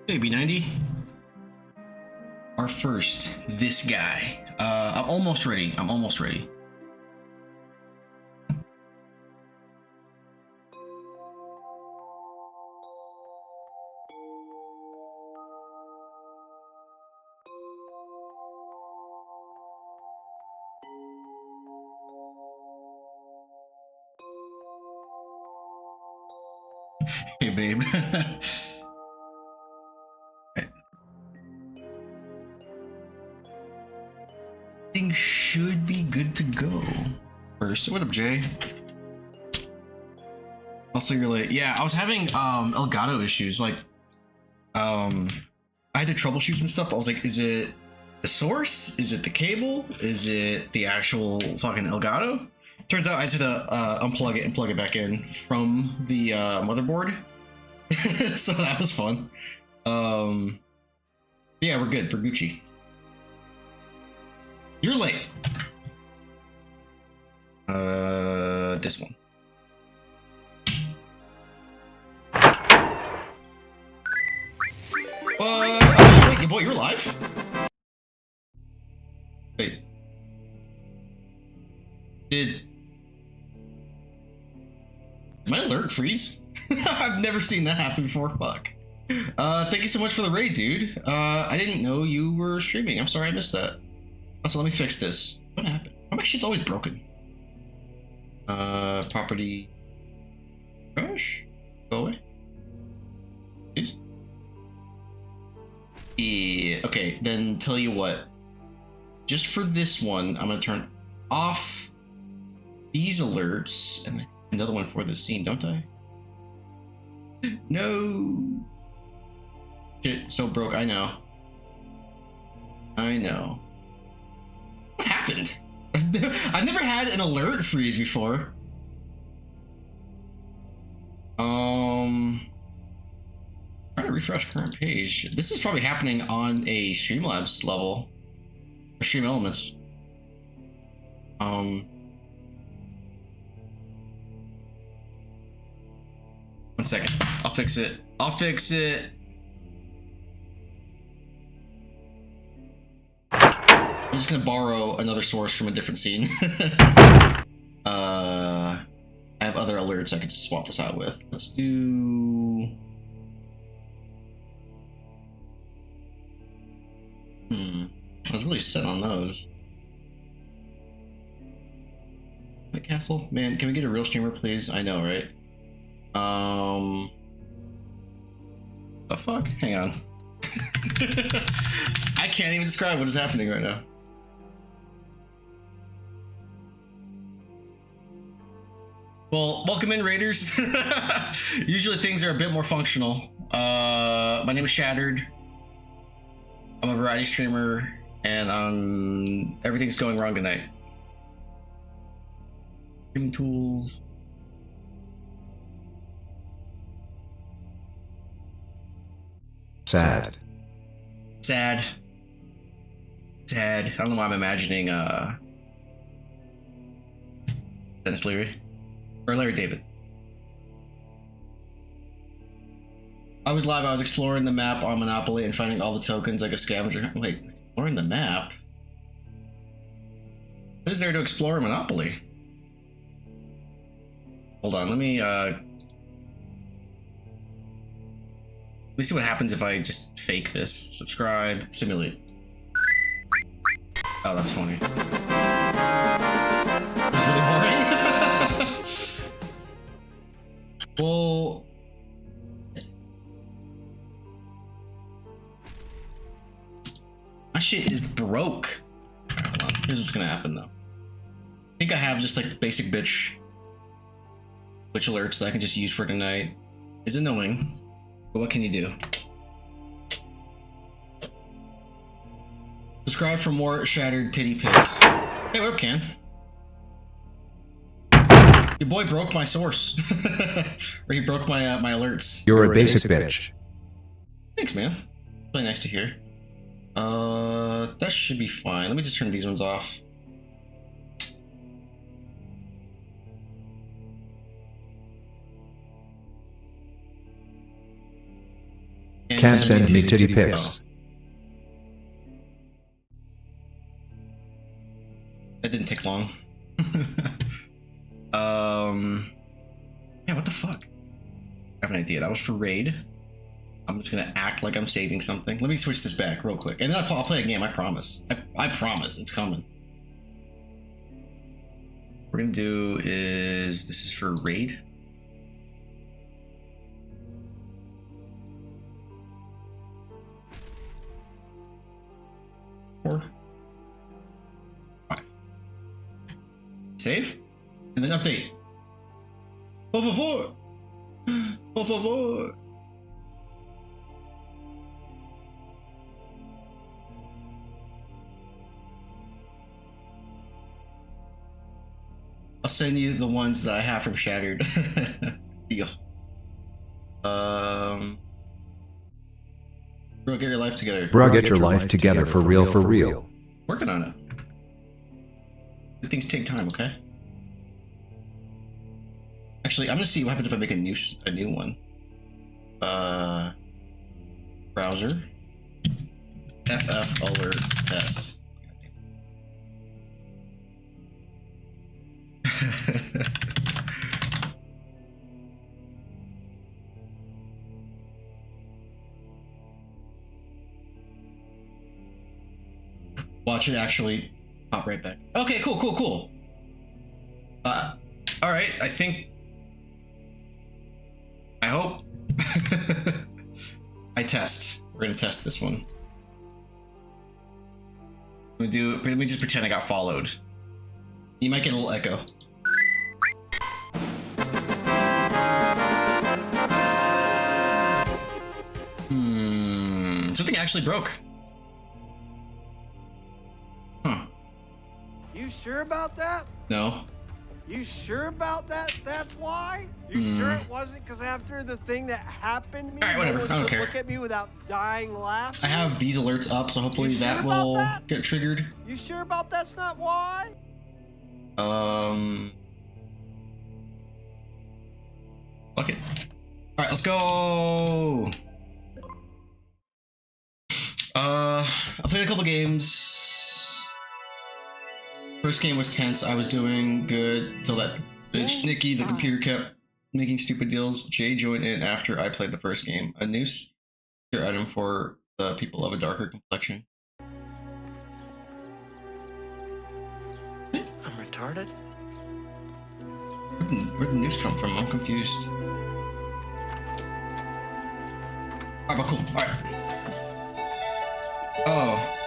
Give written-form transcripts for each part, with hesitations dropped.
Hey, B90. Our first, this guy. I'm almost ready. I'm almost ready. Hey, babe. Things should be good to go. First, what up, Jay? Also, you're late. Yeah, I was having Elgato issues. Like, I had to troubleshoot some stuff. I was like, is it the source? Is it the cable? Is it the actual fucking Elgato? Turns out I just had to unplug it and plug it back in from the motherboard. So that was fun. Yeah, we're good. We're Gucci. You're late. This one. Wait, boy, you're live? Wait. Did my alert freeze? I've never seen that happen before. Fuck. Thank you so much for the raid, dude. I didn't know you were streaming. I'm sorry I missed that. Also, let me fix this. What happened? Oh, my shit's always broken. Property. Crash? Go away. Please. Yeah. Okay, then tell you what. Just for this one, I'm gonna turn off these alerts and another one for this scene, don't I? No. Shit, so broke. I know. I know. What happened? I've never had an alert freeze before. Trying to refresh current page. This is probably happening on a Streamlabs level. Or Stream Elements. One second. I'll fix it. I'll fix it. I'm just gonna borrow another source from a different scene. I have other alerts I can just swap this out with. Let's do... I was really set on those. White Castle? Man, can we get a real streamer, please? I know, right? The fuck? Hang on. I can't even describe what is happening right now. Well, welcome in, Raiders. Usually things are a bit more functional. My name is Shattered. I'm a variety streamer, and everything's going wrong tonight. Streaming tools. Sad. Sad. Sad. I don't know why I'm imagining Dennis Leary. Or Larry David. I was live, I was exploring the map on Monopoly and finding all the tokens like a scavenger. Wait, exploring the map? What is there to explore in Monopoly? Hold on, let me see what happens if I just fake this. Subscribe, simulate. Oh, that's funny. It's really boring. Well, my shit is broke. Hold on. Here's what's gonna happen though. I think I have just like the basic bitch alerts that I can just use for tonight. It's annoying, but what can you do? Subscribe for more Shattered Titty Pics. Hey, what up, Can? Your boy broke my source. Or he broke my my alerts. You're a basic bitch. Thanks, man. Really nice to hear. That should be fine. Let me just turn these ones off. And can't send me titty pics. That didn't take long. Yeah, what the fuck? I have an idea. That was for raid. I'm just gonna act like I'm saving something. Let me switch this back real quick, and then I'll play a game. I promise. I promise. It's coming. What we're gonna do is this is for raid. Four. Five. Save, and then update. Por favor. Por favor. I'll send you the ones that I have from Shattered. Deal. Bro, get your life together. Bro, get your life together for real, for real. Working on it. Good things take time, okay? Actually, I'm gonna see what happens if I make a new one. Browser. FF alert test. Watch it actually pop right back. Okay, cool. All right, I think. I hope. I test. We're gonna test this one. Let me just pretend I got followed. You might get a little echo. Something actually broke. Huh. You sure about that? No. You sure about that? That's why? You sure it wasn't because after the thing that happened to me, Alright, whatever. no one I don't could care. look at me without dying laughing? I have these alerts up, so hopefully You sure that about will that? get triggered. You sure about that's not why? Fuck it. Alright, let's go. I played a couple games. First game was tense. I was doing good till that bitch Nikki, the computer, kept making stupid deals. Jay joined in after I played the first game. A noose, your item for the people of a darker complexion. I'm retarded? Where'd the noose come from? I'm confused. Alright, but cool. Alright. Oh.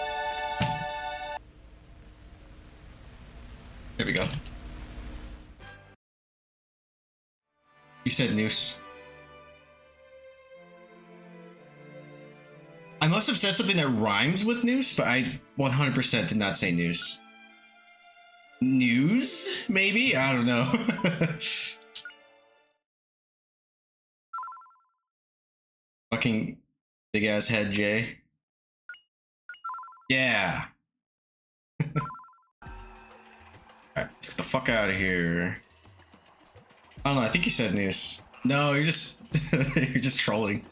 There we go. You said noose. I must have said something that rhymes with noose, but I 100% did not say noose. News? Maybe? I don't know. Fucking big ass head, Jay. Yeah. Alright, let's get the fuck out of here. I don't know, I think you said noose. No, you're just you're just trolling.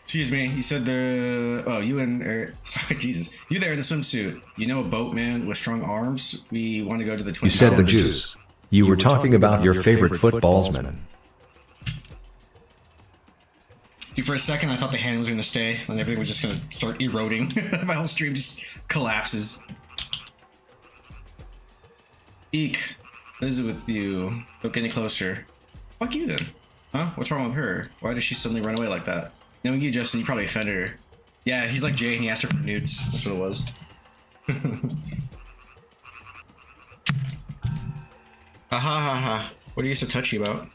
Excuse me, you said you and sorry, Jesus. You there in the swimsuit. You know a boat man with strong arms? We want to go to the Twin You said the Towers. juice. You were talking about your favorite footballsman. Dude, for a second I thought the hand was gonna stay and everything was just gonna start eroding. My whole stream just collapses. Eek. What is it with you? Don't get any closer. Fuck you then. Huh? What's wrong with her? Why did she suddenly run away like that? Knowing you, Justin, you probably offended her. Yeah, he's like Jay and he asked her for nudes. That's what it was. Ha ha ha. What are you so touchy about?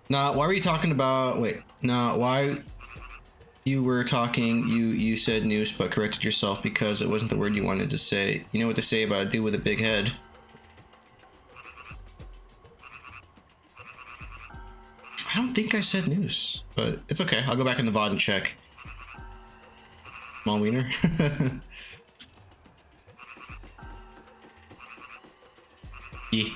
Nah, why were you talking about... Wait. Nah, why... You were talking... You said noose, but corrected yourself because it wasn't the word you wanted to say. You know what to say about a dude with a big head. I don't think I said noose, but it's okay. I'll go back in the VOD and check. Small wiener. Yeah.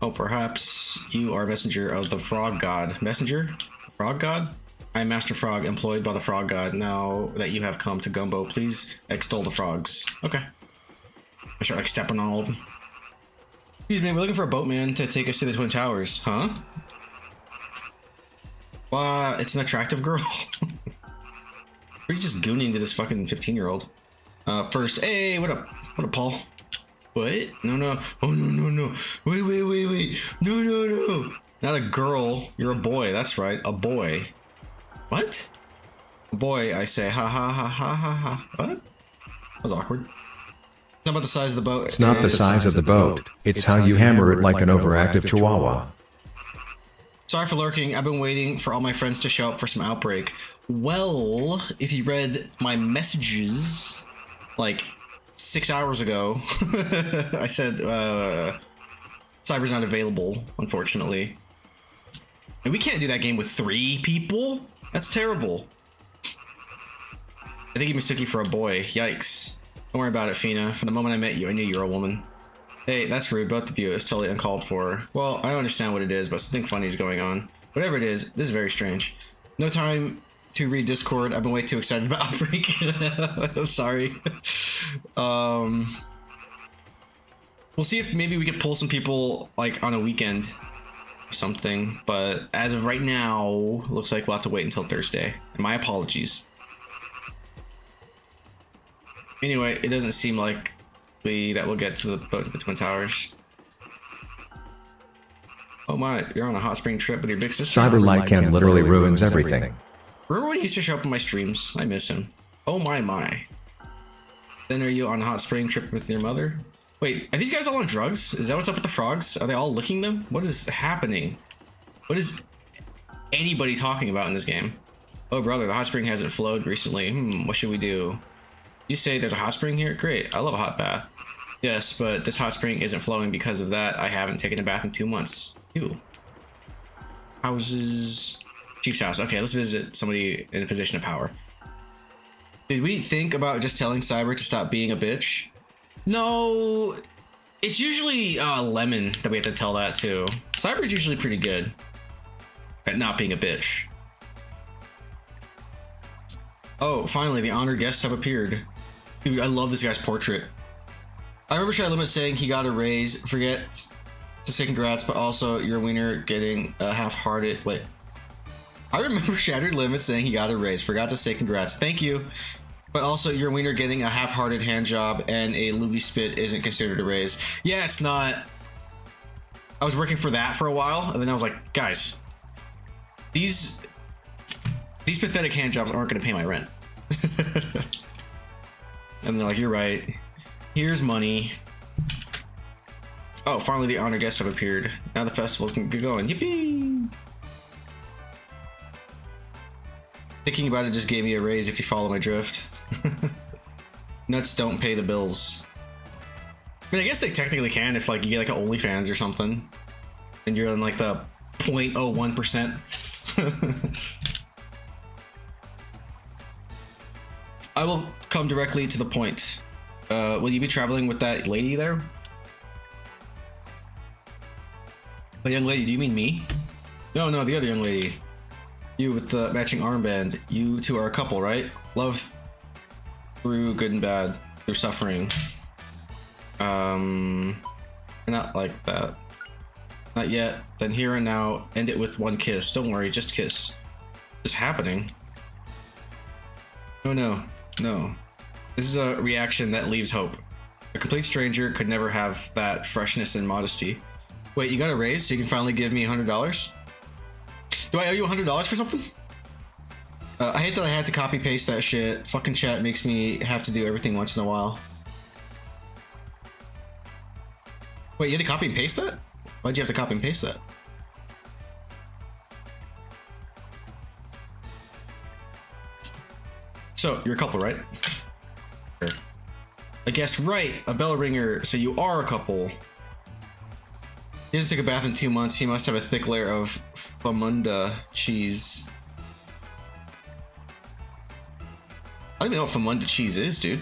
Oh, perhaps you are messenger of the frog god. Messenger? Frog god? I am Master Frog, employed by the frog god. Now that you have come to Gumbo, please extol the frogs. Okay. I start like stepping on all of them. Excuse me, we're looking for a boatman to take us to the Twin Towers. Huh? It's an attractive girl. Are you just gooning to this fucking 15-year-old? First, hey, what up? What up, Paul? What? No. Oh, no. Wait. No. Not a girl. You're a boy. That's right. A boy. What? A boy, I say. Ha. What? That was awkward. It's not about the size of the boat. It's not the size of the boat. It's how you hammer it like an overactive chihuahua. Sorry for lurking. I've been waiting for all my friends to show up for some outbreak. Well, if you read my messages, like 6 hours ago, I said Cyber's not available, unfortunately. And we can't do that game with 3 people. That's terrible. I think he mistook you for a boy. Yikes. Don't worry about it, Fina. From the moment I met you, I knew you were a woman. Hey, that's rude. Both of you. It's totally uncalled for. Well, I don't understand what it is, but something funny is going on. Whatever it is, this is very strange. No time to read Discord. I've been way too excited about Outbreak. I'm sorry. We'll see if maybe we could pull some people like on a weekend or something. But as of right now, looks like we'll have to wait until Thursday. And my apologies. Anyway, it doesn't seem like we'll get to the boat to the Twin Towers. Oh my, you're on a hot spring trip with your big sister? Cyberlycan literally ruins everything. Remember when he used to show up in my streams? I miss him. Oh my. Then are you on a hot spring trip with your mother? Wait, are these guys all on drugs? Is that what's up with the frogs? Are they all licking them? What is happening? What is anybody talking about in this game? Oh brother, the hot spring hasn't flowed recently. What should we do? You say there's a hot spring here? Great, I love a hot bath. Yes, but this hot spring isn't flowing because of that. I haven't taken a bath in 2 months. Ew. Houses... Chief's house. Okay, let's visit somebody in a position of power. Did we think about just telling Cyber to stop being a bitch? No, it's usually Lemon that we have to tell that to. Cyber's usually pretty good at not being a bitch. Oh, finally, the honored guests have appeared. Dude, I love this guy's portrait. I remember Shy Limit saying he got a raise. Forget to say congrats, but also your wiener getting a half-hearted. Wait. I remember Shattered Limit saying he got a raise. Forgot to say congrats. Thank you. But also your wiener getting a half-hearted hand job and a Louis spit isn't considered a raise. Yeah, it's not. I was working for that for a while, and then I was like, guys, these pathetic hand jobs aren't going to pay my rent. And they're like, you're right. Here's money. Oh, finally the honor guests have appeared. Now the festival can get going. Yippee! Thinking about it just gave me a raise if you follow my drift. Nuts don't pay the bills. I mean, I guess they technically can if like you get like an OnlyFans or something. And you're in like the 0.01%. I will come directly to the point. Will you be traveling with that lady there? The young lady, do you mean me? No, the other young lady. You with the matching armband. You two are a couple, right? Love through good and bad. Through suffering. Not like that. Not yet. Then here and now, end it with one kiss. Don't worry, just kiss. It's happening. No. This is a reaction that leaves hope. A complete stranger could never have that freshness and modesty. Wait, you got a raise so you can finally give me $100? Do I owe you $100 for something? I hate that I had to copy paste that shit. Fucking chat makes me have to do everything once in a while. Wait, you had to copy and paste that? Why'd you have to copy and paste that? So, you're a couple, right? Sure. I guessed right, a bell ringer, so you are a couple. He just took a bath in 2 months. He must have a thick layer of famunda cheese. I don't even know what famunda cheese is, dude.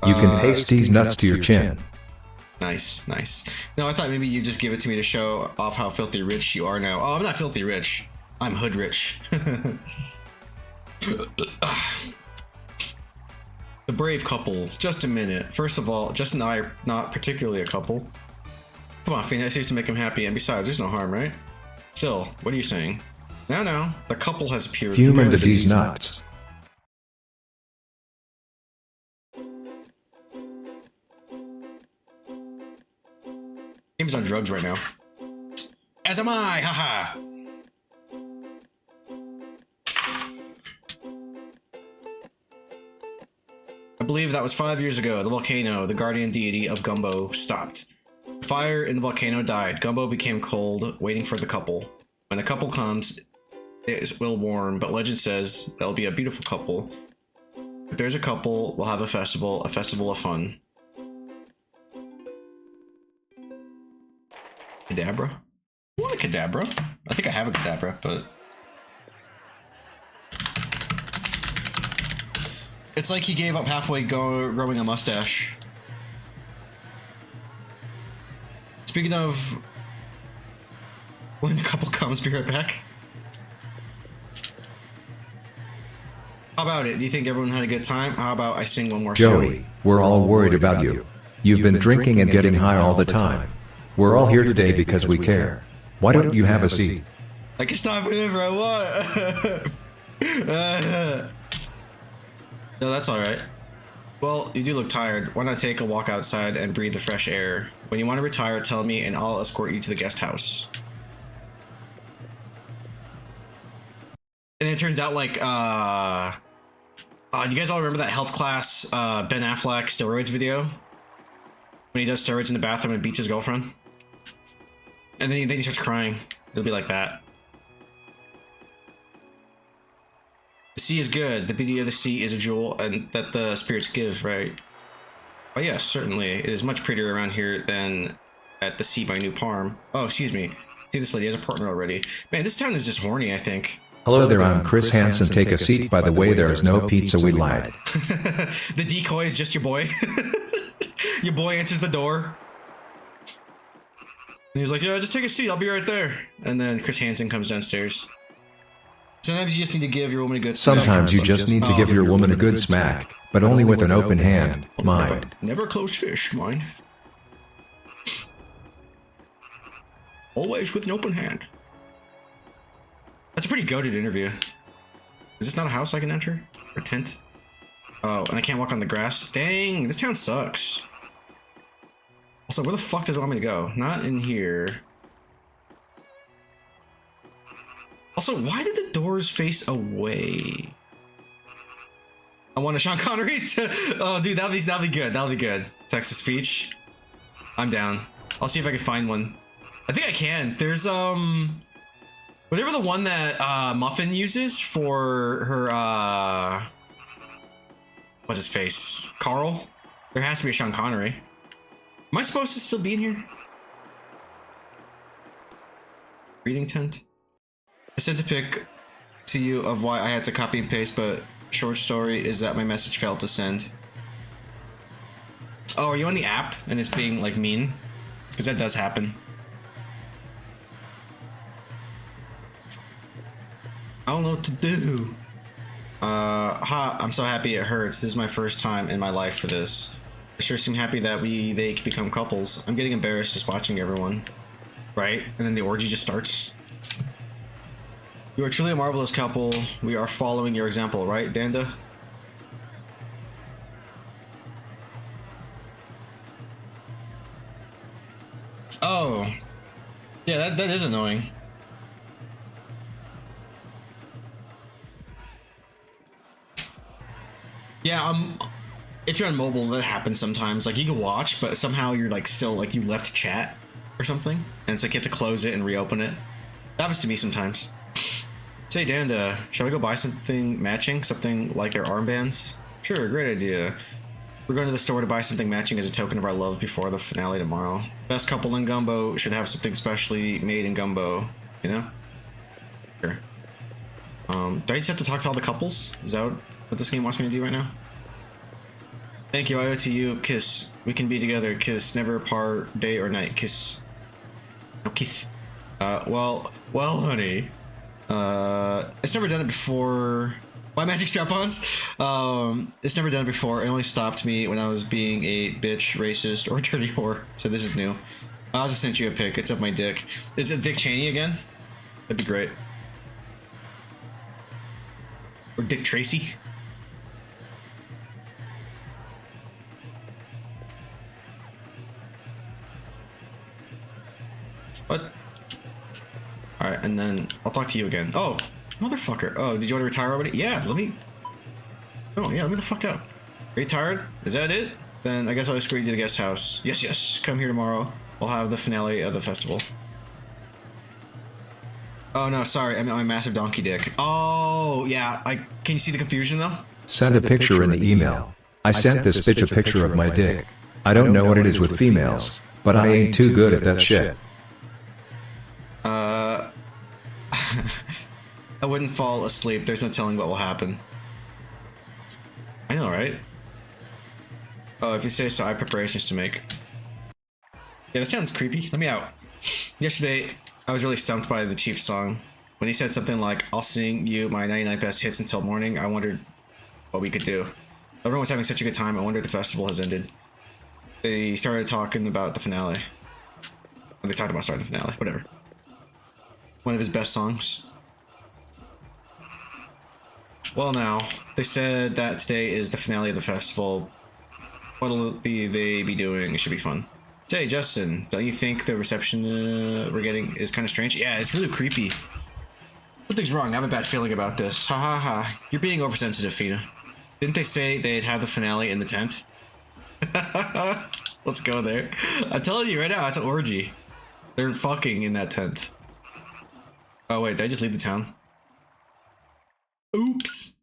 You can paste these nuts to your chin. Nice, nice. No, I thought maybe you just give it to me to show off how filthy rich you are now. Oh, I'm not filthy rich. I'm hood rich. The brave couple. Just a minute. First of all, Justin and I are not particularly a couple. Come on, Phoenix used to make him happy, and besides, there's no harm, right? Still, what are you saying? No, the couple has appeared. Fume into these nuts. Game's on drugs right now. As am I, haha. I believe that was 5 years ago. The volcano, the guardian deity of Gumbo, stopped. The fire in the volcano died. Gumbo became cold, waiting for the couple. When the couple comes, it will warm, but legend says there'll be a beautiful couple. If there's a couple, we'll have a festival of fun. Kadabra? I want a Kadabra. I think I have a Kadabra, but... It's like he gave up halfway growing a mustache. Speaking of... When a couple comes, be right back. How about it? Do you think everyone had a good time? How about I sing one more song? Joey, we're all worried about you. You've been drinking and getting high all the time. We're all here today because we care. Why don't you have a seat? I can stop whenever I want. No, that's alright. Well, you do look tired. Why not take a walk outside and breathe the fresh air? When you want to retire, tell me and I'll escort you to the guest house. And it turns out like, you guys all remember that health class, Ben Affleck steroids video? When he does steroids in the bathroom and beats his girlfriend? And then he starts crying. It'll be like that. The sea is good. The beauty of the sea is a jewel and that the spirits give, right? Oh yes, certainly. It is much prettier around here than at the sea by New Parm. Oh, excuse me. See, this lady has a partner already. Man, this town is just horny, I think. Hello there, I'm Chris Hansen. Take a seat. By the way, there is no pizza, we lied. The decoy is just your boy. Your boy answers the door. And he's like, yeah, just take a seat. I'll be right there. And then Chris Hansen comes downstairs. Sometimes you just need to give your woman a good smack. Sometimes you just need to give your woman a good smack, but only with an open hand, mind. Never a closed fish, mind. Always with an open hand. That's a pretty goated interview. Is this not a house I can enter? Or tent? Oh, and I can't walk on the grass? Dang, this town sucks. Also, where the fuck does it want me to go? Not in here. Also, why did the doors face away? I want a Sean Connery to... Oh, dude, that'll be good. That'll be good. Text-to-speech. I'm down. I'll see if I can find one. I think I can. There's, whatever the one that, Muffin uses for her, what's his face? Carl? There has to be a Sean Connery. Am I supposed to still be in here? Reading tent? I sent a pic to you of why I had to copy and paste, but short story is that my message failed to send. Oh, are you on the app and it's being like mean? Because that does happen. I don't know what to do. I'm so happy it hurts. This is my first time in my life for this. I sure seem happy that they can become couples. I'm getting embarrassed just watching everyone. Right? And then the orgy just starts. You are truly a marvelous couple. We are following your example, right, Danda? Oh. Yeah, that is annoying. Yeah, if you're on mobile, that happens sometimes. Like, you can watch, but somehow you're, like, still, like, you left chat or something. And it's like you have to close it and reopen it. That happens to me sometimes. Say, Danda, shall we go buy something matching? Something like their armbands? Sure, great idea. We're going to the store to buy something matching as a token of our love before the finale tomorrow. Best couple in Gumbo should have something specially made in Gumbo, you know? Sure. Do I just have to talk to all the couples? Is that what this game wants me to do right now? Thank you. I owe it to you. Kiss. We can be together. Kiss. Never apart, day or night. Kiss. No kiss. Well, honey. It's never done it before. Why magic strap-ons? It's never done it before. It only stopped me when I was being a bitch, racist, or dirty whore. So this is new. I'll just send you a pic. It's of my dick. Is it Dick Cheney again? That'd be great. Or Dick Tracy? What? Alright, and then I'll talk to you again. Oh, motherfucker. Oh, did you want to retire already? Yeah, let me... Oh, yeah, let me the fuck out. Are you tired? Is that it? Then I guess I'll escort you to the guest house. Yes, yes. Come here tomorrow. We'll have the finale of the festival. Oh, no, sorry. I meant my massive donkey dick. Oh, yeah. Can you see the confusion, though? Send a picture in the email. I sent this bitch a picture of my dick. I don't know what it is with females, but I ain't too good at that shit. I wouldn't fall asleep. There's no telling what will happen. I know, right? Oh, if you say so, I have preparations to make. Yeah, this sounds creepy. Let me out. Yesterday, I was really stumped by the Chief's song. When he said something like, I'll sing you my 99 best hits until morning, I wondered what we could do. Everyone was having such a good time, I wonder if the festival has ended. They started talking about the finale. They talked about starting the finale, whatever. One of his best songs. Well, now, they said that today is the finale of the festival. What'll they be doing? It should be fun. Say, Justin, don't you think the reception we're getting is kind of strange? Yeah, it's really creepy. Something's wrong. I have a bad feeling about this. Ha ha ha. You're being oversensitive, Fina. Didn't they say they'd have the finale in the tent? Let's go there. I'm telling you right now, it's an orgy. They're fucking in that tent. Oh wait, did I just leave the town? Oops.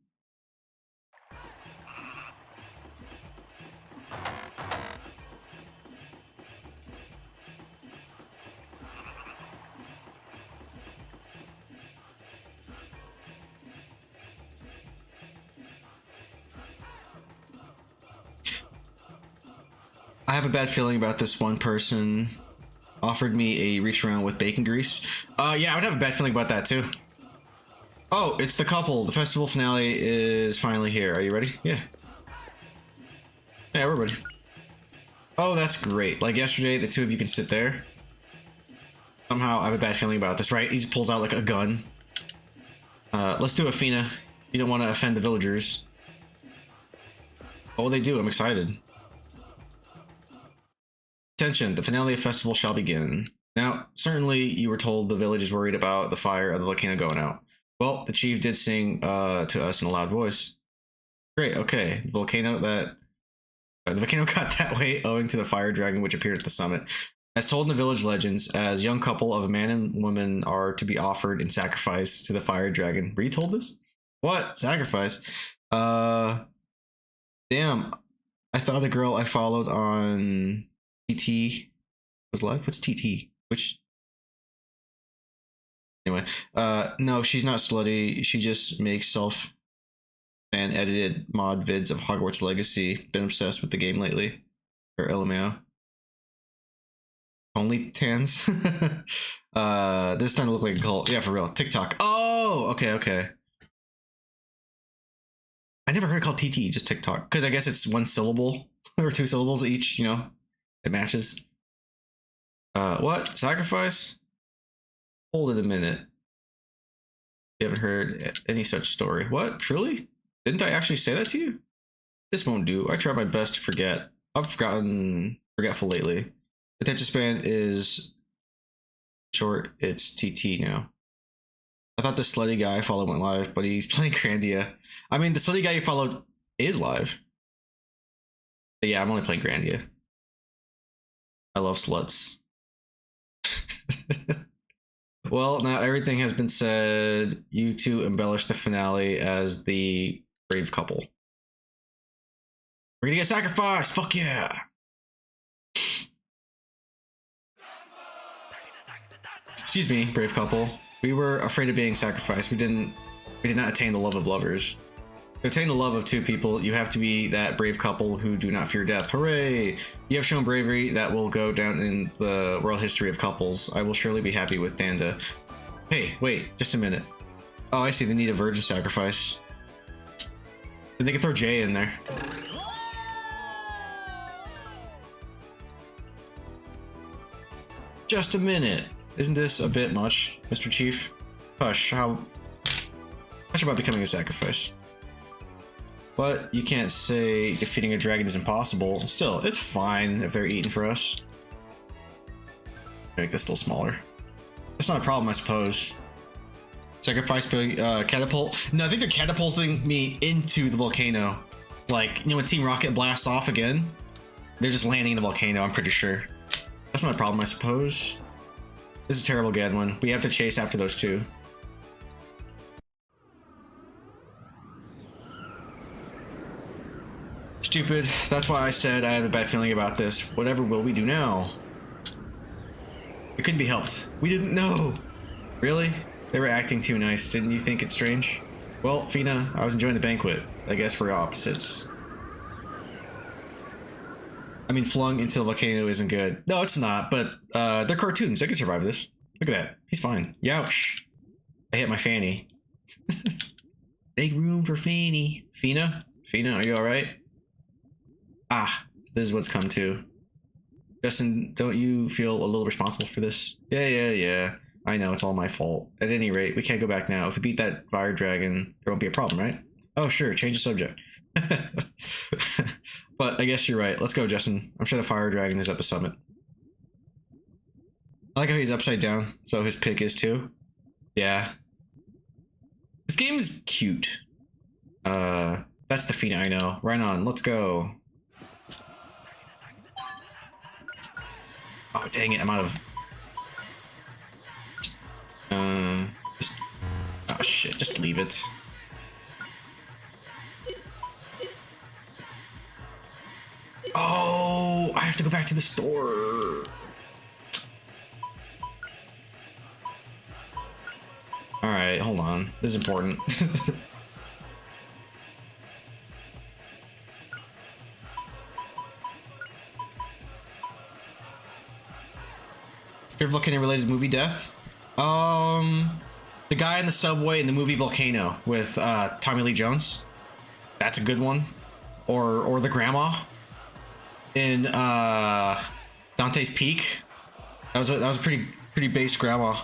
I have a bad feeling about this one person. Offered me a reach around with bacon grease. Yeah, I would have a bad feeling about that too. Oh, it's the couple. The festival finale is finally here. Are you ready? Yeah. Yeah, we're ready. Oh, that's great. Like yesterday, the two of you can sit there. Somehow, I have a bad feeling about this, right? He just pulls out like a gun. Let's do it, Fina. You don't want to offend the villagers. What will they do? I'm excited. Attention, the finale of festival shall begin. Now, certainly you were told the village is worried about the fire of the volcano going out. Well, the chief did sing to us in a loud voice. Great, okay. The volcano got that way owing to the fire dragon which appeared at the summit. As told in the village legends, as young couple of a man and woman are to be offered in sacrifice to the fire dragon. Were you told this? What? Sacrifice? Damn. I thought the girl I followed on TT was live. What's TT? Which? Anyway, no, she's not slutty. She just makes fan edited mod vids of Hogwarts Legacy. Been obsessed with the game lately. Or LMAO. Only tans. This is starting to look like a cult. Yeah, for real. TikTok. Oh, okay. I never heard it called TT, just TikTok. Because I guess it's one syllable or two syllables each, you know? It matches. What? Sacrifice? Hold it a minute. You haven't heard any such story. What? Truly? Didn't I actually say that to you? This won't do. I try my best to forget. I've forgotten forgetful lately. Attention span is short. It's TT now. I thought the slutty guy I followed went live, but he's playing Grandia. I mean, the slutty guy you followed is live. But yeah, I'm only playing Grandia. I love sluts. Well, now everything has been said. You two embellish the finale as the brave couple. We're gonna get sacrificed. Fuck yeah. Excuse me, brave couple. We were afraid of being sacrificed. We did not attain the love of lovers. To attain the love of two people, you have to be that brave couple who do not fear death. Hooray! You have shown bravery that will go down in the world history of couples. I will surely be happy with Danda. Hey, wait, just a minute. Oh, I see. They need a virgin sacrifice. They can throw Jay in there. Just a minute. Isn't this a bit much, Mr. Chief? Hush, how about becoming a sacrifice? But you can't say defeating a dragon is impossible. Still, it's fine if they're eating for us. Make this a little smaller. That's not a problem, I suppose. Sacrifice catapult? No, I think they're catapulting me into the volcano. Like, you know, when Team Rocket blasts off again, they're just landing in the volcano, I'm pretty sure. That's not a problem, I suppose. This is terrible, Gadwin. We have to chase after those two. Stupid. That's why I said I have a bad feeling about this. Whatever will we do now? It couldn't be helped. We didn't know. Really? They were acting too nice. Didn't you think it strange? Well, Fina, I was enjoying the banquet. I guess we're opposites. I mean, flung into the volcano isn't good. No, it's not, but they're cartoons. They can survive this. Look at that. He's fine. Youch. I hit my fanny. Make room for Fanny. Fina? Fina, are you alright? Ah, this is what's come to. Justin, don't you feel a little responsible for this? Yeah. I know, it's all my fault. At any rate, we can't go back now. If we beat that fire dragon, there won't be a problem, right? Oh, sure, change the subject. But I guess you're right. Let's go, Justin. I'm sure the fire dragon is at the summit. I like how he's upside down, so his pick is too. Yeah. This game is cute. That's the Fina I know. Right on, let's go. Oh, dang it, I'm out of... oh shit, just leave it. Oh, I have to go back to the store. Alright, hold on. This is important. Favorite volcano-related movie death? The guy in the subway in the movie Volcano with Tommy Lee Jones. That's a good one. Or the grandma in Dante's Peak. That was a pretty based grandma.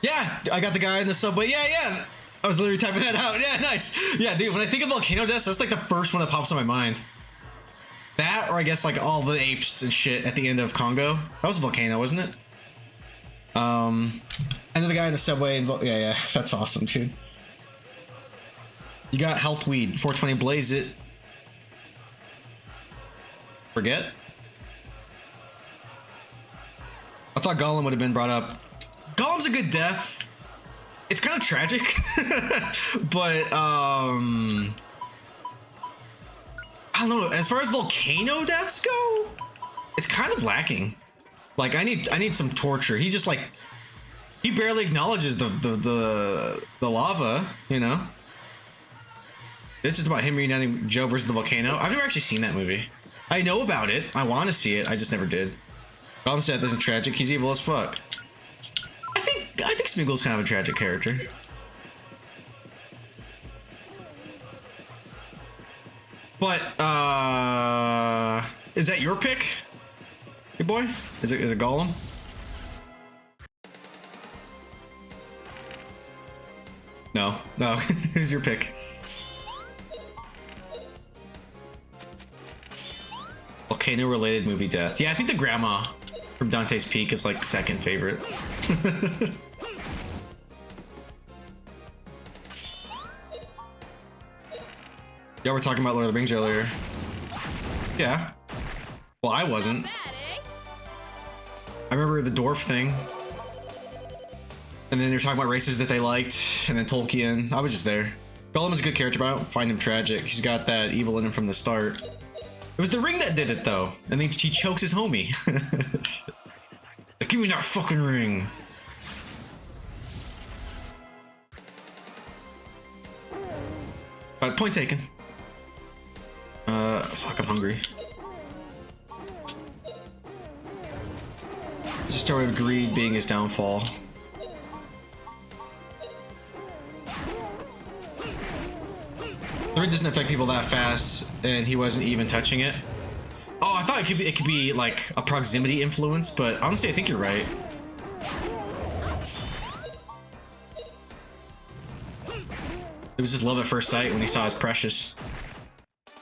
Yeah, I got the guy in the subway. Yeah. I was literally typing that out. Yeah, nice. Yeah, dude, when I think of volcano deaths, that's like the first one that pops in my mind. That, or I guess like all the apes and shit at the end of Congo. That was a volcano, wasn't it? And then the guy in the subway and yeah, that's awesome, dude. You got health weed, 420 blaze it. Forget? I thought Gollum would have been brought up. Gollum's a good death. It's kind of tragic, but I don't know. As far as volcano deaths go, it's kind of lacking. Like I need some torture. He just like he barely acknowledges the lava. You know, it's just about him reuniting Joe versus the volcano. I've never actually seen that movie. I know about it. I want to see it. I just never did. Gollum's death isn't tragic. He's evil as fuck. I think Smeagol's kind of a tragic character. But is that your pick? Hey boy? Is it Gollum? No. Who's your pick? Volcano related movie death. Yeah, I think the grandma from Dante's Peak is like second favorite. Yeah, we're talking about Lord of the Rings earlier. Yeah. Well, I wasn't. I remember the dwarf thing. And then they're talking about races that they liked, and then Tolkien. I was just there. Gollum is a good character, but I don't find him tragic. He's got that evil in him from the start. It was the ring that did it, though. And then he chokes his homie. Like, give me that fucking ring. But point taken. Fuck, I'm hungry. It's a story of greed being his downfall. The ring doesn't affect people that fast, and he wasn't even touching it. Oh, I thought it could be like a proximity influence, but honestly, I think you're right. It was just love at first sight when he saw his precious.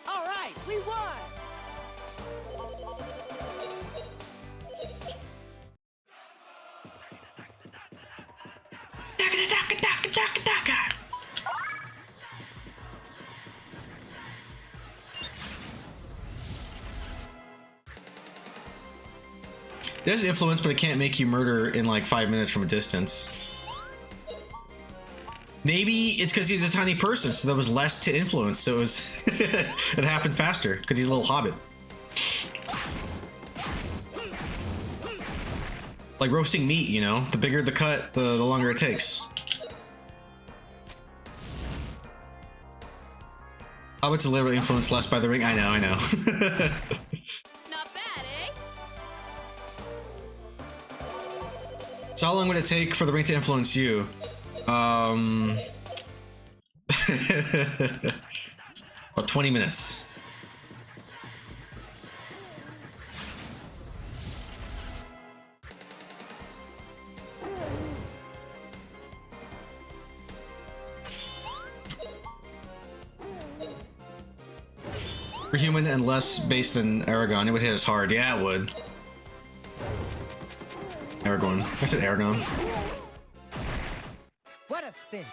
All right, we won. It has an influence, but it can't make you murder in like 5 minutes from a distance. Maybe it's because he's a tiny person, so there was less to influence, so it was it happened faster because he's a little hobbit. Like roasting meat, you know, the bigger the cut, the longer it takes. Hobbits are literally influenced less by the ring. I know. Not bad, eh? So how long would it take for the ring to influence you? About 20 minutes. For human and less base than Aragon, it would hit us hard. Yeah, it would. Aragorn. I said Aragon. What a cinch.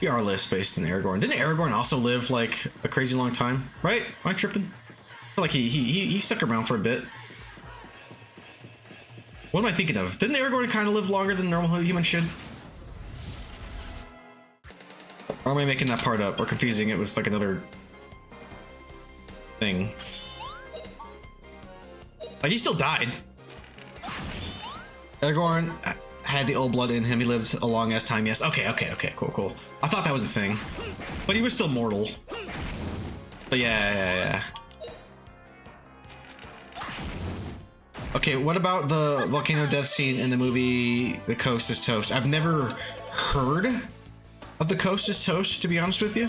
You are less based than Aragorn. Didn't Aragorn also live like a crazy long time? Right? Am I tripping? I feel like he stuck around for a bit. What am I thinking of? Didn't Aragorn kind of live longer than normal human should? Or am I making that part up or confusing it with like another thing? Like he still died. Aragorn had the old blood in him. He lived a long ass time. Yes. Okay. Cool. I thought that was the thing, but he was still mortal. But yeah. Okay, what about the volcano death scene in the movie The Coast is Toast? I've never heard of The Coast is Toast, to be honest with you.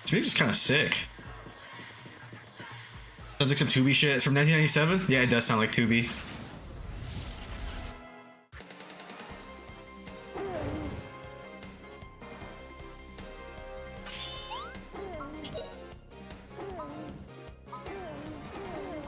This music's kind of sick. Sounds like some Tubi shit. It's from 1997? Yeah, it does sound like Tubi.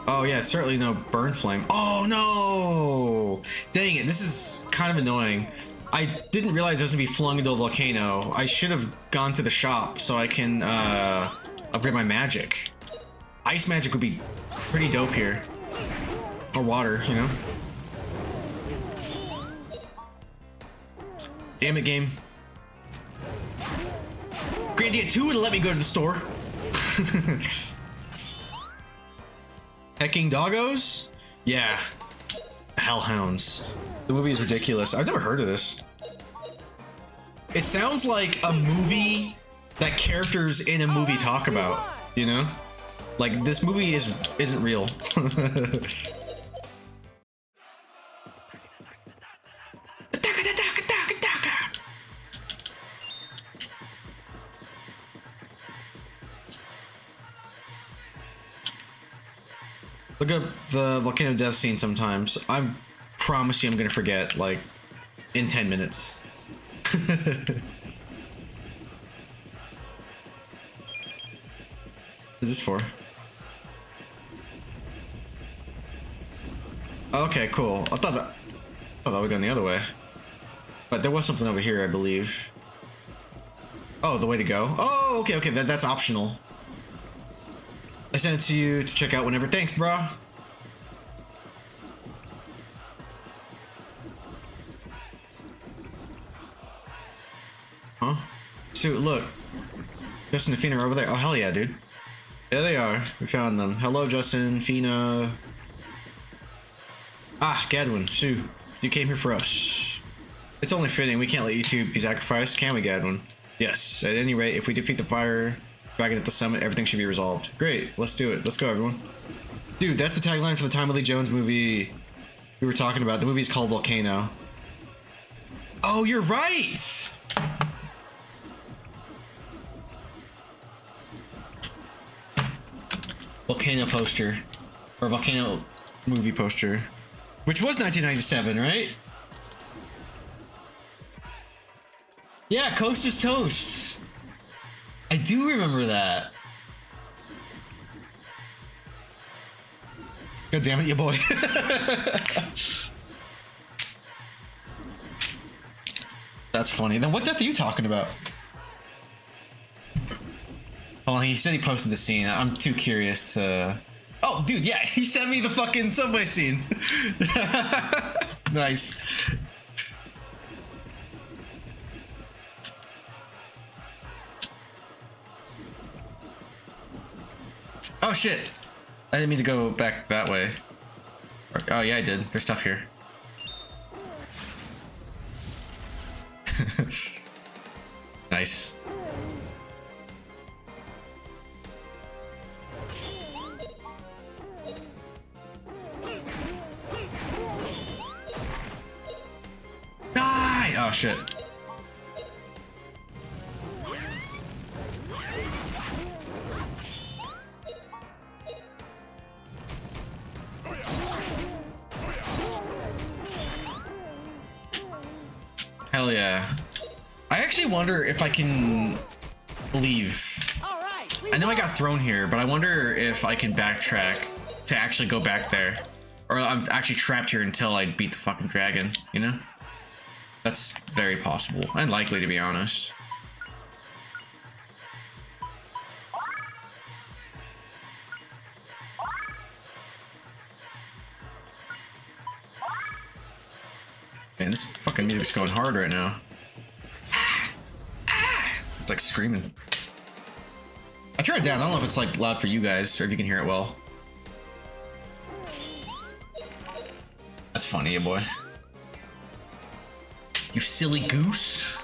Oh yeah, it's certainly no burn flame. Oh no! Dang it, this is kind of annoying. I didn't realize it was gonna be flung into a volcano. I should have gone to the shop so I can upgrade my magic. Ice magic would be pretty dope here. Or water, you know? Damn it, game. Grandia 2 would let me go to the store. Hecking doggos? Yeah. Hellhounds. The movie is ridiculous. I've never heard of this. It sounds like a movie that characters in a movie talk about, you know? Like this movie isn't real. Look up the volcano death scene sometimes. I promise you I'm gonna forget, like, in 10 minutes. What is this for? Okay, cool. I thought that would go the other way. But there was something over here, I believe. Oh, the way to go. Oh, okay, that's optional. sent it to you to check out whenever. Thanks, bro. Huh? So look, Justin and Fina are over there. Oh hell yeah, dude. There they are. We found them. Hello, Justin, Fina. Ah, Gadwin, Sue, you came here for us. It's only fitting. We can't let you two be sacrificed, can we, Gadwin? Yes. At any rate, if we defeat the fire dragon at the summit, everything should be resolved. Great. Let's do it. Let's go, everyone. Dude, that's the tagline for the Tommy Lee Jones movie we were talking about. The movie's called Volcano. Oh, you're right. Volcano poster, or Volcano movie poster, which was 1997, right? Yeah, Coast is Toast. I do remember that. God damn it, you boy. That's funny. Then what death are you talking about? Oh, he said he posted the scene. I'm too curious to... Oh, dude, yeah, he sent me the fucking subway scene. Nice. Oh, shit. I didn't mean to go back that way. Oh, yeah, I did. There's stuff here. Nice. Die! Oh, shit. Hell yeah. I actually wonder if I can leave. I know I got thrown here, but I wonder if I can backtrack to actually go back there. Or I'm actually trapped here until I beat the fucking dragon, you know? That's very possible. And likely, to be honest. Man, this fucking music's going hard right now. It's like screaming. I turn it down. I don't know if it's like loud for you guys or if you can hear it well. That's funny, yeah, boy. You silly goose.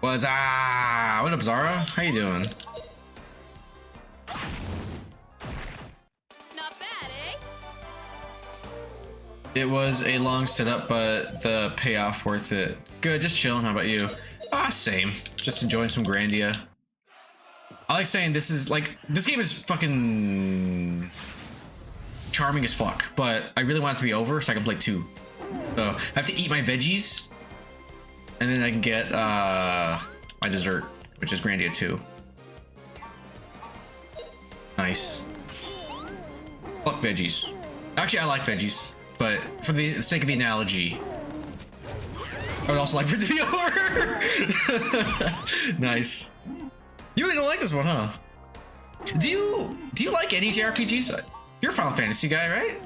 What up, Zara? How you doing? Not bad, eh? It was a long setup, but the payoff worth it. Good, just chilling. How about you? Ah, same. Just enjoying some Grandia. I like saying this game is fucking charming as fuck, but I really want it to be over so I can play 2. So I have to eat my veggies, and then I can get my dessert, which is Grandia 2. Nice. Fuck veggies. Actually, I like veggies, but for the sake of the analogy, I would also like for it to be over. Nice. You really don't like this one, huh? Do you like any JRPGs? You're a Final Fantasy guy, right?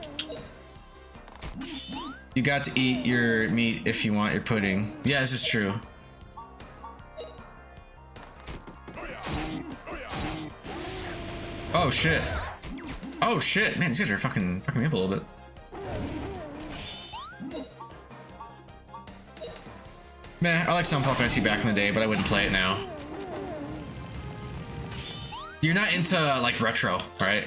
You got to eat your meat if you want your pudding. Yeah, this is true. Oh shit. Oh shit. Man, these guys are fucking me up a little bit. Man, I like some Final Fantasy back in the day, but I wouldn't play it now. You're not into like retro, right?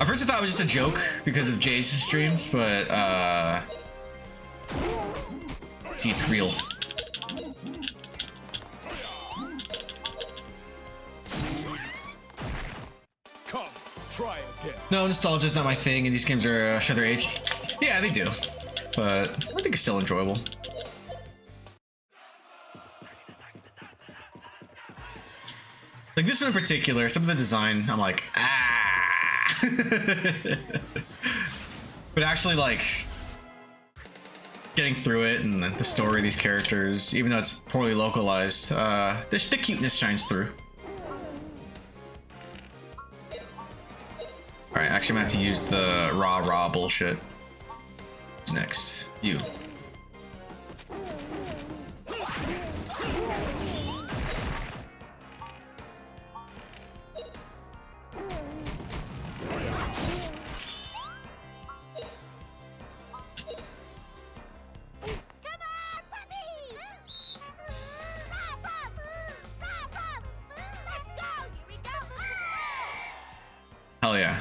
At first I thought it was just a joke because of Jay's streams, but see, it's real. Come, try again. No, nostalgia's not my thing, and these games are show their age. Yeah, they do, but I think it's still enjoyable. Like this one in particular, some of the design, I'm like, ah. But actually, like, getting through it and the story of these characters, even though it's poorly localized, the cuteness shines through. Alright, actually I'm gonna have to use the rah bullshit. What's next? You. Hell yeah.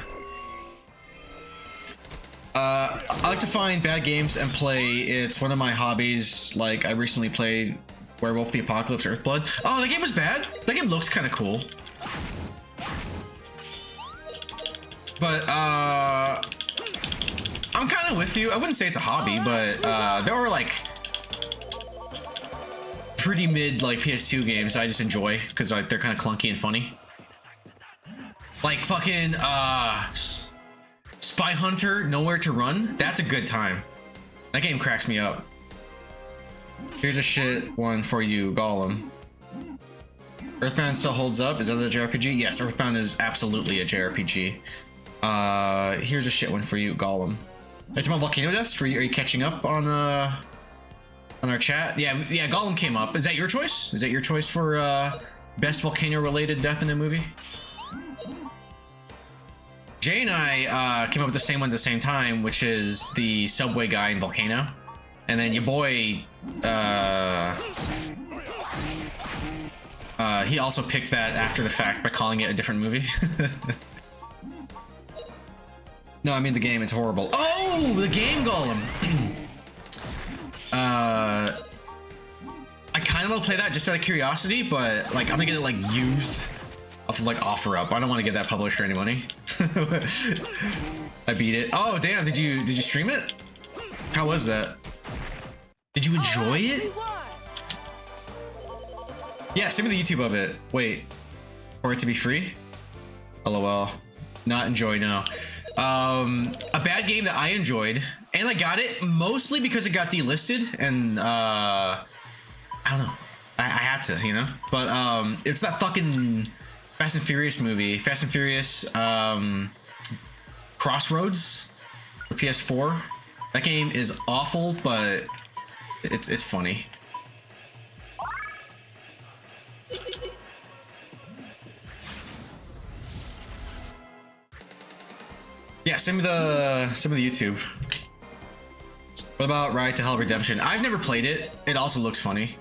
I like to find bad games and play. It's one of my hobbies. Like, I recently played Werewolf the Apocalypse Earthblood. Oh, that game was bad. That game looked kind of cool. But, I'm kind of with you. I wouldn't say it's a hobby, but, there are, like, pretty mid, like, PS2 games I just enjoy because like, they're kind of clunky and funny. Like, fucking, Spy Hunter, Nowhere to Run. That's a good time. That game cracks me up. Here's a shit one for you, Gollum. Earthbound still holds up. Is that a JRPG? Yes, Earthbound is absolutely a JRPG. Here's a shit one for you, Gollum. It's about Volcano Deaths. Are you catching up on our chat? Yeah, Gollum came up. Is that your choice? Is that your choice for best volcano-related death in a movie? Jay and I came up with the same one at the same time, which is the subway guy in Volcano. And then your boy, he also picked that after the fact by calling it a different movie. No, I mean the game, it's horrible. Oh, the game Gollum! I kind of want to play that just out of curiosity, but like I'm gonna get it like used. Like OfferUp. I don't want to give that publisher any money. I beat it. Oh damn! Did you stream it? How was that? Did you enjoy it? Yeah, send me the YouTube of it. Wait, for it to be free? LOL. Not enjoy, no. A bad game that I enjoyed, and I got it mostly because it got delisted, and I don't know. I had to, you know. But it's that fucking Fast and Furious movie, Fast and Furious Crossroads for PS4. That game is awful, but it's funny. Yeah, send me the YouTube. What about Ride to Hell Redemption? I've never played it. It also looks funny.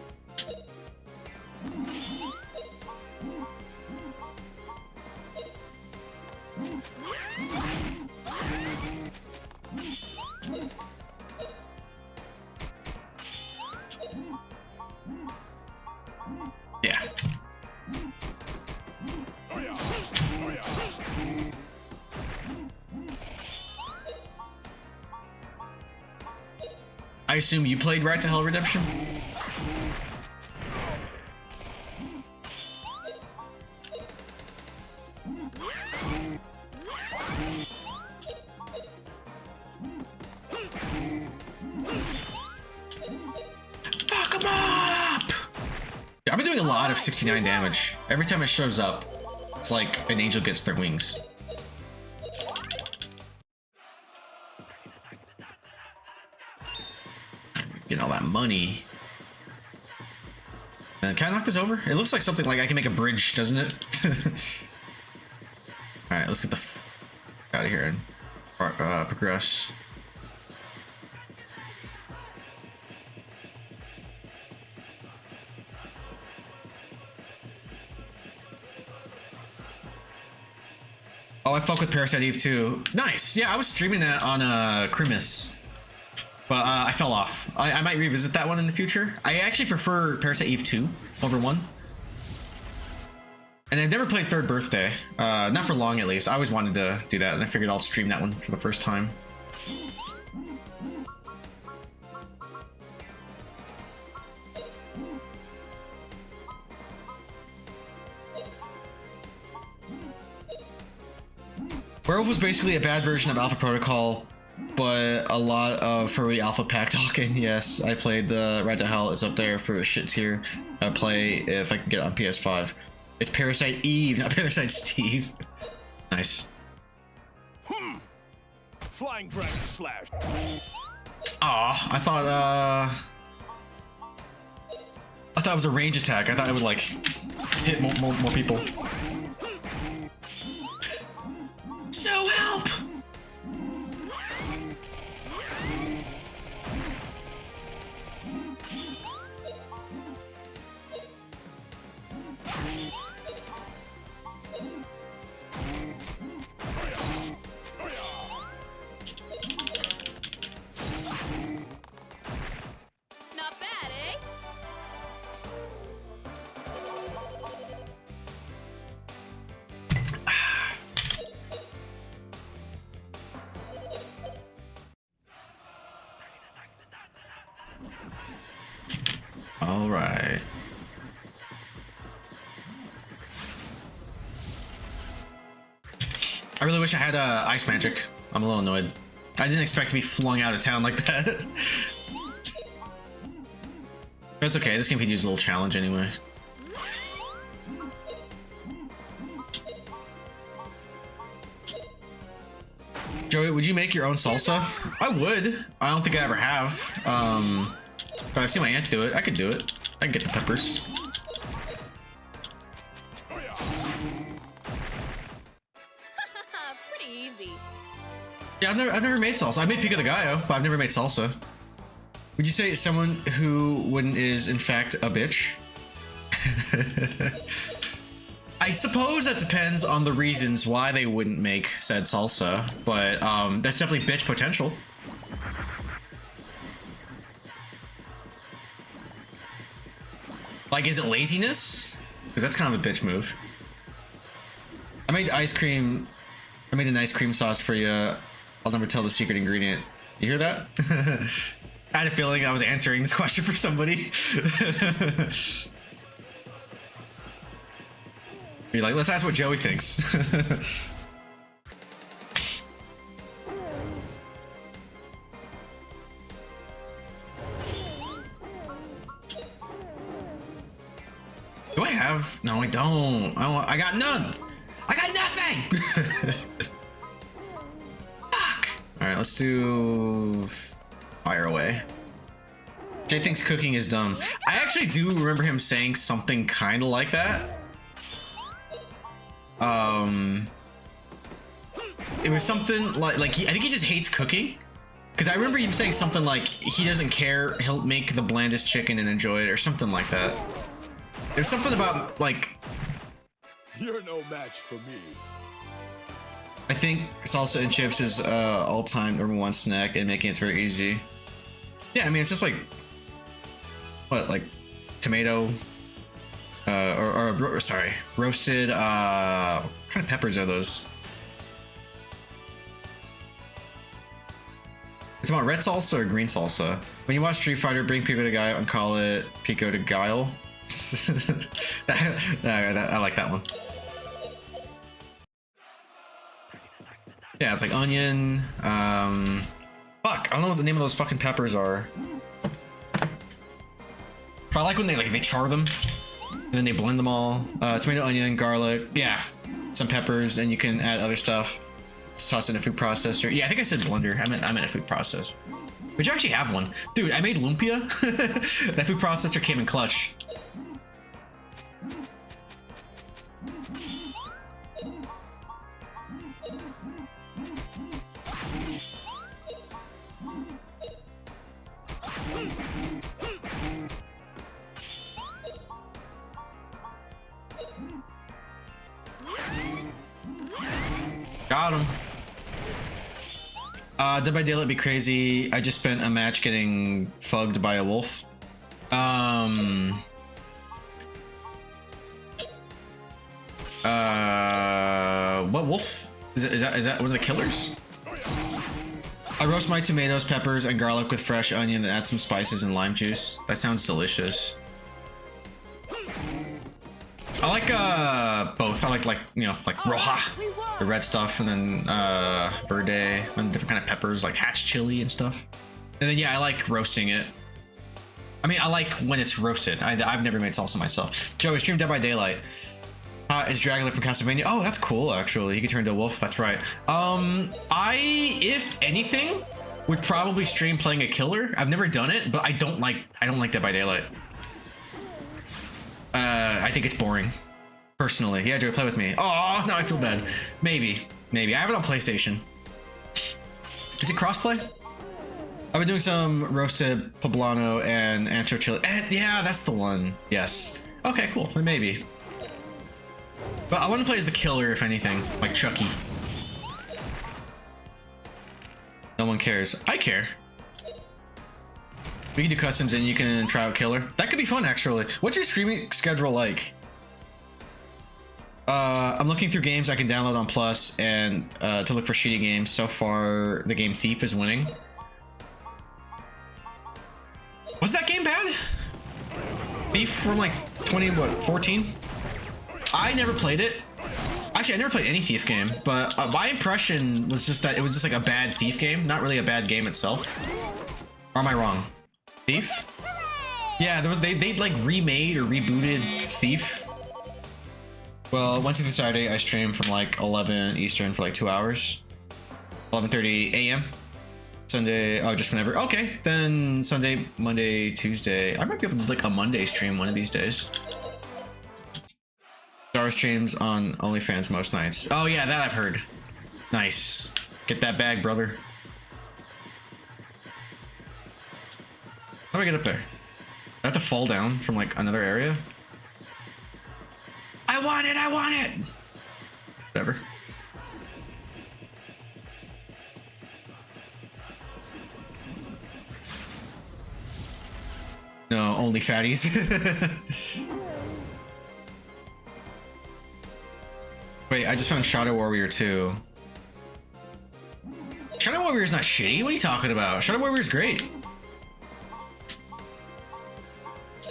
Yeah. I assume you played Ride to Hell Redemption? Fuck him up! I've been doing a lot of 69 damage. Every time it shows up, it's like an angel gets their wings. Getting all that money. Can I knock this over? It looks like something like I can make a bridge, doesn't it? Alright, let's get the f out of here and progress. Oh, I fuck with Parasite Eve too. Nice. Yeah, I was streaming that on Crimis. But I fell off. I might revisit that one in the future. I actually prefer Parasite Eve 2 over 1. And I've never played Third Birthday. Not for long, at least. I always wanted to do that, and I figured I'll stream that one for the first time. Werewolf was basically a bad version of Alpha Protocol, but a lot of furry Alpha Pack talking. Yes, I played the Ride to Hell. It's up there for shit tier. I play if I can get it on PS5. It's Parasite Eve, not Parasite Steve. Nice. Flying Dragon Slash. Aw, I thought it was a range attack. I thought it would like hit more people. So help! Not bad, eh? All right. I really wish I had ice magic. I'm a little annoyed. I didn't expect to be flung out of town like that. That's okay. This game could use a little challenge anyway. Joey, would you make your own salsa? I would. I don't think I ever have. But I've seen my aunt do it. I could do it. I can get the peppers. Pretty easy. Yeah, I've never made salsa. I made pico de gallo, but I've never made salsa. Would you say someone who wouldn't is in fact a bitch? I suppose that depends on the reasons why they wouldn't make said salsa, but that's definitely bitch potential. Like, is it laziness? Because that's kind of a bitch move. I made ice cream. I made an ice cream sauce for you. I'll never tell the secret ingredient. You hear that? I had a feeling I was answering this question for somebody. You're like, let's ask what Joey thinks. Do I have? No, I don't. I got none. I got nothing. Fuck. All right, let's do fire away. Jay thinks cooking is dumb. I actually do remember him saying something kind of like that. It was something like I think he just hates cooking. Because I remember him saying something like he doesn't care. He'll make the blandest chicken and enjoy it, or something like that. There's something about like. You're no match for me. I think salsa and chips is all-time #1 snack, and making it very easy. Yeah, I mean it's just like what, like tomato, or sorry, roasted. What kind of peppers are those? It's about red salsa or green salsa. When you watch Street Fighter, bring pico de gallo and call it pico de gallo. I like that one. Yeah, it's like onion. Fuck, I don't know what the name of those fucking peppers are. But I like when they char them and then they blend them all. Tomato, onion, garlic. Yeah, some peppers, and you can add other stuff. Let's toss in a food processor. Yeah, I think I said blender. I meant a food processor. Would you actually have one? Dude, I made lumpia. That food processor came in clutch. Got him. Dead by Daylight be crazy. I just spent a match getting fugged by a wolf. What wolf? Is that one of the killers? I roast my tomatoes, peppers, and garlic with fresh onion and add some spices and lime juice. That sounds delicious. I like both. I like you know, like roja, the red stuff, and then verde, and different kind of peppers like hatch chili and stuff. And then yeah, I like roasting it. I mean, I like when it's roasted. I've never made salsa myself. Joe, we streamed Dead by Daylight. Is Dragula from Castlevania? Oh, that's cool, actually. He could turn into a wolf. That's right. If anything, would probably stream playing a killer. I've never done it, but I don't like Dead by Daylight. I think it's boring, personally. Yeah, Joe, play with me. Oh, now I feel bad. Maybe. I have it on PlayStation. Is it crossplay? I've been doing some roasted poblano and ancho chili. And yeah, that's the one. Yes. Okay, cool. Maybe. But I want to play as the killer, if anything, like Chucky. No one cares. I care. We can do customs and you can try out killer. That could be fun, actually. What's your streaming schedule like? I'm looking through games I can download on Plus and to look for shitty games. So far, the game Thief is winning. Was that game bad? Thief from like 14? I never played it. Actually, I never played any Thief game, but my impression was just that it was just like a bad Thief game, not really a bad game itself. Or am I wrong? Thief? Yeah, they like remade or rebooted Thief. Well, Wednesday through Saturday, I stream from like 11 Eastern for like 2 hours. 11:30 a.m. Sunday, oh, just whenever. Okay, then Sunday, Monday, Tuesday. I might be able to do like a Monday stream one of these days. Star streams on OnlyFans most nights. Oh yeah, that I've heard. Nice. Get that bag, brother. How do I get up there? I have to fall down from like another area? I want it! Whatever. No, only fatties. Wait, I just found Shadow Warrior 2. Shadow Warrior's not shitty. What are you talking about? Shadow Warrior's great.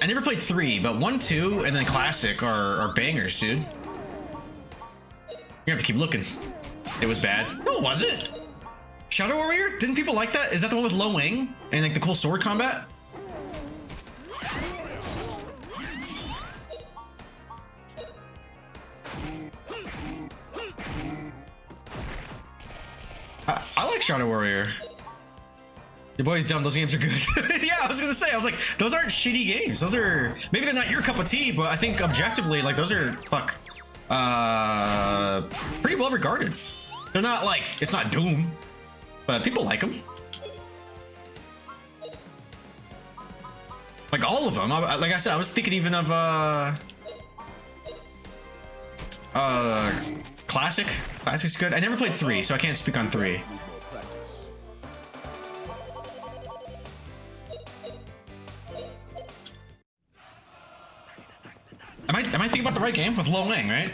I never played 3, but 1, 2, and then Classic are bangers, dude. You have to keep looking. It was bad. No, it wasn't. Shadow Warrior? Didn't people like that? Is that the one with Lo Wang and like the cool sword combat? I like Shadow Warrior. Your boy's dumb. Those games are good. Yeah, I was gonna say. I was like, those aren't shitty games. Those are maybe they're not your cup of tea, but I think objectively, like those are pretty well regarded. They're not like it's not Doom, but people like them. Like all of them. Like I said, I was thinking even of Classic. Classic's good. I never played 3, so I can't speak on 3. Am I thinking about the right game with Lo Wang, right?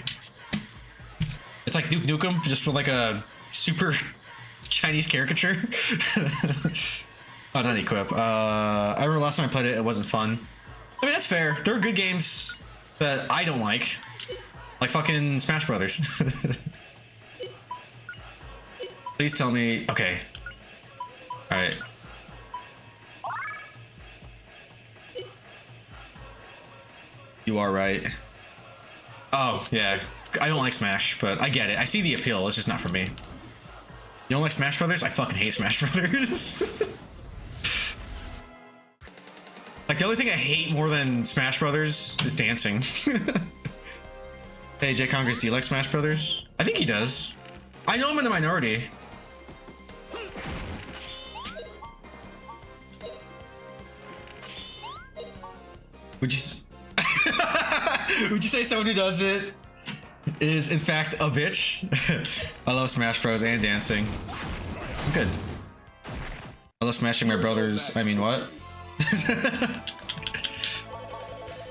It's like Duke Nukem, just with like a super Chinese caricature. Oh, not equip. I remember last time I played it, it wasn't fun. I mean, that's fair. There are good games that I don't like fucking Smash Brothers. Please tell me. Okay. All right. You are right. Oh, yeah. I don't like Smash, but I get it. I see the appeal. It's just not for me. You don't like Smash Brothers? I fucking hate Smash Brothers. Like, the only thing I hate more than Smash Brothers is dancing. Hey, Jay Congress, do you like Smash Brothers? I think he does. I know I'm in the minority. Would you would you say someone who does it is in fact a bitch? I love Smash Bros and dancing. I'm good. I love smashing my brothers. I mean, what?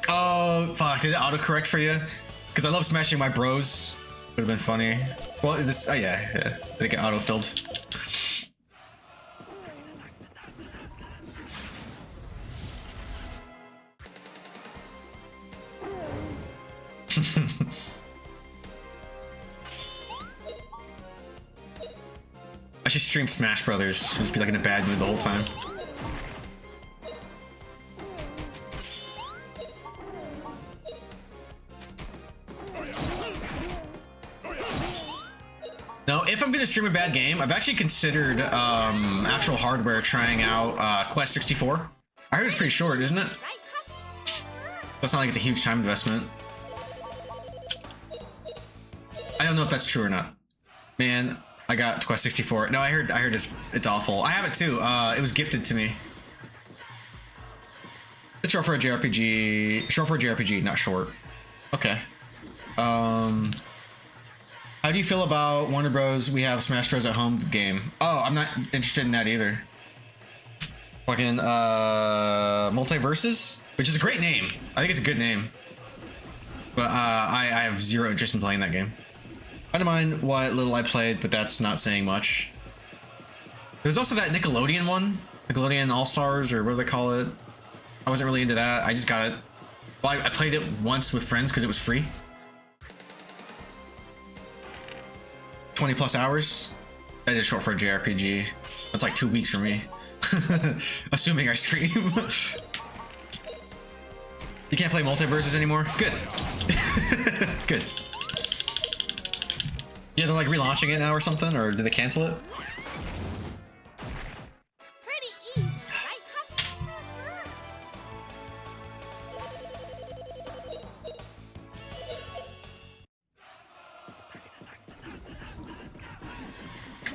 Oh fuck! Did it autocorrect for you? Because I love smashing my bros. Would have been funny. Well, this. Oh yeah. I think it auto-filled. I should stream Smash Brothers. Just be like in a bad mood the whole time. Now, if I'm gonna stream a bad game, I've actually considered actual hardware trying out Quest 64. I heard it's pretty short, isn't it? That's not like it's a huge time investment. I don't know if that's true or not. Man, I got Quest 64. No, I heard it's awful. I have it too. It was gifted to me. It's short for a JRPG. Short for a JRPG, not short. Okay. How do you feel about Warner Bros. We have Smash Bros. At Home game? Oh, I'm not interested in that either. Fucking Multiverses, which is a great name. I think it's a good name. But I have zero interest in playing that game. I don't mind what little I played, but that's not saying much. There's also that Nickelodeon one, Nickelodeon All-Stars, or what do they call it? I wasn't really into that. I just got it. Well, I played it once with friends because it was free. 20+ hours. That is short for a JRPG. That's like 2 weeks for me. Assuming I stream. You can't play Multiverses anymore? Good. Good. Yeah, they're like relaunching it now or something, or did they cancel it? Pretty easy, right?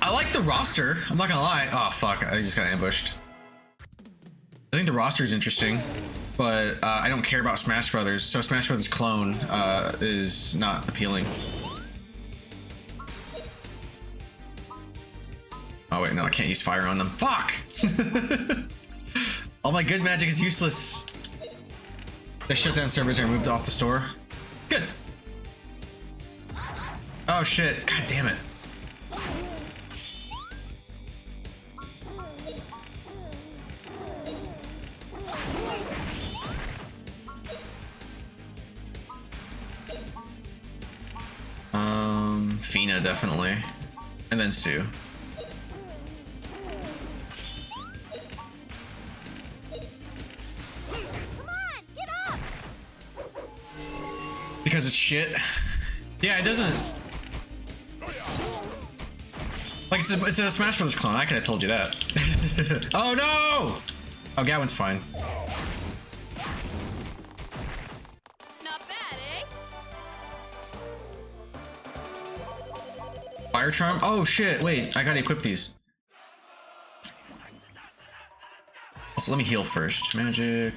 I like the roster. I'm not gonna lie. Oh fuck! I just got ambushed. I think the roster is interesting, but I don't care about Smash Brothers. So Smash Brothers clone is not appealing. Oh wait, no, I can't use fire on them. Fuck! All my good magic is useless. They shut down servers and moved off the store. Good. Oh shit! God damn it. Fina definitely, and then Sue. Because it's shit. Yeah, it doesn't. Like it's a Smash Brothers clone. I could have told you that. Oh no! Oh, Gawain's fine. Not bad, eh? Fire Charm? Oh shit! Wait, I gotta equip these. Also, let me heal first. Magic.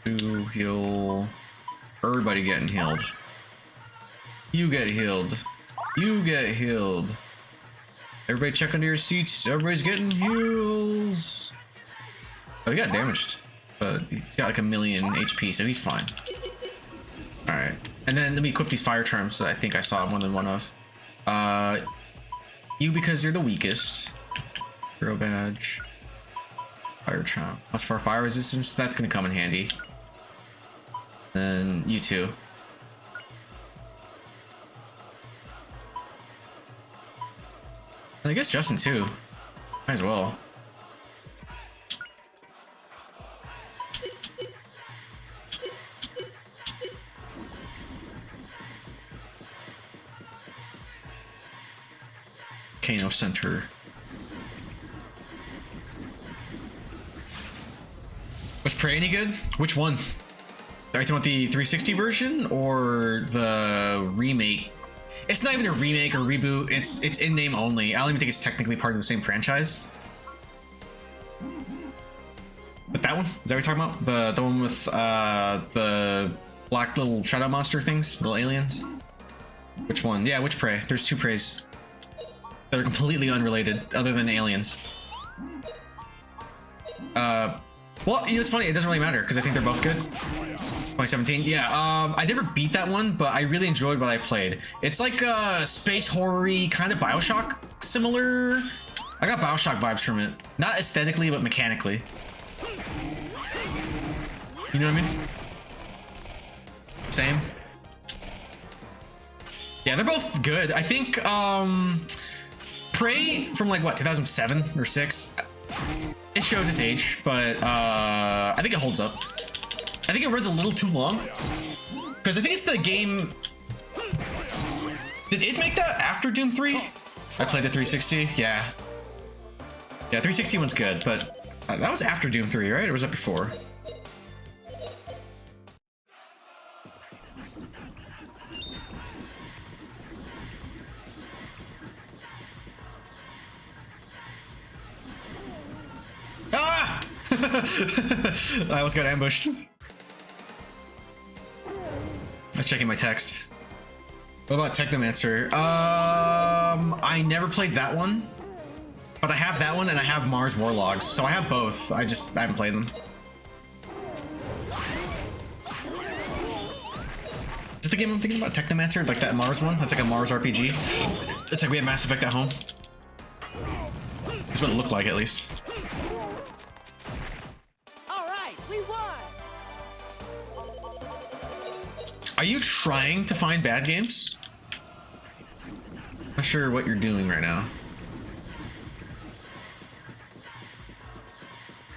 To heal. Everybody getting healed. You get healed. You get healed. Everybody check under your seats. Everybody's getting heals. Oh, he got damaged, but he's got like 1,000,000 HP, so he's fine. All right, and then let me equip these fire charms that I think I saw more than one of. You because you're the weakest. Hero badge. Fire charm. Plus for fire resistance, that's gonna come in handy. Then you too. And I guess Justin too. Might as well. Kano Center. Was Prey any good? Which one? Are you talking about the 360 version or the remake? It's not even a remake or reboot. It's in name only. I don't even think it's technically part of the same franchise. But that one? Is that what you're talking about? The one with the black little shadow monster things, little aliens? Which one? Yeah, which Prey? There's 2 Preys. They're completely unrelated, other than aliens. Well, you know, it's funny. It doesn't really matter because I think they're both good. 2017. Yeah. I never beat that one, but I really enjoyed what I played. It's like a space horror-y kind of BioShock similar. I got BioShock vibes from it, not aesthetically, but mechanically. You know what I mean? Same. Prey from like what, 2007 or 6? It shows its age, but I think it holds up. I think it runs a little too long. Because I think it's the game... Did it make that after Doom 3? I played the 360, yeah. Yeah, 360 one's good, but that was after Doom 3, right? Or was that before? Ah! I almost got ambushed. I was checking my text. What about Technomancer? I never played that one, but I have that one and I have Mars Warlogs, so I have both. I haven't played them. Is it the game I'm thinking about? Technomancer? Like that Mars one? That's like a Mars RPG. It's like we have Mass Effect at home. That's what it looked like, at least. All right, we won. Are you trying to find bad games? Not sure what you're doing right now.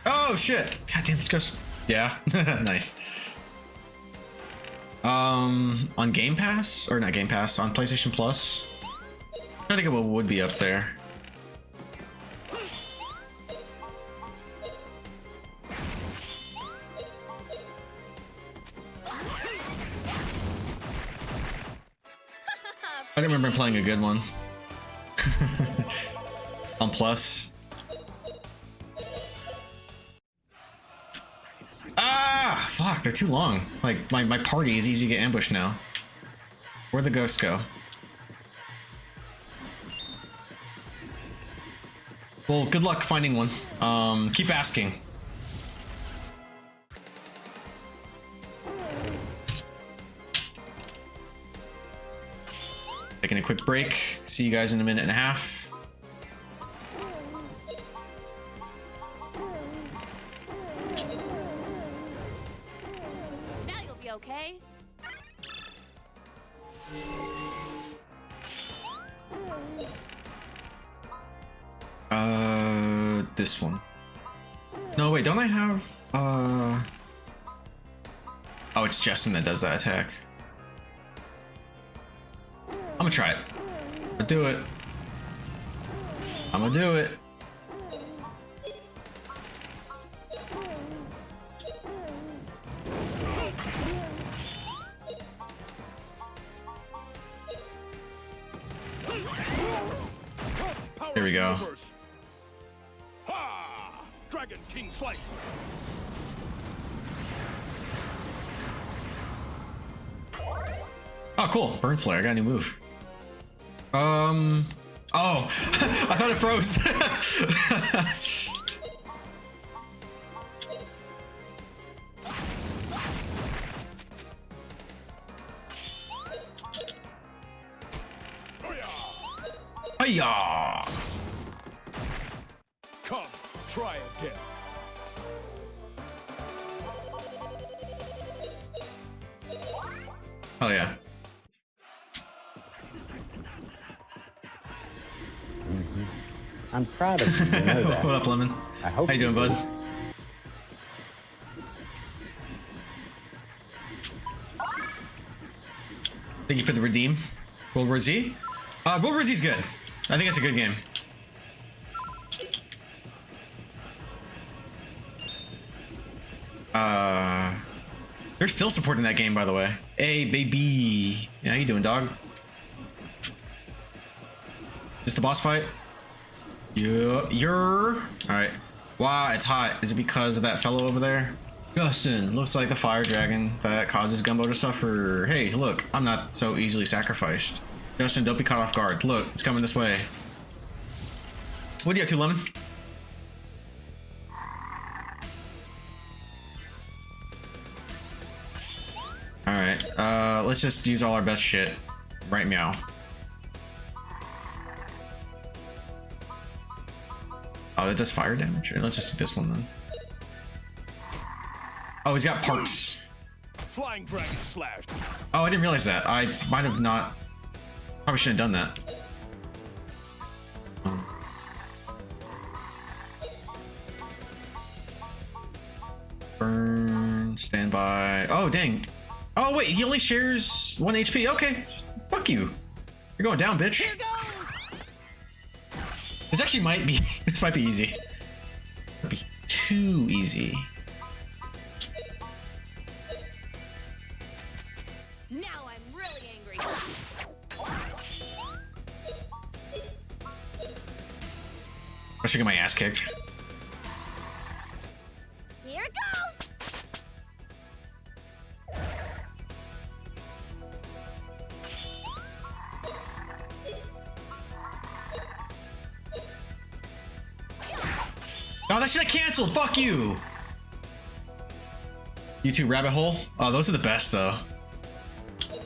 Oh shit! God damn, this goes. Yeah, nice. On Game Pass or not Game Pass, on PlayStation Plus. I think it would be up there. I don't remember playing a good one. On Plus. Ah, fuck, they're too long. Like, my party is easy to get ambushed now. Where'd the ghosts go? Well, good luck finding one. Keep asking. Taking a quick break. See you guys in a minute and a half. Now you'll be okay. This one. No, wait, don't I have, Oh, it's Justin that does that attack. I'm gonna try it. I'm gonna do it. I'm gonna do it. There we go. Ha! Dragon King Slice. Oh, cool. Burn Flare. I got a new move. Oh, I thought it froze. Hiya! Come, try again. Oh yeah. I'm proud of you, you know that. What up, Lemon? I hope How you doing, do. bud? Thank you for the redeem. World War Z? World War Z's good. I think it's a good game. They're still supporting that game, by the way. Hey, baby. Yeah, how you doing, dog? Is this the boss fight? Yeah, you're... Alright. Wow, it's hot. Is it because of that fellow over there? Justin, looks like the fire dragon that causes Gumbo to suffer. Hey, look, I'm not so easily sacrificed. Justin, don't be caught off guard. Look, it's coming this way. What do you have to, Lemon? Alright, let's just use all our best shit. Right, meow. Oh, that does fire damage? Let's just do this one then. Oh, he's got parts. Flying Dragon Slash. Oh, I didn't realize that. I might have not... Probably shouldn't have done that. Oh. stand by. Oh, dang. Oh, wait, he only shares 1 HP. Okay, fuck you. You're going down, bitch. Here goes. This actually might be, this might be easy. Might be too easy. Now I'm really angry. I should get my ass kicked. Here it goes. Oh, that should have canceled. Fuck you. YouTube rabbit hole. Oh, those are the best though.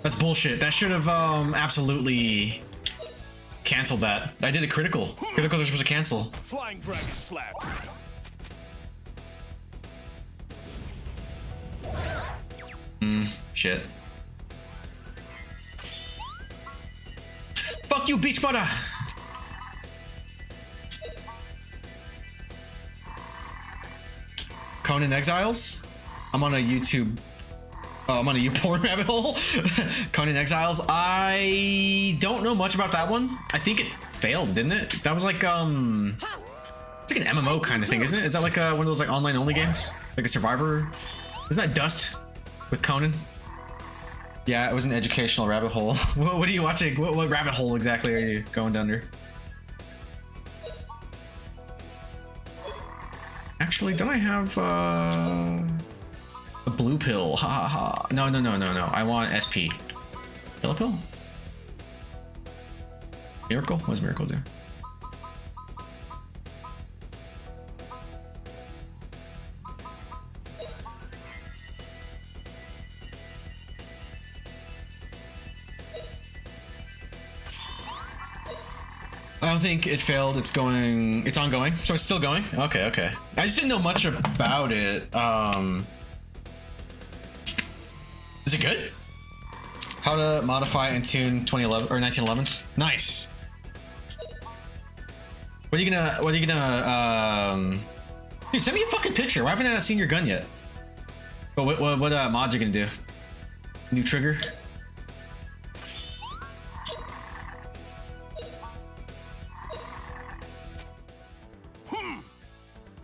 That's bullshit. That should have absolutely canceled that. I did a critical. Criticals are supposed to cancel. Flying dragon slash. Shit. Fuck you, beach butter. Conan Exiles. I'm on a YouTube. I'm on a YouPorn rabbit hole. Conan Exiles. I don't know much about that one. I think it failed, didn't it? That was like it's like an MMO kind of thing, isn't it? Is that like one of those like online only games, like a Survivor? Isn't that Dust with Conan? Yeah, it was an educational rabbit hole. What are you watching? What rabbit hole exactly are you going under? Actually, don't I have a blue pill? Ha ha ha. No. I want SP. Yellow pill? Miracle? What does Miracle do? I don't think it failed. It's ongoing. So it's still going? Okay. I just didn't know much about it. Is it good? How to modify and tune 2011 or 1911s? Nice. What are you gonna dude, send me a fucking picture. Why haven't I seen your gun yet? But what mods are you gonna do? New trigger?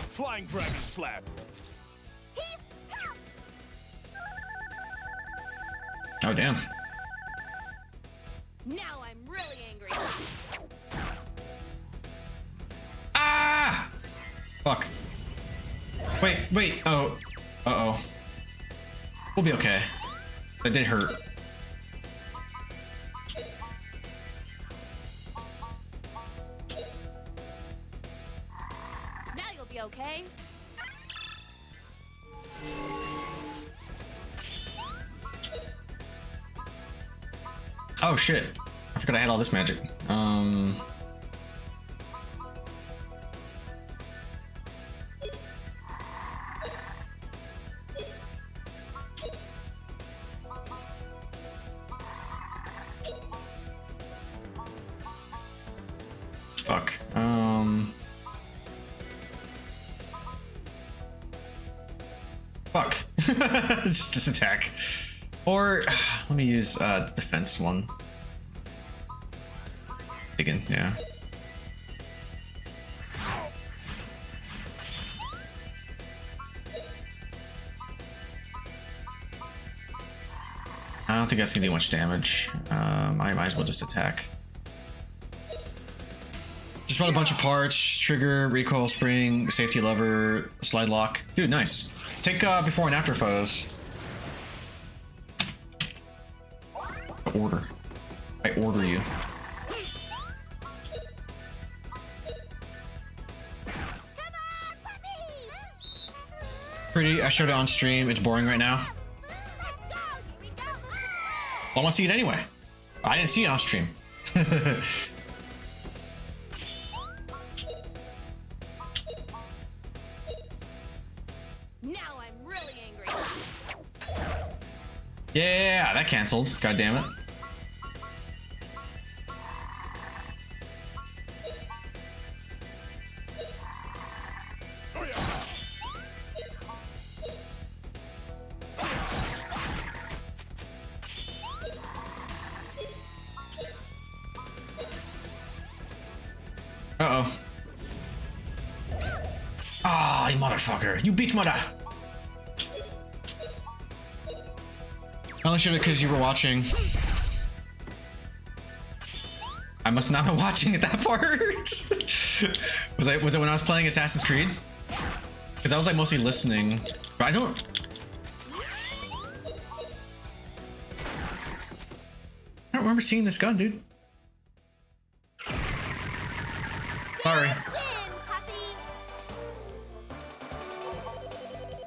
Flying dragon slap. Oh damn. Now I'm really angry. Ah! Fuck. Wait. Oh. Uh-oh. We'll be okay. That did hurt. Now you'll be okay. Oh shit. I forgot I had all this magic. Fuck. Fuck. Just attack. Or let me use the defense one. Again, yeah. I don't think that's gonna do much damage. I might as well just attack. Just bought a bunch of parts, trigger, recoil spring, safety lever, slide lock. Dude, nice. Take before and after photos. Order. I order you. Pretty, I showed it on stream. It's boring right now. I want to see it anyway. I didn't see it on stream. Now I'm really angry. Yeah, that canceled. God damn it. Uh-oh. Ah, you motherfucker. You bitch mother. I only showed it because you were watching. I must not have been watching at that part. was it when I was playing Assassin's Creed? Because I was like mostly listening. But I don't remember seeing this gun, dude. Sorry. Win, puppy.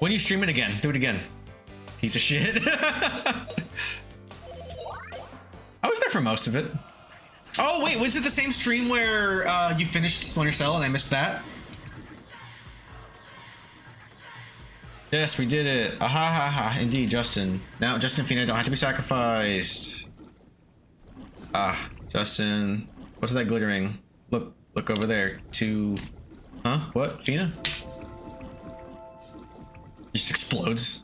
When you stream it again, do it again. Piece of shit. I was there for most of it. Oh wait, was it the same stream where you finished Splinter Cell and I missed that? Yes, we did it. Ah ha ha ha. Indeed, Justin. Now Justin and Fina don't have to be sacrificed. Ah, Justin. What's that glittering? Look over there. Huh? What? Fina? Just explodes.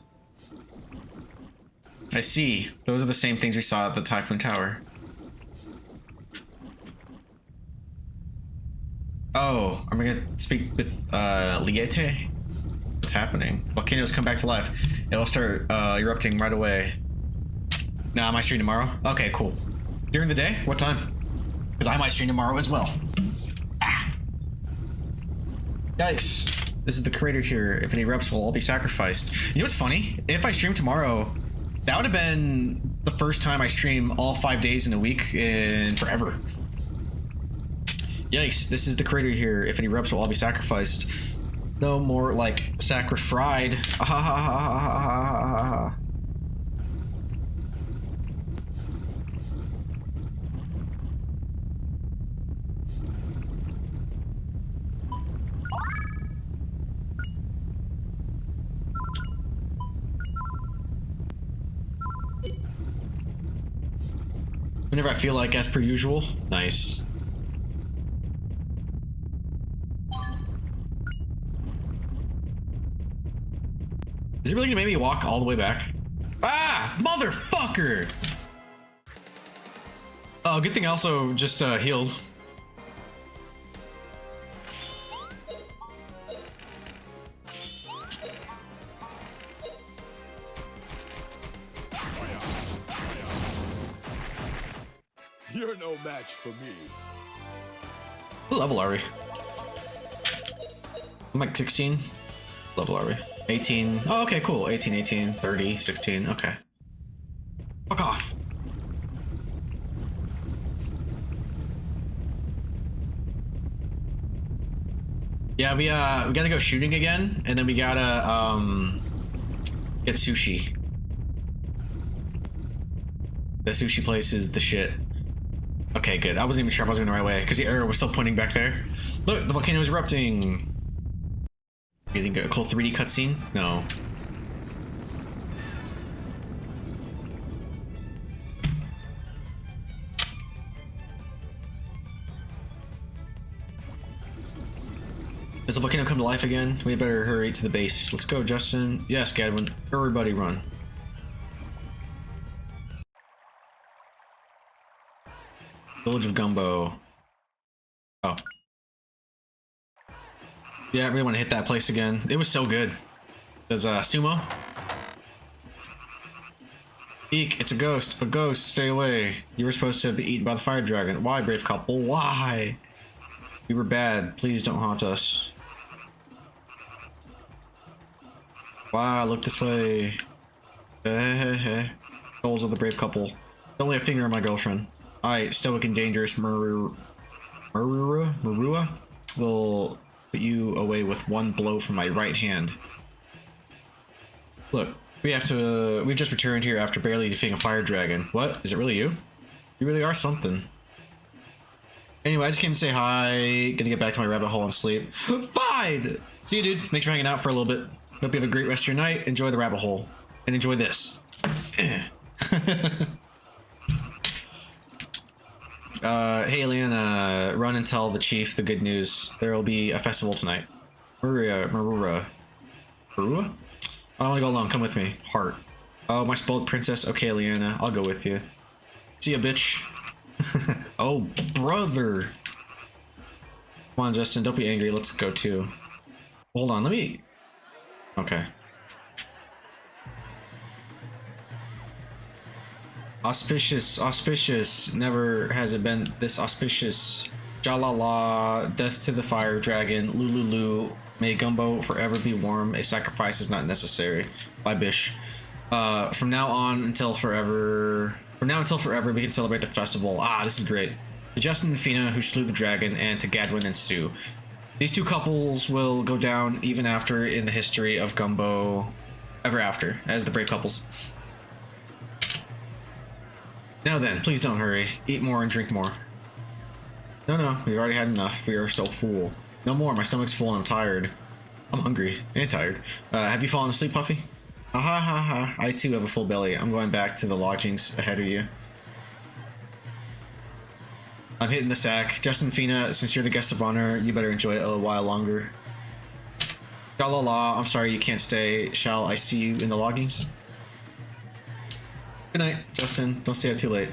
I see. Those are the same things we saw at the Typhoon Tower. Oh, I'm gonna speak with Liete. What's happening? Volcanoes come back to life. It'll start erupting right away. Nah, I might stream tomorrow. Okay, cool. During the day? What time? Because I might stream tomorrow as well. Ah. Yikes. This is the crater here. If any reps will all be sacrificed. You know what's funny? If I stream tomorrow, that would have been the first time I stream all 5 days in a week in forever. Yikes, this is the crater here. If any reps will all be sacrificed. No more like sacrified. Ah ha ha ha ha ha ha ha. Whenever I feel like, as per usual. Nice. Is it really gonna make me walk all the way back? Ah, motherfucker! Oh, good thing I also just healed. You're no match for me. What level are we? I'm like 16. What level are we? 18. Oh, okay, cool. 18, 18, 30, 16. Okay. Fuck off. Yeah, we gotta go shooting again, and then we gotta get sushi. The sushi place is the shit. Okay, good. I wasn't even sure if I was going the right way because the arrow was still pointing back there. Look, the volcano is erupting. Getting a cool 3D cutscene? No. Does the volcano come to life again? We better hurry to the base. Let's go, Justin. Yes, Gadwin. Everybody run. Village of Gumbo. Oh. Yeah, I really want to hit that place again. It was so good. There's sumo. Eek, it's a ghost. A ghost, stay away. You were supposed to be eaten by the fire dragon. Why, brave couple? Why? We were bad. Please don't haunt us. Wow, look this way. Souls of the brave couple. Don't lay a finger on my girlfriend. Alright, stoic and dangerous Marua will put you away with one blow from my right hand. Look, we've just returned here after barely defeating a fire dragon. What? Is it really you? You really are something. Anyway, I just came to say hi. Gonna get back to my rabbit hole and sleep. Fine! See you, dude. Thanks for hanging out for a little bit. Hope you have a great rest of your night. Enjoy the rabbit hole. And enjoy this. Hey, Leanna, run and tell the chief the good news. There will be a festival tonight. Marua? I want to go alone. Come with me. Heart. Oh, my spoiled princess. Okay, Leanna, I'll go with you. See ya, bitch. Oh, brother. Come on, Justin, don't be angry. Let's go too. Hold on, let me... Okay. Auspicious, auspicious. Never has it been this auspicious. Jalala, death to the fire dragon. Lululu, may Gumbo forever be warm. A sacrifice is not necessary. Bye, Bish. From now until forever, we can celebrate the festival. Ah, this is great. To Justin and Fina, who slew the dragon, and to Gadwin and Sue. These two couples will go down even after in the history of Gumbo, ever after, as the brave couples. Now then, please don't hurry. Eat more and drink more. No, we've already had enough. We are so full. No more, my stomach's full and I'm tired. I'm hungry and tired. Have you fallen asleep, Puffy? Ha ha ha ha. I too have a full belly. I'm going back to the lodgings ahead of you. I'm hitting the sack. Justin, Fina, since you're the guest of honor, you better enjoy it a little while longer. Shalala, I'm sorry you can't stay. Shall I see you in the lodgings? Good night, Justin. Don't stay up too late.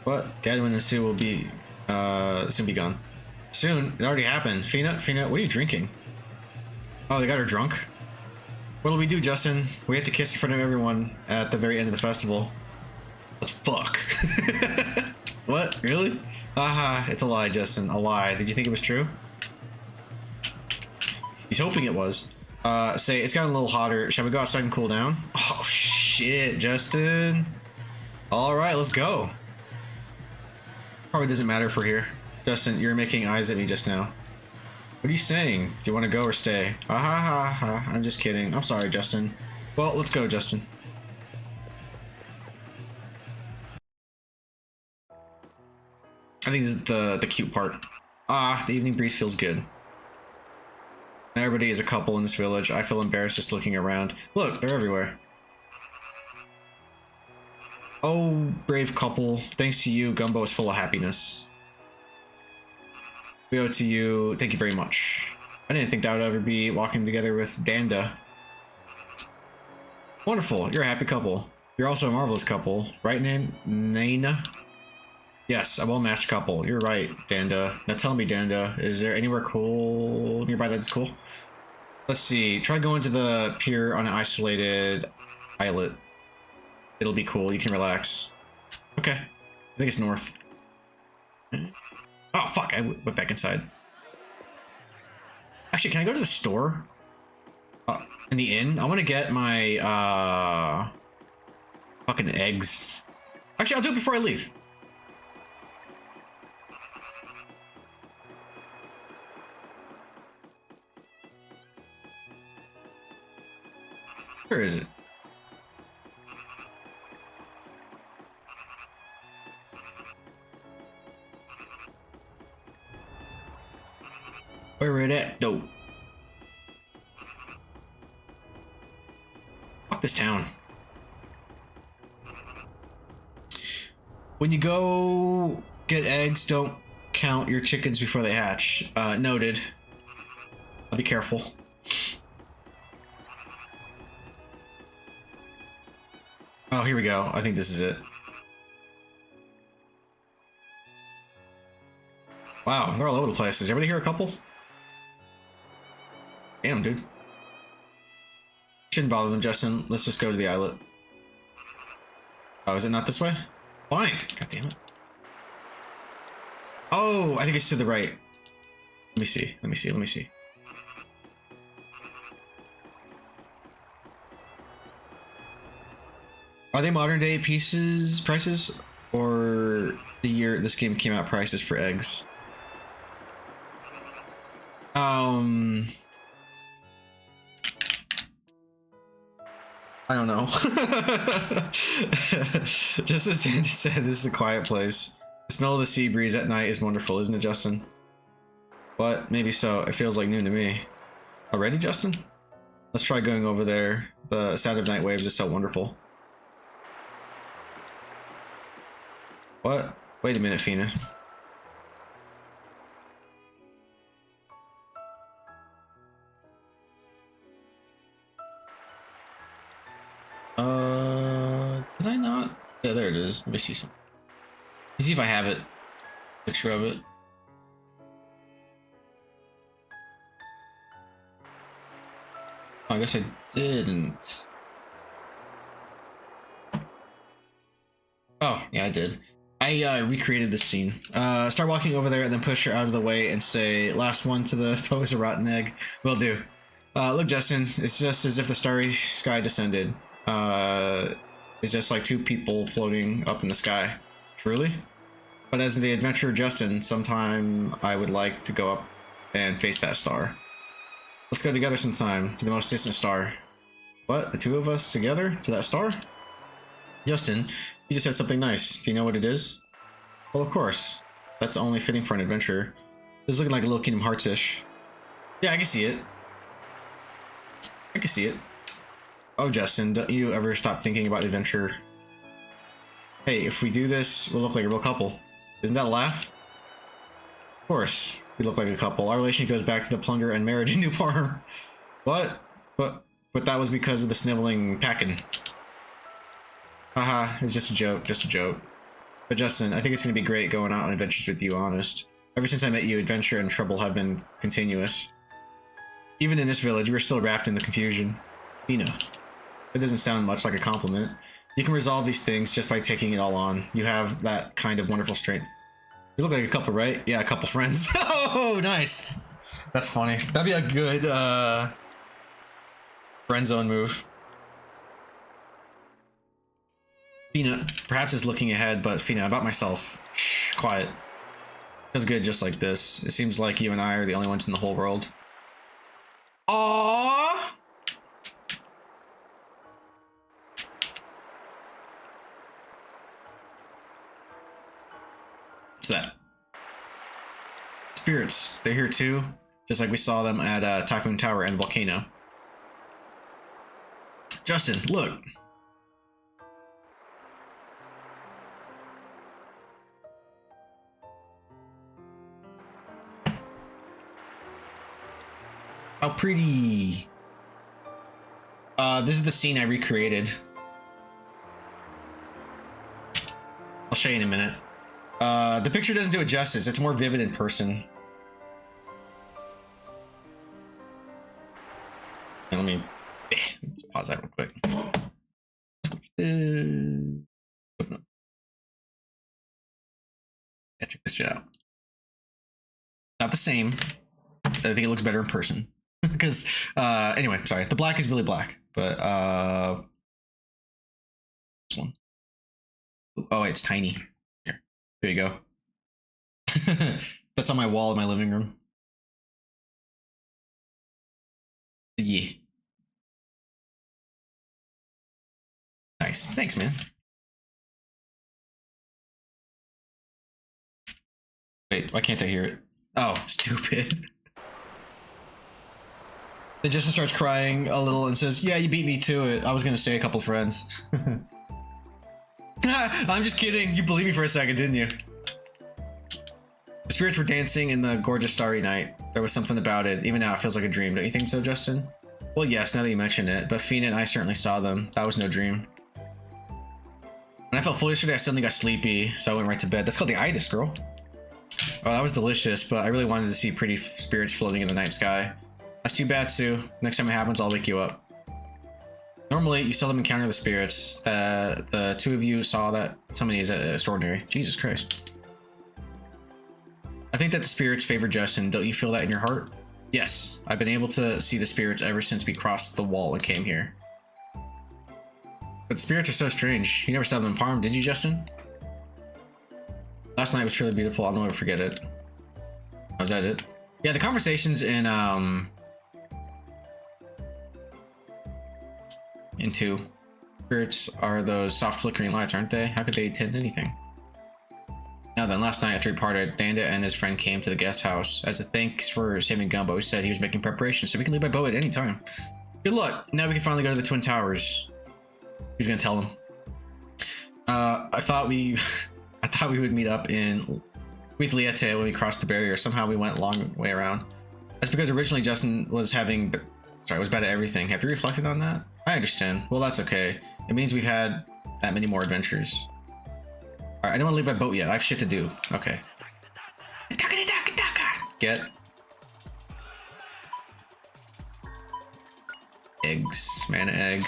What? Gadwin and Sue will be soon be gone. Soon? It already happened. Fina, what are you drinking? Oh, they got her drunk? What'll we do, Justin? We have to kiss in front of everyone at the very end of the festival. What the fuck? What? Really? Haha, it's a lie, Justin. A lie. Did you think it was true? He's hoping it was. Say, it's gotten a little hotter. Shall we go outside and cool down? Oh, shit, Justin. Alright, let's go. Probably doesn't matter if we're here. Justin, you're making eyes at me just now. What are you saying? Do you want to go or stay? Ah ha ha ha. I'm just kidding. I'm sorry, Justin. Well, let's go, Justin. I think this is the cute part. Ah, the evening breeze feels good. Everybody is a couple in this village. I feel embarrassed just looking around. Look, they're everywhere. Oh, brave couple. Thanks to you, Gumbo is full of happiness. We owe it to you. Thank you very much. I didn't think that would ever be walking together with Danda. Wonderful. You're a happy couple. You're also a marvelous couple. Right, Naina? Yes, a well-matched couple. You're right, Danda. Now tell me, Danda, is there anywhere cool nearby that's cool? Let's see. Try going to the pier on an isolated islet. It'll be cool. You can relax. Okay. I think it's north. Oh, fuck. I went back inside. Actually, can I go to the store? In the inn? I want to get my, fucking eggs. Actually, I'll do it before I leave. Where is it? Where it at? No. Fuck this town. When you go get eggs, don't count your chickens before they hatch. Noted. I'll be careful. Oh, here we go. I think this is it. Wow, they're all over the place. Does everybody hear a couple? Damn, dude. Shouldn't bother them, Justin. Let's just go to the islet. Oh, is it not this way? Fine. God damn it. Oh, I think it's to the right. Let me see. Let me see. Let me see. Are they modern day prices, or the year this game came out prices for eggs? I don't know. Just as Andy said, this is a quiet place. The smell of the sea breeze at night is wonderful, isn't it, Justin? But maybe so. It feels like noon to me. Already, Justin? Let's try going over there. The sound of night waves is so wonderful. What? Wait a minute, Fina. Did I not? Yeah, there it is. Let me see some. Let's see if I have it. Picture of it. Oh, I guess I didn't. Oh, yeah, I did. I recreated this scene. Start walking over there and then push her out of the way and say, last one to the foe is a rotten egg. Will do. Look, Justin, it's just as if the starry sky descended. It's just like two people floating up in the sky. Truly? But as the adventurer Justin, sometime I would like to go up and face that star. Let's go together sometime to the most distant star. What? The two of us together to that star? Justin, you just said something nice. Do you know what it is? Well, of course. That's only fitting for an adventurer. This is looking like a little Kingdom Hearts-ish. Yeah, I can see it. I can see it. Oh, Justin, don't you ever stop thinking about adventure? Hey, if we do this, we'll look like a real couple. Isn't that a laugh? Of course, we look like a couple. Our relationship goes back to the plunder and marriage in New Farm. What? But that was because of the sniveling packing. Haha, it's just a joke, just a joke. But Justin, I think it's going to be great going out on adventures with you, honest. Ever since I met you, adventure and trouble have been continuous. Even in this village, we're still wrapped in the confusion. You know, it doesn't sound much like a compliment. You can resolve these things just by taking it all on. You have that kind of wonderful strength. You look like a couple, right? Yeah, a couple friends. Oh, nice. That's funny. That'd be a good friend zone move. Fina, perhaps is looking ahead, but Fina, about myself. Shh, quiet. Feels good just like this. It seems like you and I are the only ones in the whole world. Aww. What's that? Spirits. They're here too, just like we saw them at Typhoon Tower and Volcano. Justin, look. How pretty. This is the scene I recreated. I'll show you in a minute. The picture doesn't do it justice. It's more vivid in person. And let me just pause that real quick. Yeah, check this shit out. Not the same. I think it looks better in person. Because anyway, sorry. The black is really black, but this one. Oh, it's tiny. Here you go. That's on my wall in my living room. Yeah. Nice. Thanks, man. Wait, why can't I hear it? Oh, stupid. It just starts crying a little and says, yeah, you beat me to it. I was gonna say a couple friends. I'm just kidding. You believed me for a second, didn't you? The spirits were dancing in the gorgeous starry night. There was something about it. Even now it feels like a dream. Don't you think so, Justin? Well, yes, now that you mention it. But Fina and I certainly saw them. That was no dream. When I felt full yesterday, I suddenly got sleepy, so I went right to bed. That's called the itis, girl. Oh, that was delicious, but I really wanted to see pretty spirits floating in the night sky. That's too bad, Sue. Next time it happens, I'll wake you up. Normally, you seldom encounter the spirits. The two of you saw that somebody is extraordinary. Jesus Christ. I think that the spirits favor Justin. Don't you feel that in your heart? Yes, I've been able to see the spirits ever since we crossed the wall and came here. But spirits are so strange. You never saw them in Parm, did you, Justin? Last night was truly beautiful. I'll never forget it. Was that it? Yeah, the conversations in 2. Spirits are those soft flickering lights, aren't they? How could they tend anything? Now then, last night after we parted, Danda and his friend came to the guest house. As a thanks for saving Gumbo, he said he was making preparations so we can leave by boat at any time. Good luck. Now we can finally go to the Twin Towers. He's gonna tell them. I thought we would meet up with Liete when we crossed the barrier. Somehow we went a long way around. That's because originally Justin was bad at everything. Have you reflected on that? I understand. Well, that's okay. It means we've had that many more adventures. Alright, I don't want to leave my boat yet. I have shit to do. Okay. Get eggs. Mana egg.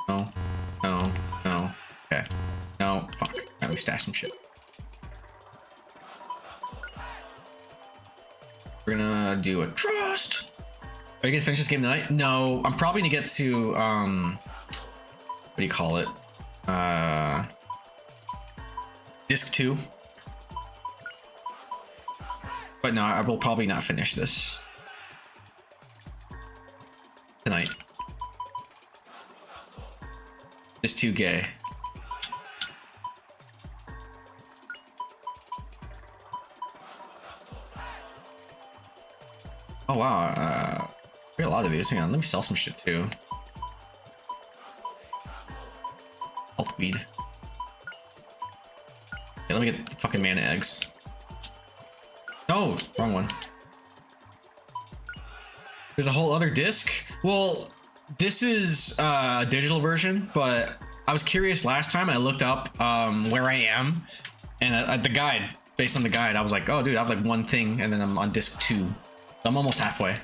No. No. No. Okay. No. Fuck. Let me stash some shit. We're gonna do a trust. Are you gonna finish this game tonight? No. I'm probably gonna get to what do you call it? Disc 2. But no, I will probably not finish this tonight. It's too gay. Oh wow, we got a lot of these. Hang on, let me sell some shit too. Health weed. Okay, let me get the fucking mana eggs. No, wrong one. There's a whole other disc. Well, this is a digital version, but I was curious last time. I looked up where I am, and the guide, based on the guide, I was like, oh, dude, I have like one thing, and then I'm on disc 2. So I'm almost halfway.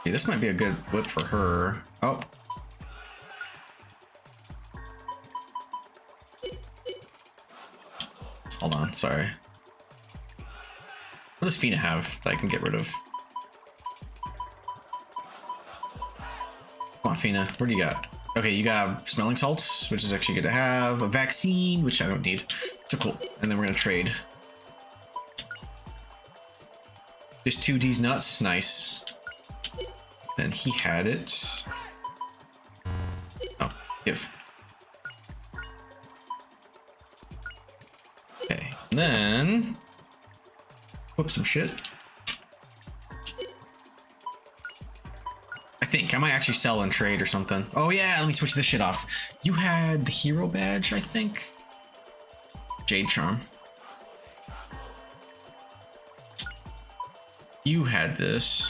Okay, this might be a good whip for her. Oh. Hold on, sorry. What does Fina have that I can get rid of? Come on, Fina, what do you got? Okay, you got smelling salts, which is actually good to have. A vaccine, which I don't need. So cool. And then we're gonna trade. Just 2D's nuts, nice. And he had it. Oh, give. Okay, and then whoop some shit. I think I might actually sell and trade or something. Oh yeah, let me switch this shit off. You had the hero badge, I think. Jade charm. You had this.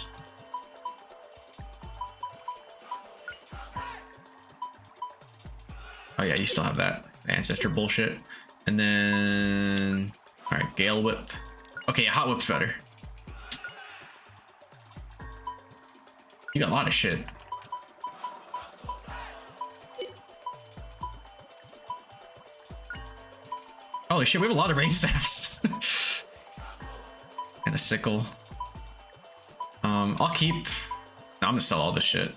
Oh yeah, you still have that ancestor bullshit. And then, all right, Gale Whip. Okay, Hot Whip's better. You got a lot of shit. Holy shit, we have a lot of rain staffs. And a sickle. I'll keep. No, I'm gonna sell all this shit.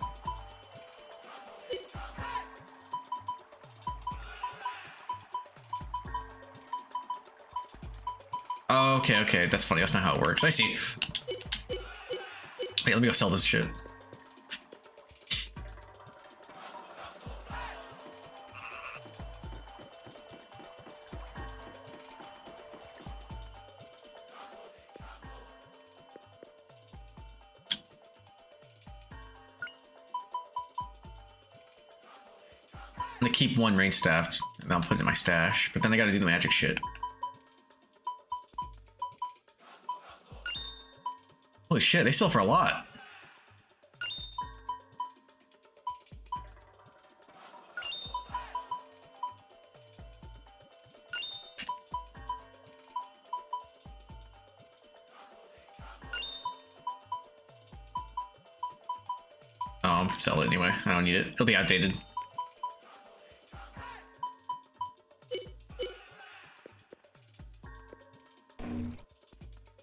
Okay, okay, that's funny. That's not how it works. I see. Wait, let me go sell this shit. I'm gonna keep one range staff, and I'll put it in my stash. But then I gotta do the magic shit. Holy shit, they sell for a lot. Oh, I'll sell it anyway. I don't need it. It'll be outdated.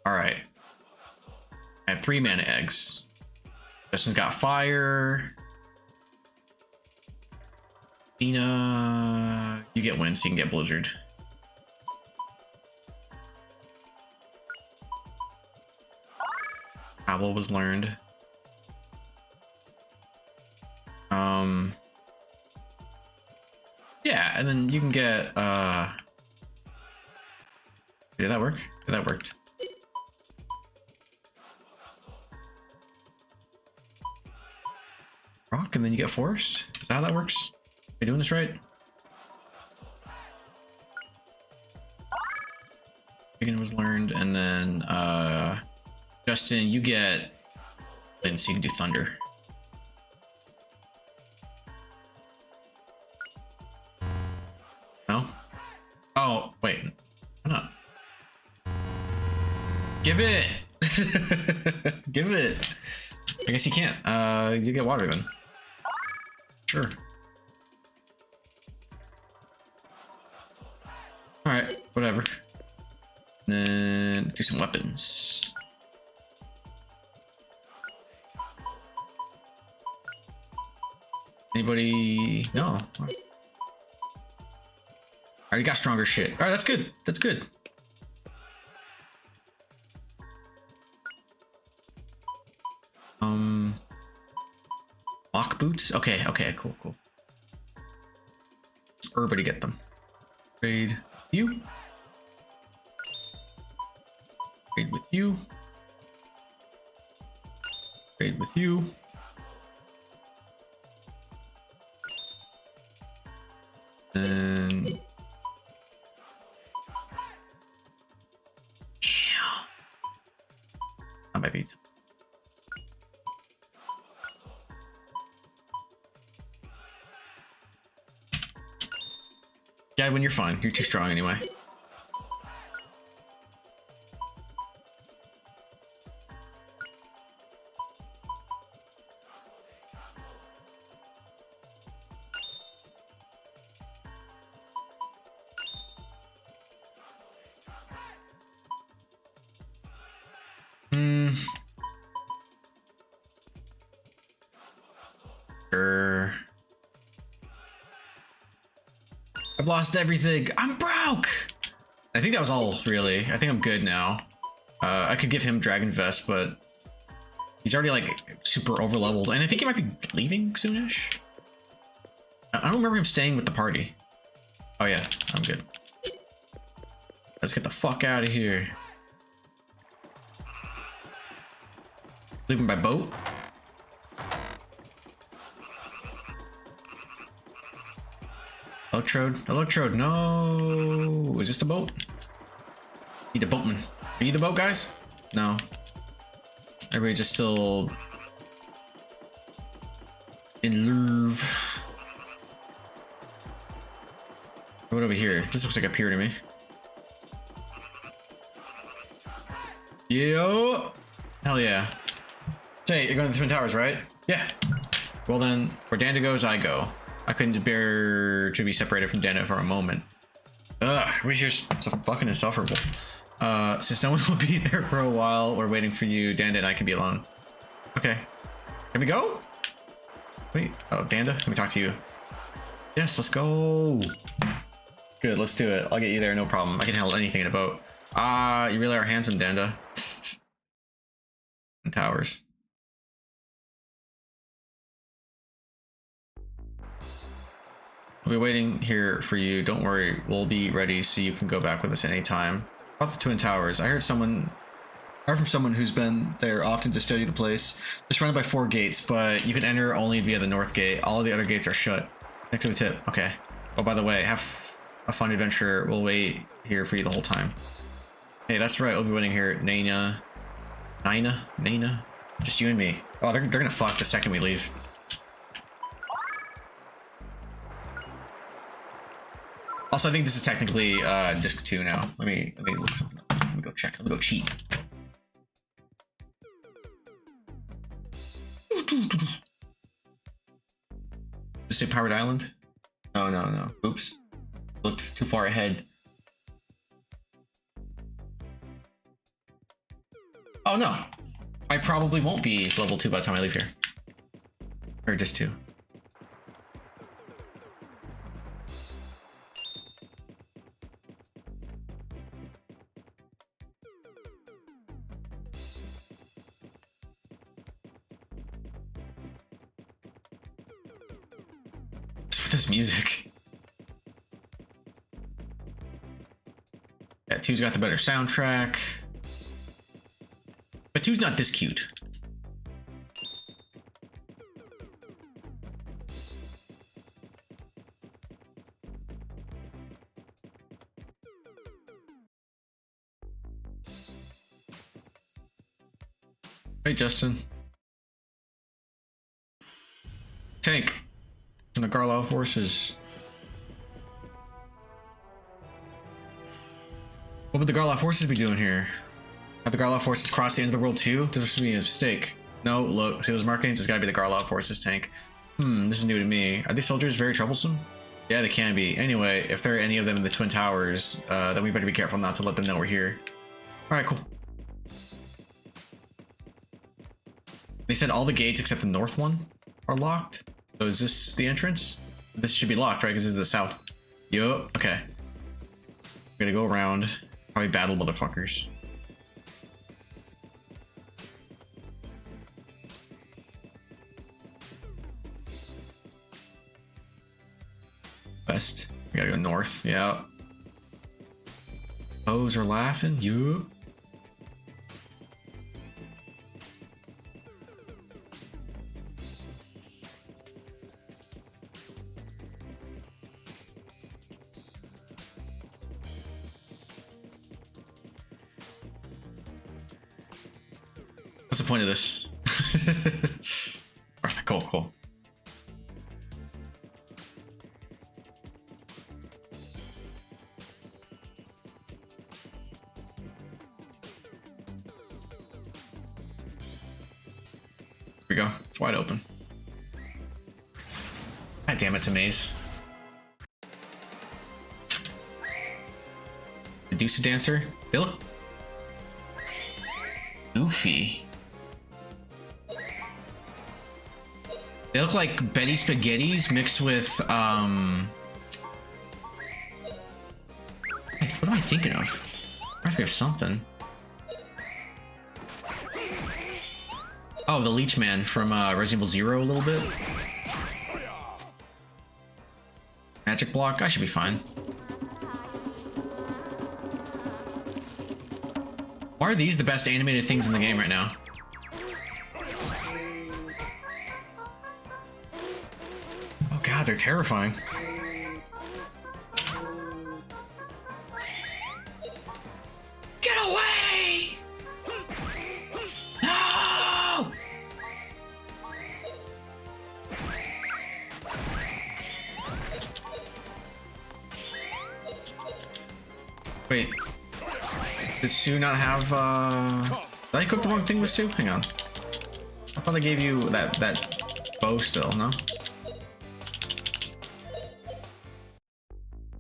All right. I have 3 mana eggs. Justin's got fire. Fina, you get wind, so you can get blizzard. Owl was learned. Yeah, and then you can get did that work? Yeah, that worked. Rock, and then you get forest? Is that how that works? Are you doing this right? Megan was learned, and then Justin, you get wind, so you can do thunder. No? Oh, wait. Why not? Give it! Give it! I guess you can't. You get water then. Sure. Alright, whatever. Then do some weapons. Anybody? No. I already got stronger shit. Alright, that's good. That's good. Lock boots? Okay, okay, cool, cool. Everybody get them. Trade you. Trade with you. Trade with you. And yeah. That might be. Yeah, when you're fine. You're too strong anyway. Sure. I've lost everything. I'm broke. I think that was all, really. I think I'm good now. I could give him Dragon Vest, but he's already like super over leveled, and I think he might be leaving soonish. I don't remember him staying with the party. Oh yeah, I'm good. Let's get the fuck out of here. Leaving by boat? Electrode? Electrode, no! Is this the boat? Need a boatman. Are you the boat, guys? No. Everybody's just still in Louvre. What over here? This looks like a pier to me. Yo! Hell yeah. Hey, you're going to the Twin Towers, right? Yeah. Well then, where Danda goes, I go. I couldn't bear to be separated from Danda for a moment. Ugh, we're here so fucking insufferable. Since no one will be there for a while, we're waiting for you. Danda and I can be alone. Okay. Can we go? Wait. Oh, Danda, let me talk to you. Yes, let's go. Good, let's do it. I'll get you there, no problem. I can handle anything in a boat. You really are handsome, Danda. And towers. We'll be waiting here for you. Don't worry, we'll be ready so you can go back with us anytime. About the Twin Towers, I heard from someone who's been there often to study the place. It's surrounded by 4 gates, but you can enter only via the north gate. All of the other gates are shut. Next to the tip. Okay. Oh, by the way, have a fun adventure. We'll wait here for you the whole time. Hey, that's right. We'll be waiting here. Nina. Just you and me. Oh, they're gonna fuck the second we leave. Also, I think this is technically disc 2 now. Let me look something up. Let me go check. Let me go cheat. Does it say Pirate Island? No. Oops. Looked too far ahead. Oh no. I probably won't be level 2 by the time I leave here. Or just 2. This music. Yeah, 2's got the better soundtrack. But 2's not this cute. Hey, Justin. Tank. And the Garlow forces. What would the Garlow forces be doing here? Have the Garlow forces crossed the end of the world too? This would be a mistake. No, look, see those markings? It's gotta be the Garlow forces tank. This is new to me. Are these soldiers very troublesome? Yeah, they can be. Anyway, if there are any of them in the Twin Towers, then we better be careful not to let them know we're here. Alright, cool. They said all the gates except the north one are locked. So is this the entrance? This should be locked, right? Because this is the south. Yup, okay. We're gonna go around. Probably battle motherfuckers. West. We gotta go north. Yeah. Foes are laughing. Yup. What's the point of this? Cool, cool. Here we go. It's wide open. God damn it, it's a maze. Medusa dancer. They look goofy. They look like Betty Spaghettis mixed with, what am I thinking of? I think of something. Oh, the Leech Man from Resident Evil 0 a little bit. Magic block, I should be fine. Why are these the best animated things in the game right now? God, they're terrifying. Get away! No! Wait. Did Sue not have, did I cook the wrong thing with Sue? Hang on. I thought I gave you that bow still, no?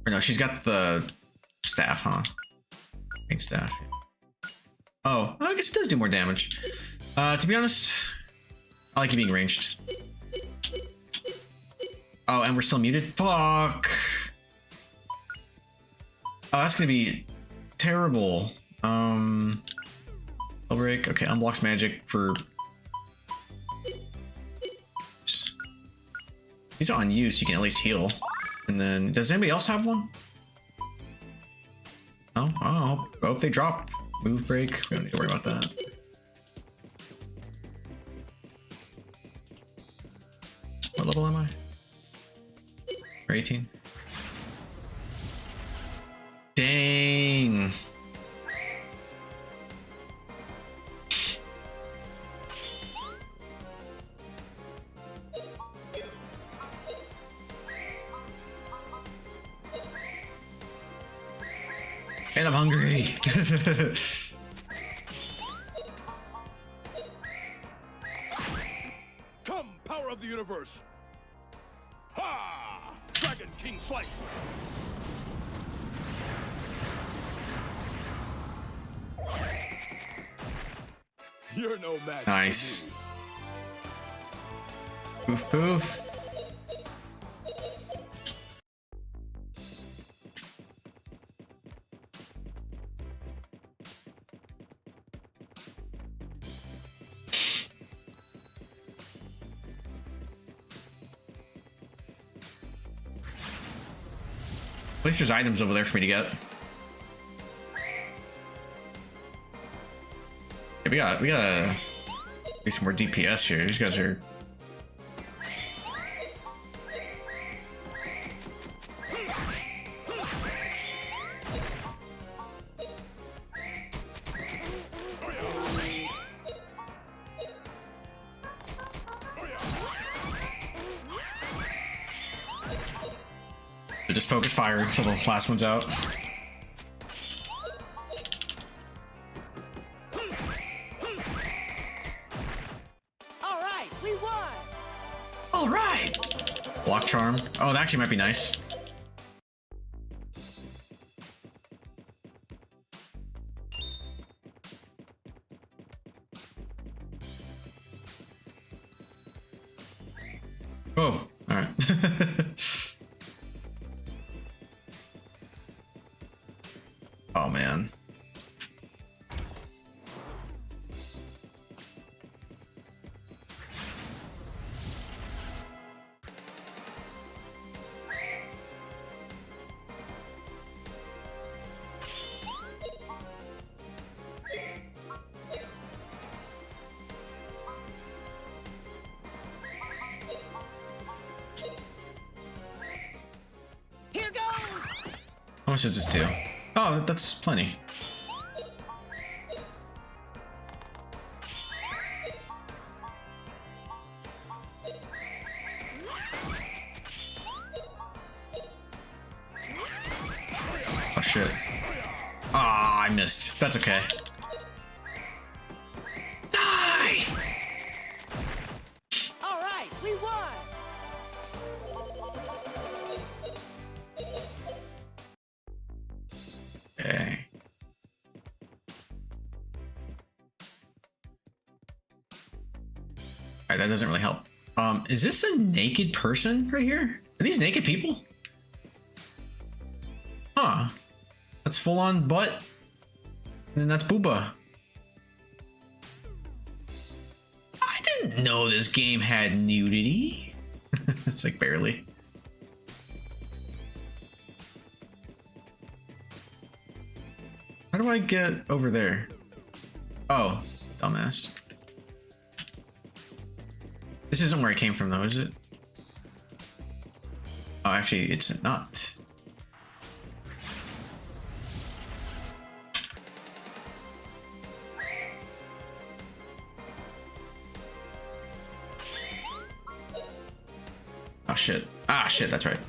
Or no, she's got the staff, huh? Main staff. Oh, I guess it does do more damage. To be honest, I like it being ranged. Oh, and we're still muted? Fuck! Oh, that's gonna be terrible. Break. Okay, unblocks magic for... These are on you, so you can at least heal. And then, does anybody else have one? Oh, I hope they drop. Move break. We don't need to worry about that. What level am I? 18. Dang. And I'm hungry. Come, power of the universe. Ha! Dragon King Slice. You're no match. Nice. For me. Poof poof. At least there's items over there for me to get. Yeah, we gotta do some more DPS here. These guys are... just focus fire until the last one's out. All right, we won. All right. Block charm. Oh, that actually might be nice. Oh, all right. Oh man. Here goes. How much does this do? Oh, that's plenty. Oh shit. Ah, I missed. That's okay. Die! All right, we won. Okay. Alright, that doesn't really help. Is this a naked person right here? Are these naked people? Huh. That's full on butt. And that's booba. I didn't know this game had nudity. It's like barely. How do I get over there? Oh, dumbass. This isn't where I came from though, is it? Oh, actually, it's not. Oh shit. Ah shit, that's right.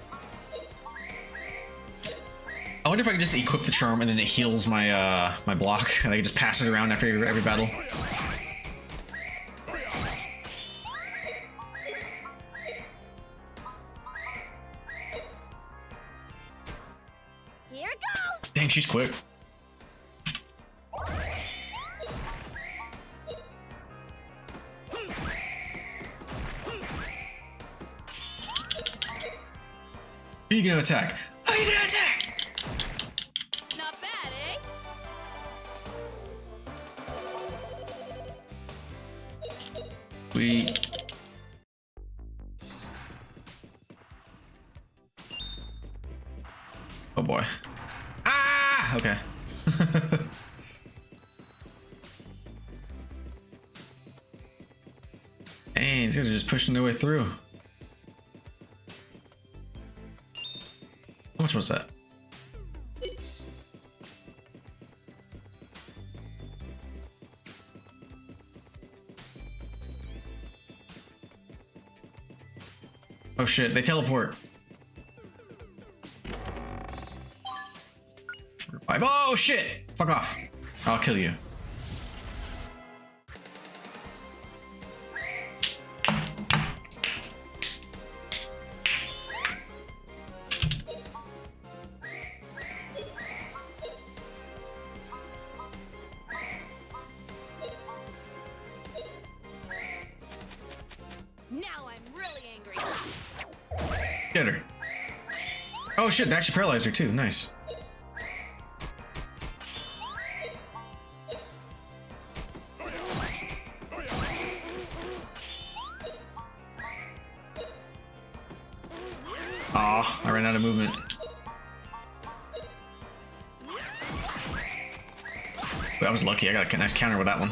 I wonder if I could just equip the charm and then it heals my my block and I can just pass it around after every battle. Here goes. Dang, she's quick. Are you gonna attack? Are you gonna attack? Not bad, eh? We. Oh boy. Ah! Okay. Dang, these guys are just pushing their way through. How much was that? Oh shit, they teleport. Revive. Oh shit! Fuck off. I'll kill you. Now I'm really angry. Get her. Oh shit, they actually paralyzed her too. Nice. Aw, I ran out of movement. That was lucky. I got a nice counter with that one.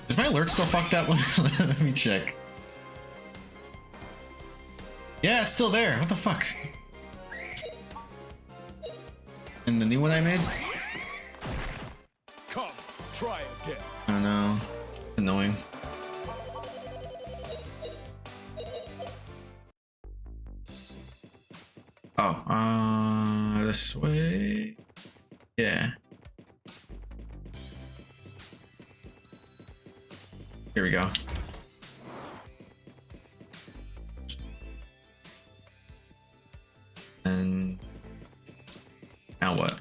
Is my alert still fucked up? Let me check. Yeah, it's still there. What the fuck? In the new one I made? Come, try again. I don't know. Annoying. Oh, this way. Yeah. Here we go. And now what?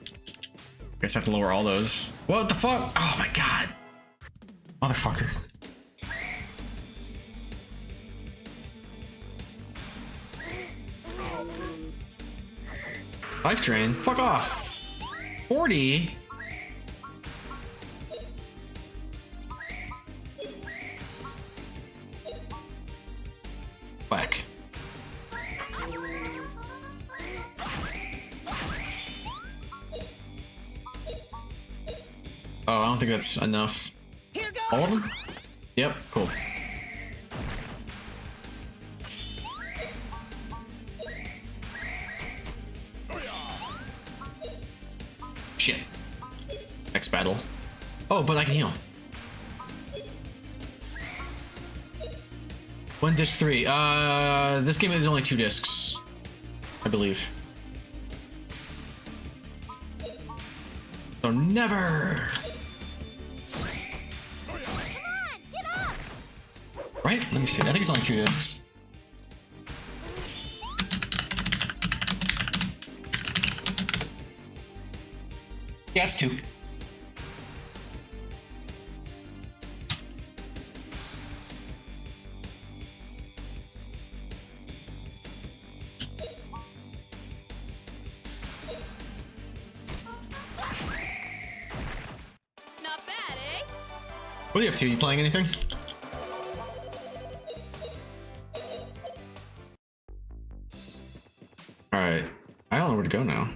Guess I have to lower all those. What the fuck? Oh my god. Motherfucker. Life drain? Fuck off. 40? Whack. Oh, I don't think that's enough. Here goes. All of them? Yep, cool. Shit. Next battle. Oh, but I can heal. 1 disc 3. This game is only 2 discs, I believe. So never. Come on, get up. Right? Let me see. I think it's only 2 discs. Yeah, it's 2. Not bad, eh? What are you up to? You playing anything? Alright. I don't know where to go now.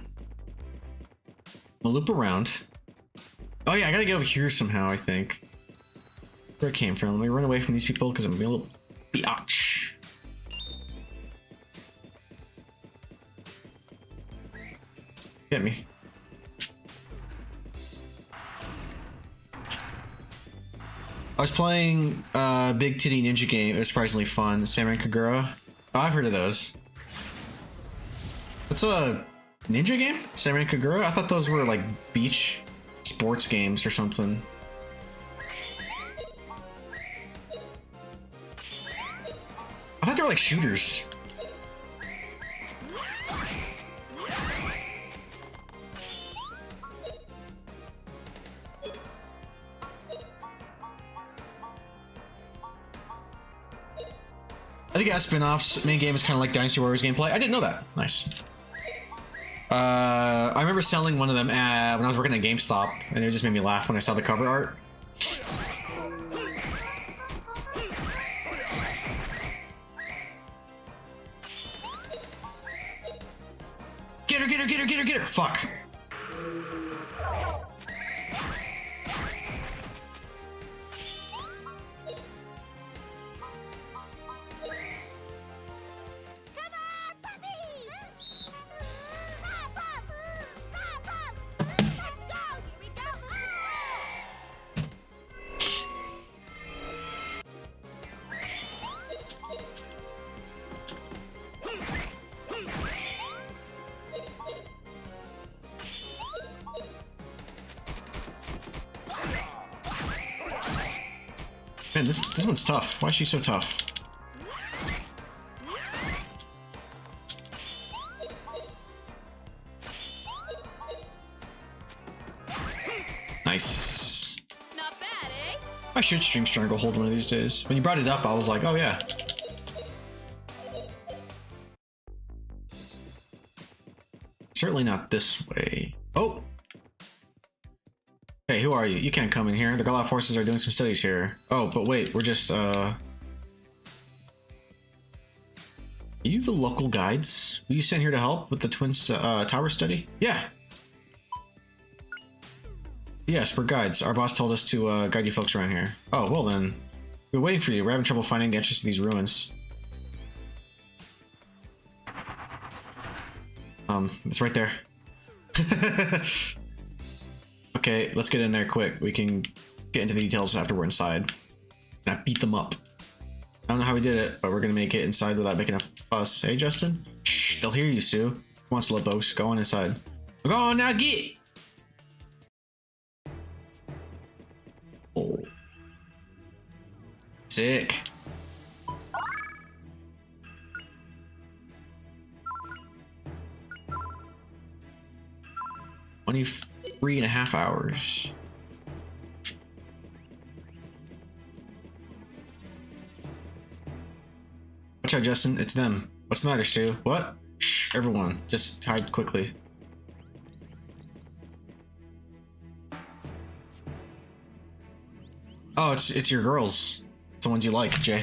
I'll loop around. Oh yeah, I gotta get over here somehow, I think. Where it came from. Let me run away from these people because I'm a little biatch. Get me. I was playing Big Titty Ninja Game. It was surprisingly fun. Samurai Kagura. Oh, I've heard of those. That's a ninja game? Samurai Kagura? I thought those were like beach sports games or something. I thought they were like shooters. I think it has spin-offs. Main game is kind of like Dynasty Warriors gameplay. I didn't know that. Nice. I remember selling one of them when I was working at GameStop, and it just made me laugh when I saw the cover art. Get her, get her, get her, get her, get her! Fuck. Come on, puppy! Pop, pop! Pop, pop! Let's go! Here we go! Man, this one's tough. Why is she so tough? Nice. Not bad, eh? I should stream Stranglehold one of these days. When you brought it up, I was like, oh yeah. Certainly not this way. Oh! Hey, who are you? You can't come in here. The Gallat forces are doing some studies here. Oh, but wait, we're just, Are you the local guides? Were you sent here to help with the Twin Tower study? Yeah. Yes, we're guides. Our boss told us to guide you folks around here. Oh, well then. We're waiting for you. We're having trouble finding the entrance to these ruins. It's right there. Okay, let's get in there quick. We can get into the details after we're inside. And I beat them up. I don't know how we did it, but we're gonna make it inside without making a fuss. Hey, Justin? Shh, they'll hear you, Sue. Come on, Slowpokes. Go on inside. Go on now, get! Oh. Sick. Only 3.5 hours. Watch out, Justin. It's them. What's the matter, Sue? What? Shh, everyone. Just hide quickly. Oh, it's your girls. It's the ones you like, Jay.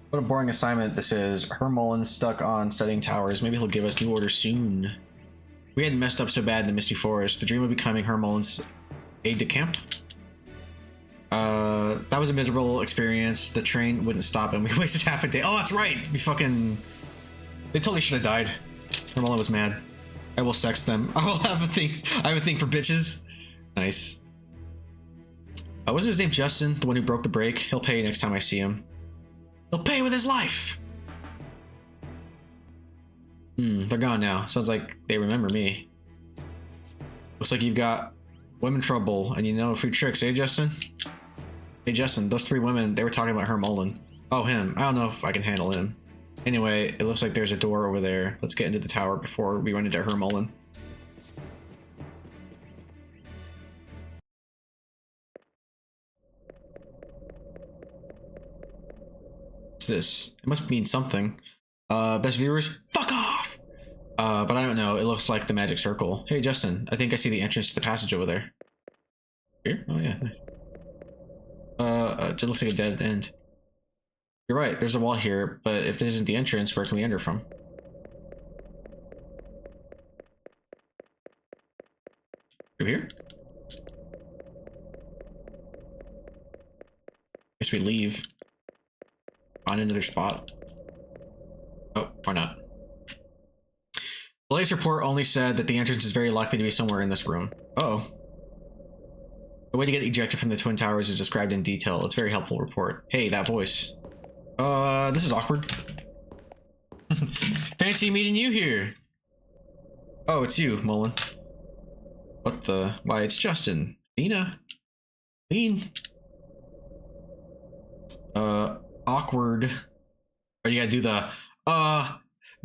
What a boring assignment this is. Hermolin's stuck on studying towers. Maybe he'll give us new orders soon. We hadn't messed up so bad in the Misty Forest. The dream of becoming Hermolin's aide-de-camp. That was a miserable experience. The train wouldn't stop and we wasted half a day. Oh, that's right. They totally should have died. Hermolin was mad. I will sex them. I will have a thing. I have a thing for bitches. Nice. What's his name? Justin, the one who broke the break. He'll pay next time I see him. He'll pay with his life. They're gone now. Sounds like they remember me. Looks like you've got women trouble and you know a few tricks, eh, Justin? Hey, Justin, those 3 women, they were talking about Hermolin. Oh, him. I don't know if I can handle him. Anyway, it looks like there's a door over there. Let's get into the tower before we run into Hermolin. What's this? It must mean something. Best viewers, fuck off! But I don't know. It looks like the magic circle. Hey, Justin, I think I see the entrance to the passage over there. Here? Oh, yeah. Nice. It looks like a dead end. You're right, there's a wall here, but if this isn't the entrance, where can we enter from? Through here? Guess we leave. Find another spot. Oh, or not. The latest report only said that the entrance is very likely to be somewhere in this room. Uh-oh. The way to get ejected from the Twin Towers is described in detail. It's a very helpful report. Hey, that voice. This is awkward. Fancy meeting you here. Oh, it's you, Mullen. What the? Why, it's Justin. Nina. Lean. Awkward. Oh, you gotta do the,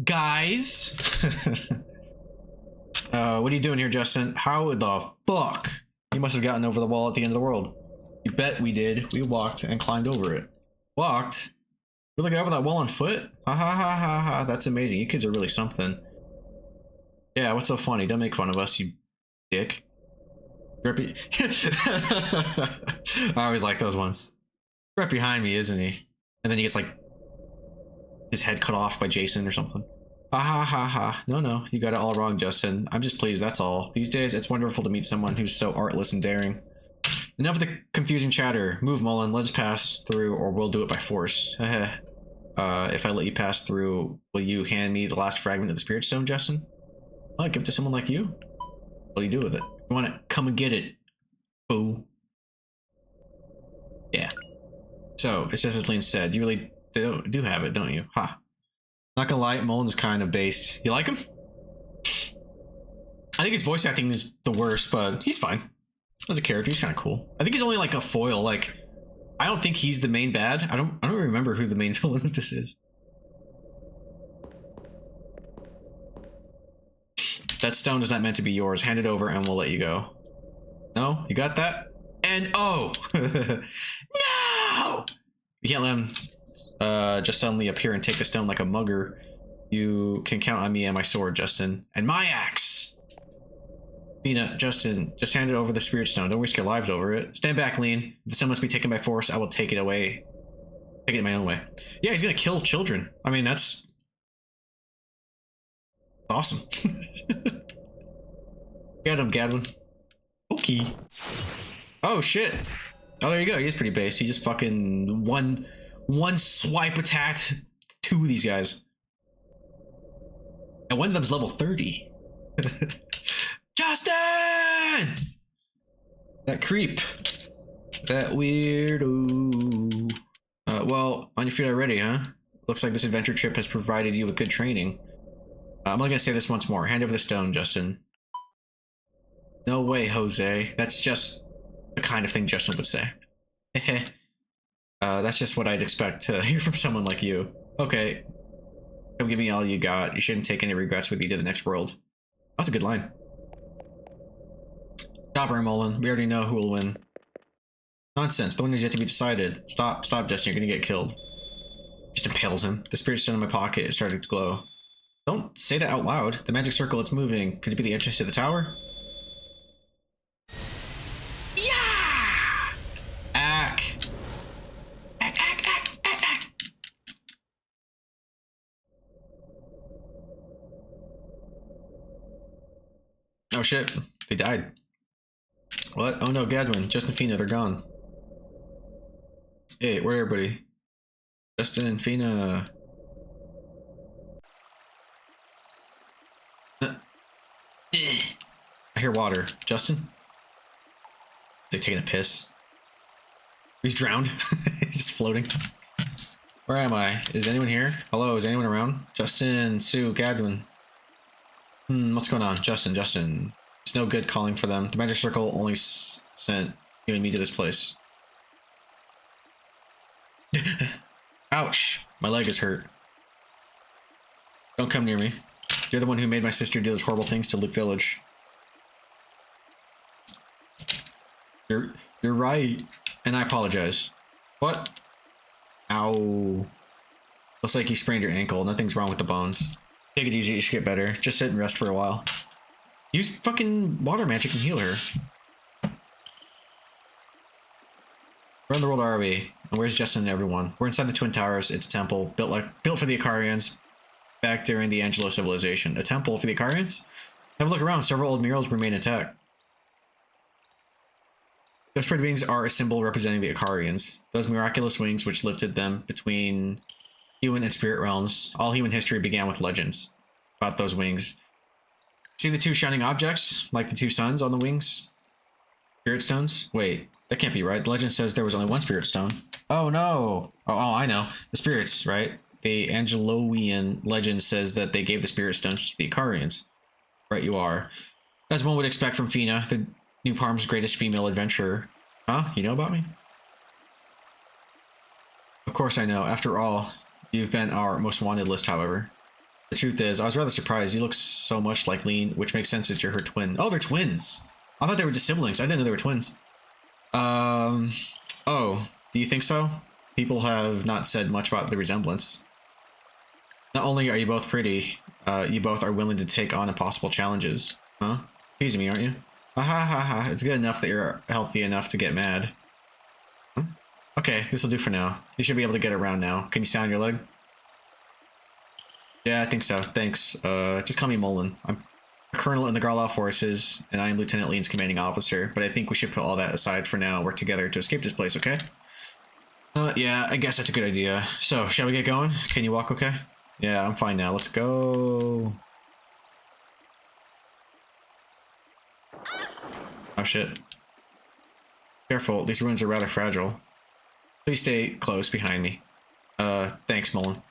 guys? What are you doing here, Justin? How the fuck? You must have gotten over the wall at the end of the world. You bet we did. We walked and climbed over it. Walked? Really got over that wall on foot? Ha ha ha ha ha. That's amazing. You kids are really something. Yeah, what's so funny? Don't make fun of us, you dick. I always like those ones. Right behind me, isn't he? And then he gets like his head cut off by Jason or something. Ha ha ha ha. No, you got it all wrong, Justin. I'm just pleased, that's all. These days, it's wonderful to meet someone who's so artless and daring. Enough of the confusing chatter. Move, Mullen. Let's pass through, or we'll do it by force. If I let you pass through, will you hand me the last fragment of the Spirit Stone, Justin? Oh, give it to someone like you? What do you do with it? You want to come and get it? Boo. Yeah. So, it's just as Lane said. You really do have it, don't you? Ha. Not gonna lie, Mullen's kind of based. You like him? I think his voice acting is the worst, but he's fine. As a character, he's kind of cool. I think he's only like a foil. Like, I don't think he's the main bad. I don't remember who the main villain of this is. That stone is not meant to be yours. Hand it over and we'll let you go. No? You got that? And oh! No! You can't let him just suddenly appear and take the stone like a mugger. You can count on me and my sword, Justin. And my axe! Peanut, Justin, just hand it over the Spirit Stone. Don't risk your lives over it. Stand back, Lean. If the stone must be taken by force, I will take it away. Take it my own way. Yeah, he's gonna kill children. I mean, that's awesome. Get him, Gadwin. Okay. Oh, shit. Oh, there you go. He is pretty based. He just fucking one swipe attacked 2 of these guys. And one of them's level 30. Justin! That creep. That weirdo. Well, on your feet already, huh? Looks like this adventure trip has provided you with good training. I'm only gonna say this once more. Hand over the stone, Justin. No way, Jose. That's just the kind of thing Justin would say. That's just what I'd expect to hear from someone like you. Okay. Come give me all you got. You shouldn't take any regrets with you to the next world. That's a good line. Stop, Mullen. We already know who will win. Nonsense. The winner's yet to be decided. Stop, Justin. You're gonna get killed. Just impales him. The spirit stone in my pocket is starting to glow. Don't say that out loud. The magic circle, it's moving. Could it be the entrance to the tower? Yeah! Ack. Ack. Oh shit. They died. What? Oh no, Gadwin, Justin and Fina, they're gone. Hey, where everybody? Justin and Fina. I hear water. Justin? Is he taking a piss? He's drowned. He's just floating. Where am I? Is anyone here? Hello, is anyone around? Justin, Sue, Gadwin. What's going on? Justin. It's no good calling for them. The magic circle only sent you and me to this place. Ouch. My leg is hurt. Don't come near me. You're the one who made my sister do those horrible things to Luke Village. You're right. And I apologize. What? Ow. Looks like you sprained your ankle. Nothing's wrong with the bones. Take it easy. You should get better. Just sit and rest for a while. Use fucking water magic and heal her. Where in the world are we? And where's Justin and everyone? We're inside the Twin Towers. It's a temple built for the Icarians back during the Angelo civilization. A temple for the Icarians? Have a look around. Several old murals remain intact. Those spread wings are a symbol representing the Icarians. Those miraculous wings which lifted them between human and spirit realms. All human history began with legends about those wings. See the two shining objects, like the two suns on the wings? Spirit stones? Wait, that can't be right. The legend says there was only one spirit stone. Oh no! Oh, I know. The spirits, right? The Angeloian legend says that they gave the spirit stones to the Icarians. Right, you are. As one would expect from Fina, the New Parm's greatest female adventurer. Huh? You know about me? Of course I know. After all, you've been our most wanted list, however. The truth is, I was rather surprised. You look so much like Lean, which makes sense as you're her twin. Oh, they're twins! I thought they were just siblings. I didn't know they were twins. Oh, do you think so? People have not said much about the resemblance. Not only are you both pretty, you both are willing to take on impossible challenges. Huh? Teasing me, aren't you? Ha ha ha ha. It's good enough that you're healthy enough to get mad. Huh? Okay, this'll do for now. You should be able to get around now. Can you stand on your leg? Yeah, I think so. Thanks. Just call me Mullen. I'm a colonel in the Garlau forces, and I am Lieutenant Lean's commanding officer, but I think we should put all that aside for now and work together to escape this place, okay? Yeah, I guess that's a good idea. So, shall we get going? Can you walk okay? Yeah, I'm fine now. Let's go. Oh, shit. Careful, these ruins are rather fragile. Please stay close behind me. Thanks, Mullen.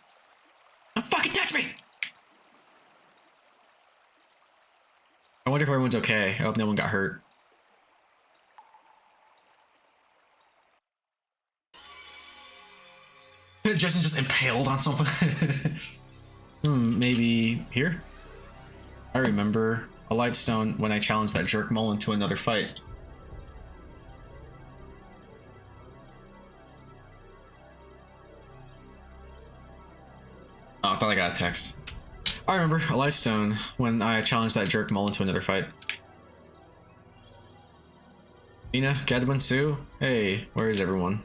Don't fucking touch me! I wonder if everyone's okay. I hope no one got hurt. Justin just impaled on something. Maybe here? I remember a light stone when I challenged that jerk Mullen to another fight. Oh, I thought I got a text. I remember a light stone when I challenged that jerk Mullen to another fight. Nina, Gadwin, Sue? Hey, where is everyone?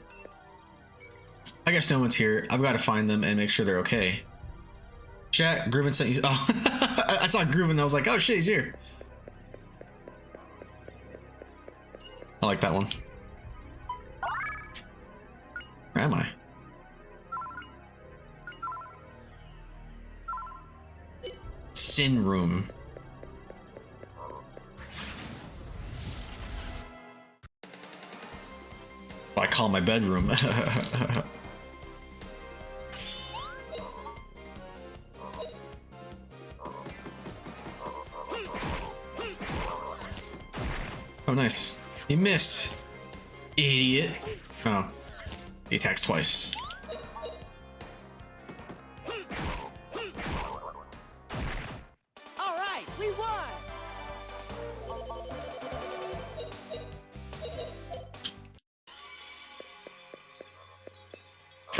I guess no one's here. I've got to find them and make sure they're okay. Chat, Grooven sent you. Oh, I saw Grooven and I was like, oh shit, he's here. I like that one. Where am I? Sin room. call my bedroom. Oh, nice. He missed. Idiot. Oh. He attacks twice. All right, we won.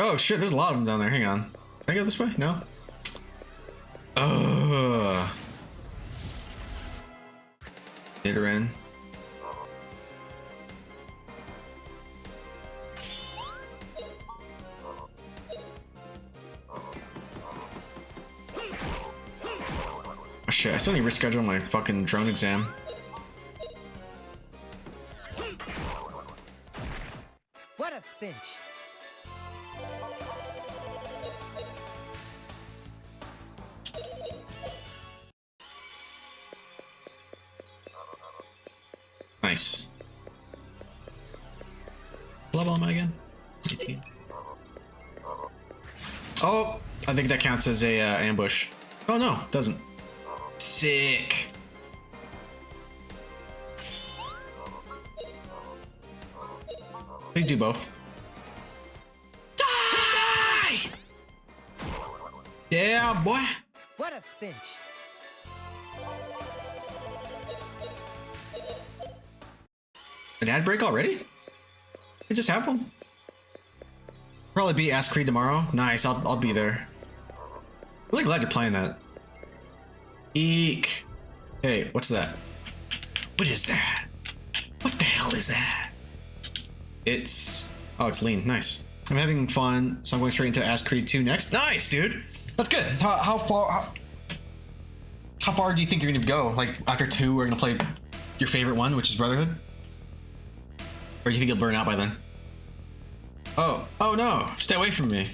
Oh shit, there's a lot of them down there. Hang on. Can I go this way? No? Ugh. Get her in. Oh shit, I still need to reschedule my fucking drone exam. What a cinch. Nice. What level am I again? 18. Oh, I think that counts as a ambush. Oh no, it doesn't. Sick. Please do both. Die! Yeah, boy. What a cinch. An ad break already? It just happened. Probably be Ask Creed tomorrow. Nice, I'll be there. I'm really glad you're playing that. Eek. Hey, what's that? What is that? What the hell is that? It's... Oh, it's lean. Nice. I'm having fun, so I'm going straight into Ask Creed 2 next. Nice, dude. That's good. How far do you think you're going to go? Like, after 2, we're going to play your favorite one, which is Brotherhood? Or do you think you'll burn out by then? Oh no, stay away from me.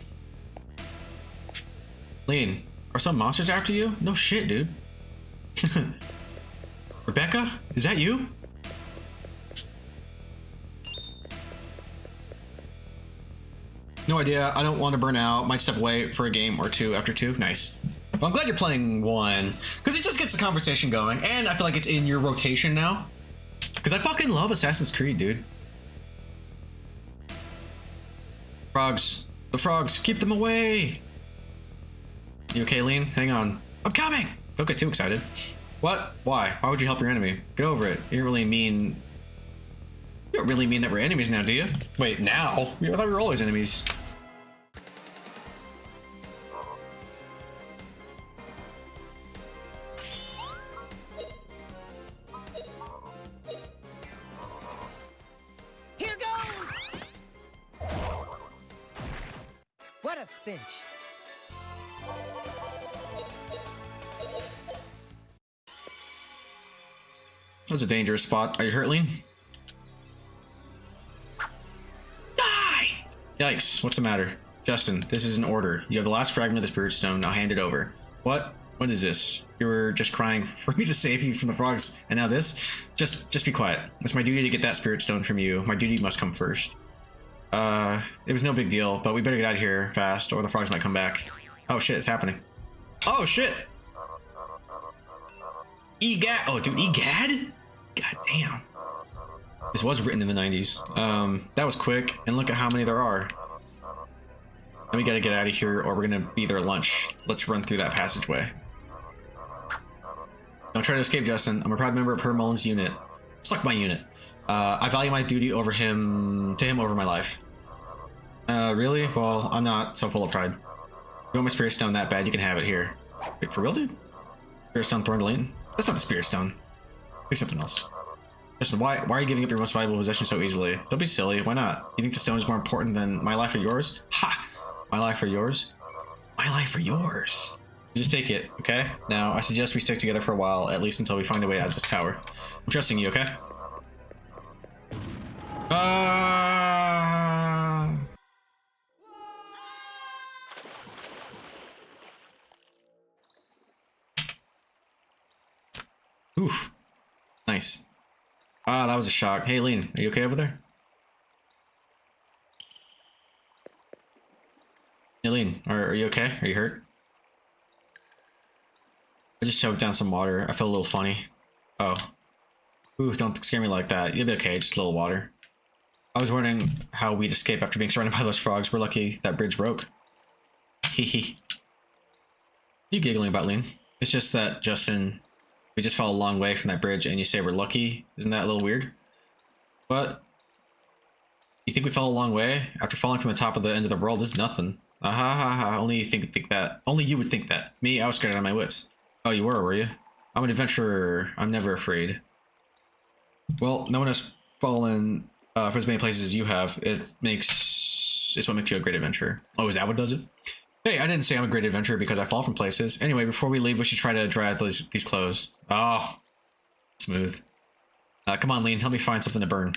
Lean, are some monsters after you? No shit, dude. Rebecca, is that you? No idea, I don't want to burn out. Might step away for a game or two after 2. Nice. Well, I'm glad you're playing 1, because it just gets the conversation going, and I feel like it's in your rotation now. Because I fucking love Assassin's Creed, dude. Frogs. The frogs. Keep them away. You okay, Lean? Hang on. I'm coming! Don't get too excited. What? Why? Why would you help your enemy? Get over it. You don't really mean that we're enemies now, do you? Wait, now? I thought we were always enemies. Here goes. What a cinch. That's a dangerous spot. Are you hurt, Lean? Die! Yikes, what's the matter? Justin, this is an order. You have the last fragment of the Spirit Stone, now hand it over. What? What is this? You were just crying for me to save you from the frogs, and now this? Just be quiet. It's my duty to get that Spirit Stone from you. My duty must come first. It was no big deal, but we better get out of here fast, or the frogs might come back. Oh shit, it's happening. Oh shit! EGAD! Oh dude, EGAD? God damn. This was written in the 90s. That was quick, and look at how many there are. And we gotta get out of here, or we're gonna be there at lunch. Let's run through that passageway. Don't try to escape, Justin. I'm a proud member of Herr Mullen's unit. It's like my unit. I value my duty to him over my life. Really? Well, I'm not so full of pride. You want my Spirit Stone that bad, you can have it here. Wait, for real, dude? Spirit Stone thrown to Leighton? That's not the Spirit Stone. Do something else. Justin, why are you giving up your most valuable possession so easily? Don't be silly. Why not? You think the stone is more important than my life or yours? Ha! My life or yours? My life or yours? Just take it, okay? Now, I suggest we stick together for a while, at least until we find a way out of this tower. I'm trusting you, okay? Oof. Nice. Ah, that was a shock. Hey, Lean, are you okay over there? Eileen, are you okay? Are you hurt? I just choked down some water. I feel a little funny. Oh. Ooh, don't scare me like that. You'll be okay, just a little water. I was wondering how we'd escape after being surrounded by those frogs. We're lucky that bridge broke. Hee hee. You giggling about, Lean? It's just that, Justin, we just fell a long way from that bridge and you say we're lucky? Isn't that a little weird? What? You think we fell a long way? After falling from the top of the end of the world, this is nothing. Ha ha ha, only you think that. Only you would think that. Me, I was scared out of my wits. Oh, you were you? I'm an adventurer. I'm never afraid. Well, no one has fallen for as many places as you have. It's what makes you a great adventurer. Oh, is that what does it? Hey, I didn't say I'm a great adventurer because I fall from places. Anyway, before we leave, we should try to dry out these clothes. Oh, smooth. Come on, Lean, help me find something to burn.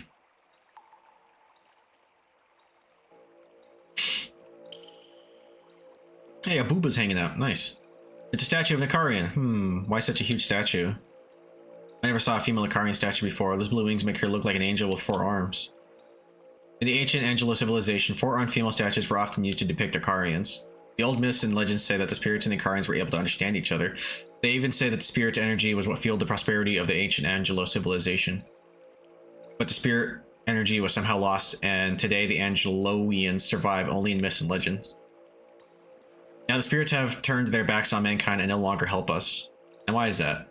Hey, a booba's hanging out. Nice. It's a statue of an Icarian. Why such a huge statue? I never saw a female Icarian statue before. Those blue wings make her look like an angel with 4 arms. In the ancient Angelo civilization, 4-armed female statues were often used to depict Icarians. The old myths and legends say that the spirits and the Icarians were able to understand each other. They even say that the spirit energy was what fueled the prosperity of the ancient Angelo civilization. But the spirit energy was somehow lost, and today the Angeloians survive only in myths and legends. Now the spirits have turned their backs on mankind and no longer help us. And why is that?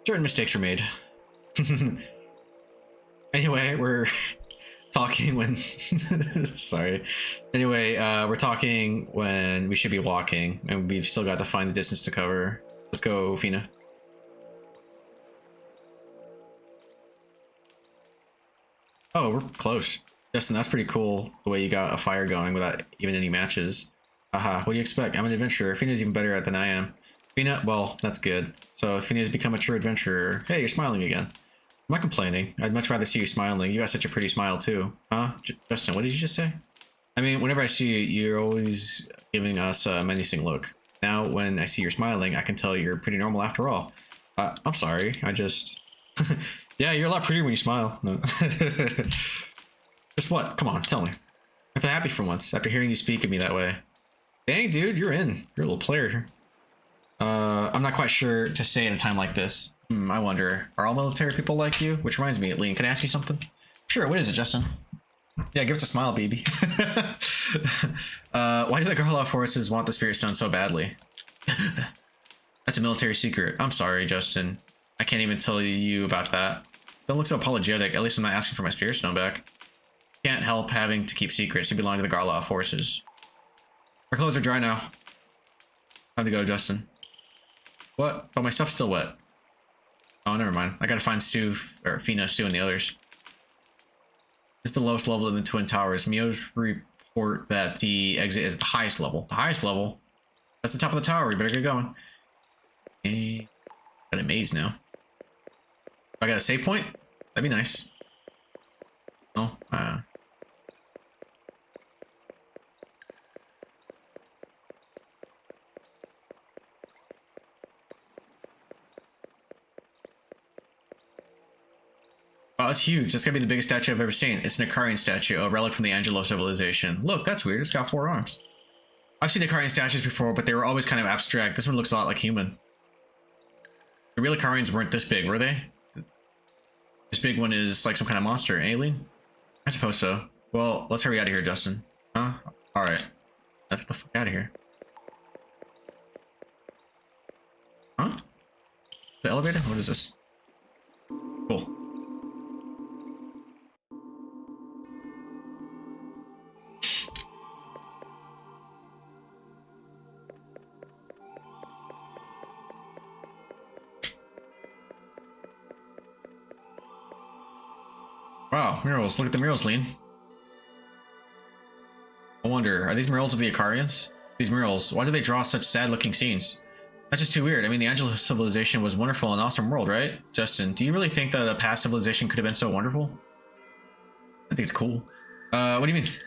Certain mistakes were made. Anyway, we're talking when... Sorry. Anyway, we're talking when we should be walking, and we've still got to find the distance to cover. Let's go, Fina. Oh, we're close. Justin, that's pretty cool, the way you got a fire going without even any matches. Aha, what do you expect? I'm an adventurer. Fina's even better at than I am. Fina, well, that's good. So Fina's become a true adventurer. Hey, you're smiling again. I'm not complaining. I'd much rather see you smiling. You got such a pretty smile too. Huh? Justin, what did you just say? I mean, whenever I see you, you're always giving us a menacing look. Now, when I see you're smiling, I can tell you're pretty normal after all. I'm sorry. I just... Yeah, you're a lot prettier when you smile. No. Just what? Come on, tell me. I feel happy for once after hearing you speak of me that way. Dang, dude, you're in. You're a little player. I'm not quite sure to say at a time like this. I wonder, are all military people like you? Which reminds me, Lean, can I ask you something? Sure, what is it, Justin? Yeah, give us a smile, baby. Why do the Garlow forces want the Spirit Stone so badly? That's a military secret. I'm sorry, Justin. I can't even tell you about that. Don't look so apologetic. At least I'm not asking for my Spirit Stone back. Can't help having to keep secrets. You belong to the Garlow forces. Our clothes are dry now. Time to go, Justin. What? Oh, my stuff's still wet. Oh, never mind. I gotta find Sue, or Fina, Sue, and the others. It's the lowest level in the Twin Towers. Mio's report that the exit is at the highest level. The highest level? That's the top of the tower. We better get going. Okay. Got a maze now. I got a save point? That'd be nice. Oh, Wow, that's huge. That's gotta be the biggest statue I've ever seen. It's an Icarian statue, a relic from the Angelo civilization. Look, that's weird. It's got 4 arms. I've seen Icarian statues before, but they were always kind of abstract. This one looks a lot like human. The real Icarians weren't this big, were they? This big one is like some kind of monster, alien? I suppose so. Well, let's hurry out of here, Justin. Huh? Alright. Let's get the fuck out of here. Huh? The elevator? What is this? Cool. Wow, murals. Look at the murals, Lean. I wonder, are these murals of the Icarians? These murals, why do they draw such sad-looking scenes? That's just too weird. I mean, the Angelo civilization was wonderful and awesome world, right? Justin, do you really think that a past civilization could have been so wonderful? I think it's cool. What do you mean? If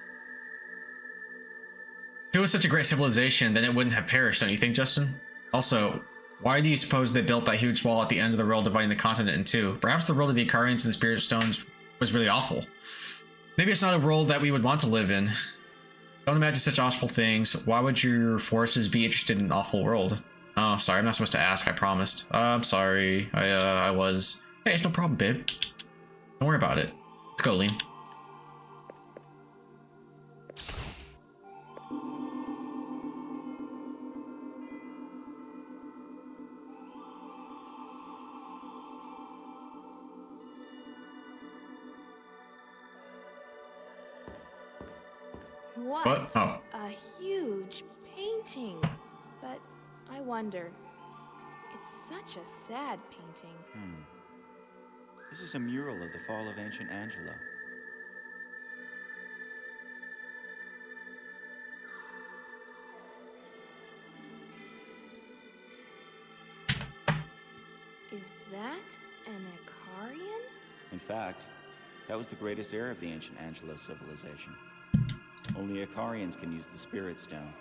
it was such a great civilization, then it wouldn't have perished, don't you think, Justin? Also, why do you suppose they built that huge wall at the end of the world dividing the continent in two? Perhaps the world of the Icarians and the Spirit Stones was really awful. Maybe it's not a world that we would want to live in. Don't imagine such awful things. Why would your forces be interested in an awful world? Oh, sorry, I'm not supposed to ask, I promised. I'm sorry, I was... Hey, it's no problem, babe. Don't worry about it. Let's go, Lean. What? Oh. A huge painting. But I wonder, it's such a sad painting. This is a mural of the fall of ancient Angelo. Is that an Icarian? In fact, that was the greatest era of the ancient Angelo civilization. Only Icarians can use the Spirit Stone.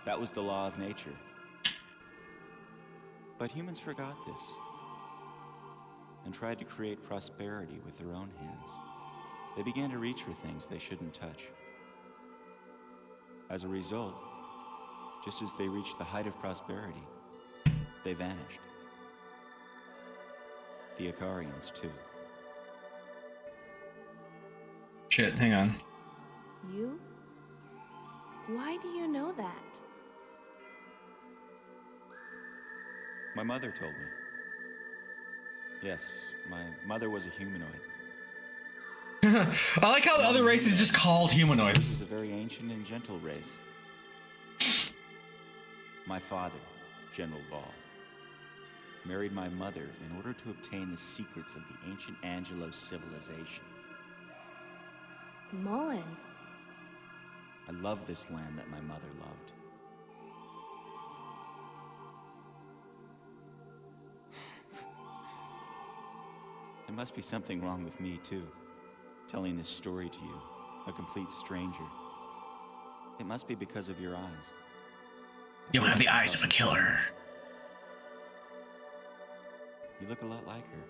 That was the law of nature. But humans forgot this and tried to create prosperity with their own hands. They began to reach for things they shouldn't touch. As a result, just as they reached the height of prosperity, they vanished. The Icarians, too. Shit, hang on. You? Why do you know that? My mother told me. Yes, my mother was a humanoid. I like how the other race is just called This humanoids. is a very ancient and gentle race. My father, General Ball, married my mother in order to obtain the secrets of the ancient Angelo civilization. Mullen. I love this land that my mother loved. There must be something wrong with me, too. Telling this story to you, a complete stranger. It must be because of your eyes. You don't have the eyes of a killer. You look a lot like her.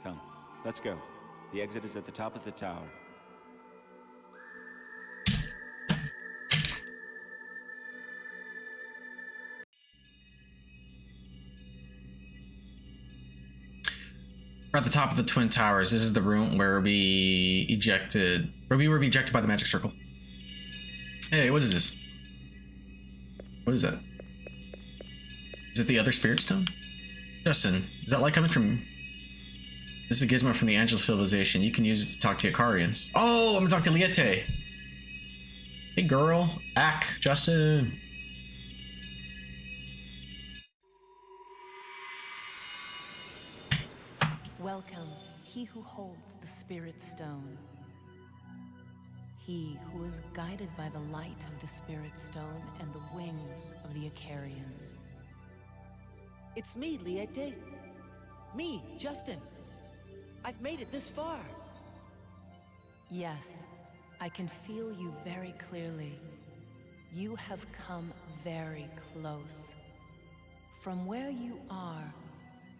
Come, let's go. The exit is at the top of the tower. We're at the top of the Twin Towers. This is the room where we were ejected by the magic circle. Hey, what is this? What is that? Is it the other spirit stone? Justin, is that light coming from... This is a gizmo from the Angel civilization. You can use it to talk to Icarians. Oh, I'm gonna talk to Liete. Hey girl, Ack, Justin. Welcome, he who holds the Spirit Stone. He who is guided by the light of the Spirit Stone and the wings of the Icarians. It's me, Liete. Me, Justin. I've made it this far. Yes, I can feel you very clearly. You have come very close. From where you are,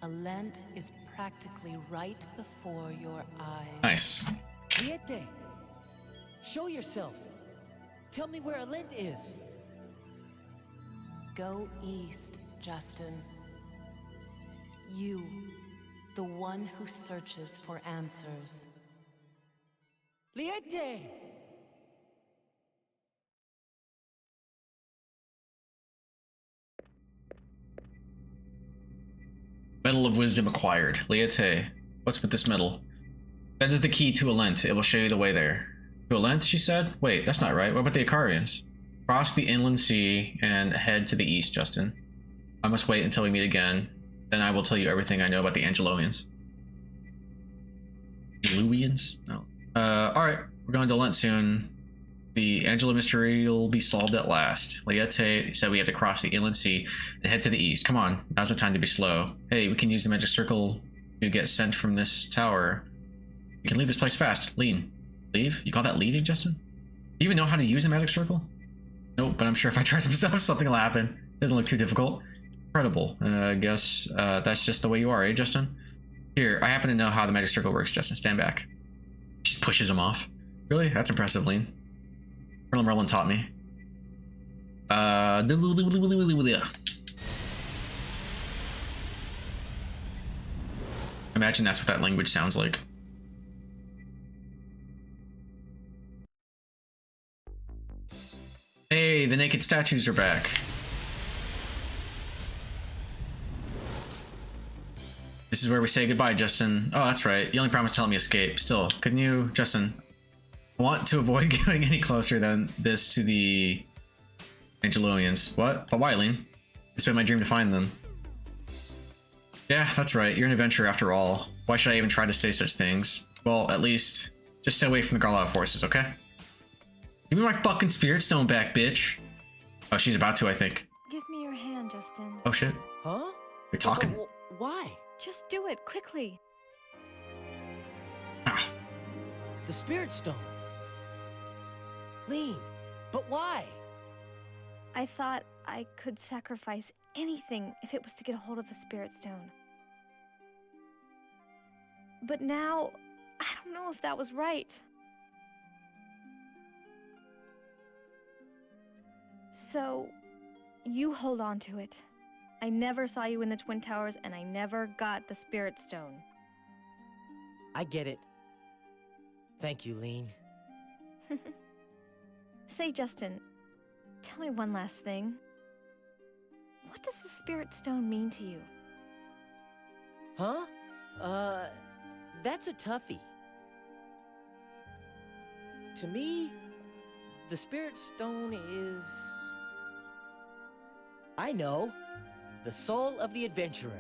Alent is practically right before your eyes. Nice. Liete, show yourself. Tell me where Alent is. Go east, Justin. You, the one who searches for answers. Liete! Medal of Wisdom acquired. Liete, what's with this medal? That is the key to Alent. It will show you the way there. To Alent, she said? Wait, that's not right. What about the Icarians? Cross the inland sea and head to the east, Justin. I must wait until we meet again. Then I will tell you everything I know about the Angeloians. Angeloians? No. Alright, we're going to Alent soon. The Angelo mystery will be solved at last. Liete said we have to cross the inland sea and head to the east. Come on, now's no time to be slow. Hey, we can use the magic circle to get sent from this tower. We can leave this place fast. Lean. Leave? You call that leaving, Justin? Do you even know how to use the magic circle? Nope, but I'm sure if I try some stuff, something will happen. Doesn't look too difficult. Incredible. I guess that's just the way you are, eh, Justin? Here, I happen to know how the magic circle works, Justin. Stand back. She's pushes him off. Really? That's impressive, Lean. Colonel Merlin taught me. Imagine that's what that language sounds like. Hey, the naked statues are back. This is where we say goodbye, Justin. Oh, that's right. You only promised to help me escape. Still, couldn't you, Justin? I want to avoid going any closer than this to the Angeloians. What? But why, Lean? It's been my dream to find them. Yeah, that's right. You're an adventurer after all. Why should I even try to say such things? Well, at least, just stay away from the Garlow forces, okay? Give me my fucking spirit stone back, bitch. Oh, she's about to, I think. Give me your hand, Justin. Oh, shit. Huh? You're talking. Why? Just do it quickly. Ah. The Spirit Stone. Lean, but why? I thought I could sacrifice anything if it was to get a hold of the Spirit Stone. But now, I don't know if that was right. So, you hold on to it. I never saw you in the Twin Towers, and I never got the Spirit Stone. I get it. Thank you, Lean. Say, Justin, tell me one last thing. What does the Spirit Stone mean to you? Huh? That's a toughie. To me, the Spirit Stone is... I know. The soul of the adventurer.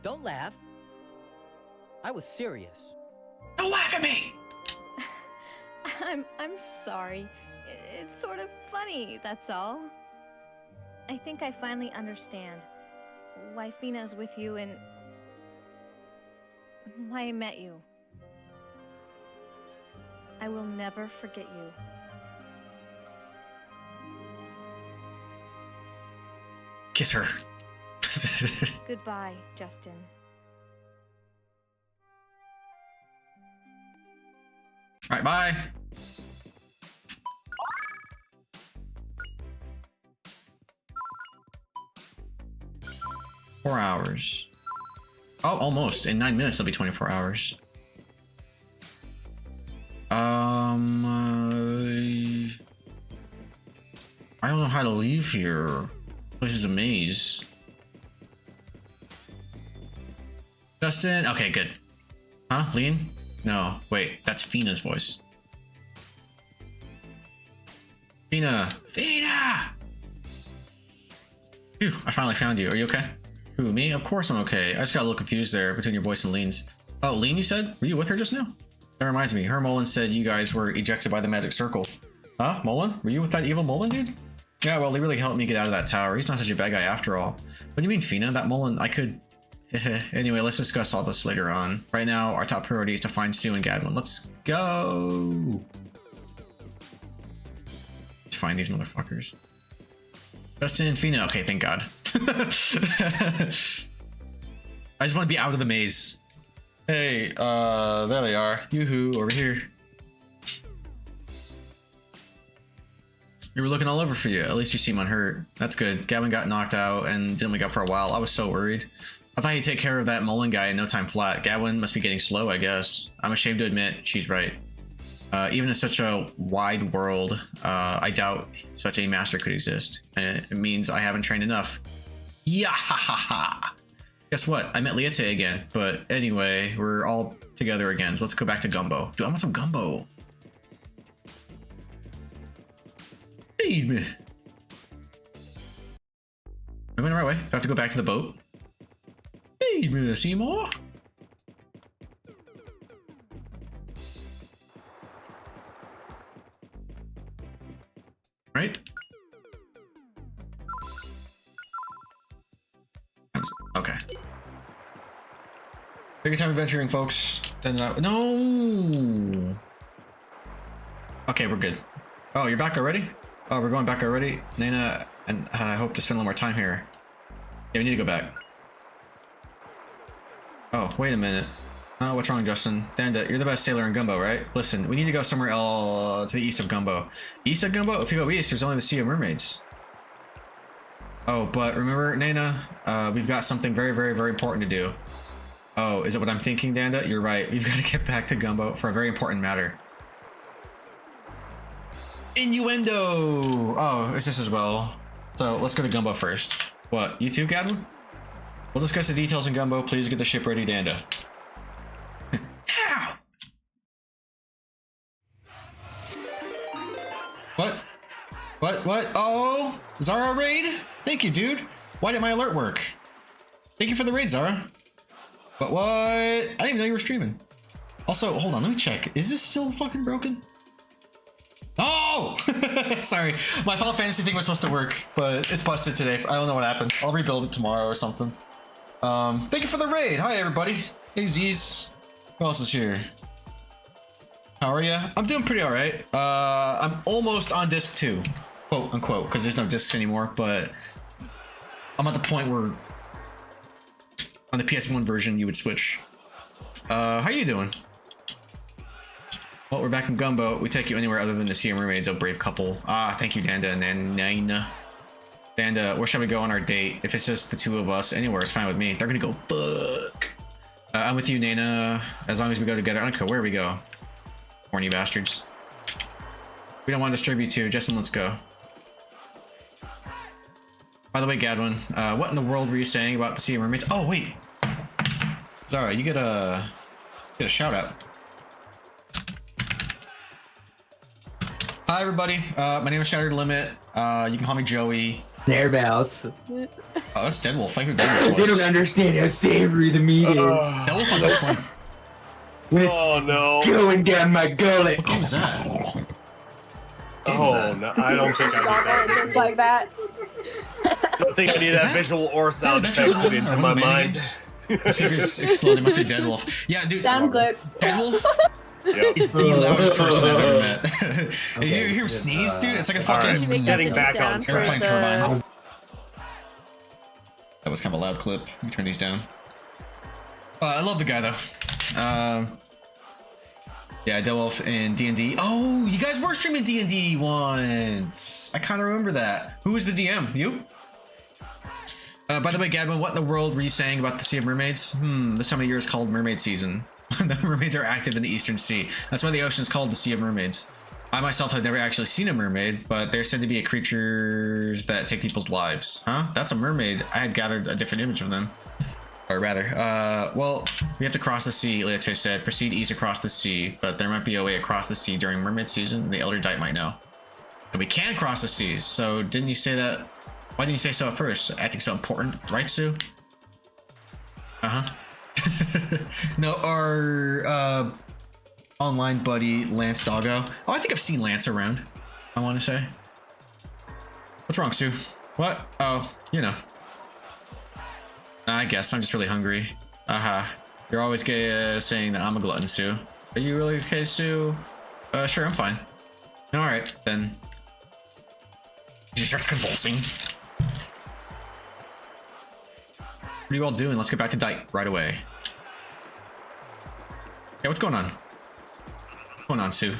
Don't laugh. I was serious. Don't laugh at me! I'm sorry. It's sort of funny, that's all. I think I finally understand why Fina's with you and why I met you. I will never forget you. Kiss her. Goodbye, Justin. Alright, bye. Four hours. Oh, almost. In 9 minutes, it'll be 24 hours. I don't know how to leave here. This is a maze. Justin? Okay, good. Huh? Lean? No, wait, that's Fina's voice. Fina! Fina! Phew, I finally found you. Are you okay? Who, me? Of course I'm okay. I just got a little confused there between your voice and Lean's. Oh, Lean, you said? Were you with her just now? That reminds me, her Mullen said you guys were ejected by the magic circle. Huh? Mullen? Were you with that evil Mullen dude? Yeah, well, he really helped me get out of that tower. He's not such a bad guy after all. What do you mean, Fina? That Mullen, I could... Anyway, let's discuss all this later on. Right now, our top priority is to find Sue and Gadwin. Let's go! Let's find these motherfuckers. Justin and Fina. Okay, thank God. I just want to be out of the maze. Hey, there they are. Yoo-hoo, over here. We were looking all over for you. At least you seem unhurt. That's good. Gavin got knocked out and didn't wake up for a while. I was so worried. I thought he'd take care of that Mullen guy in no time flat. Gavin must be getting slow, I guess. I'm ashamed to admit, she's right. Even in such a wide world, I doubt such a master could exist. And it means I haven't trained enough. Yeah, ha ha ha. Guess what? I met Liete again. But anyway, we're all together again. So let's go back to Gumbo. Dude, I want some Gumbo. Feed me. I'm going the right way. I have to go back to the boat. Feed me, Seymour. Right? Okay. Take your time adventuring, folks. Then no. Okay, we're good. Oh, you're back already? Oh, we're going back already? Nana, and I hope to spend a little more time here. Yeah, we need to go back. Oh, wait a minute. Oh, what's wrong, Justin? Danda, you're the best sailor in Gumbo, right? Listen, we need to go somewhere to the east of Gumbo. East of Gumbo? If you go east, there's only the Sea of Mermaids. Oh, but remember, Nana, we've got something very, very, very important to do. Oh, is it what I'm thinking, Danda? You're right. We've got to get back to Gumbo for a very important matter. Innuendo! Oh, it's just as well. So let's go to Gumbo first. What, you too, Gadwin? We'll discuss the details in Gumbo. Please get the ship ready, Danda. Ow! What? What? Oh, Zara raid? Thank you, dude. Why didn't my alert work? Thank you for the raid, Zara. But what? I didn't even know you were streaming. Also, hold on, let me check. Is this still fucking broken? Oh! Sorry, my Final Fantasy thing was supposed to work, but it's busted today. I don't know what happened. I'll rebuild it tomorrow or something. Thank you for the raid. Hi, everybody. Hey, Z's. Who else is here? How are ya? I'm doing pretty alright. I'm almost on disc 2. Quote unquote, because there's no discs anymore, but I'm at the point where on the PS1 version you would switch. How you doing? Well, we're back in Gumbo. We take you anywhere other than the Sea of Mermaids, oh brave couple. Ah, thank you, Danda and Nina. Danda, where shall we go on our date? If it's just the two of us, anywhere is fine with me. They're gonna go fuck. I'm with you, Nana. As long as we go together. I don't care where we go. Horny bastards. We don't want to disturb you too. Justin, let's go. By the way, Gadwin, what in the world were you saying about the Sea of Mermaids? Oh, wait. Zara, you get a shout out. Hi, everybody. My name is Shattered Limit. You can call me Joey. Thereabouts. Oh, that's Deadwolf. I hear Deadwolf They was. don't understand how savory the meat is. Deadwolf thought that was fun. Oh no. Going down my gullet. What game is that? Oh no, I don't think I need that. Just like that. Don't think I need that visual or sound effect put into my mind. Speakers explode. It must be Deadwolf. Yeah, dude. Sound clip. Deadwolf Yep. is the loudest person I've ever met. Okay, you hear him sneeze, dude? It's like a Alright, fucking getting back on track. airplane turbine. That was kind of a loud clip. Let me turn these down. I love the guy though. Yeah, Deadwolf and D&D. Oh, you guys were streaming D&D once. I kind of remember that. Who was the DM? You? By the way, Gadwin, what in the world were you saying about the Sea of Mermaids? This time of year is called mermaid season. The mermaids are active in the Eastern Sea. That's why the ocean is called the Sea of Mermaids. I myself have never actually seen a mermaid, but they're said to be creatures that take people's lives. Huh? That's a mermaid. I had gathered a different image of them. Or rather, well, we have to cross the sea, Leote said. Proceed east across the sea, but there might be a way across the sea during mermaid season. The Elder Dite might know. And we can cross the seas, so didn't you say that? Why didn't you say so at first? I think so important, right, Sue? Uh-huh. No, our online buddy Lance Doggo. Oh, I think I've seen Lance around, I want to say. What's wrong, Sue? What? Oh, you know. I guess I'm just really hungry. You're always saying that I'm a glutton, Sue. Are you really okay, Sue? Sure, I'm fine. Alright, then. She starts convulsing. What are you all doing? Let's get back to Dite right away. Yeah, what's going on? What's going on, Sue?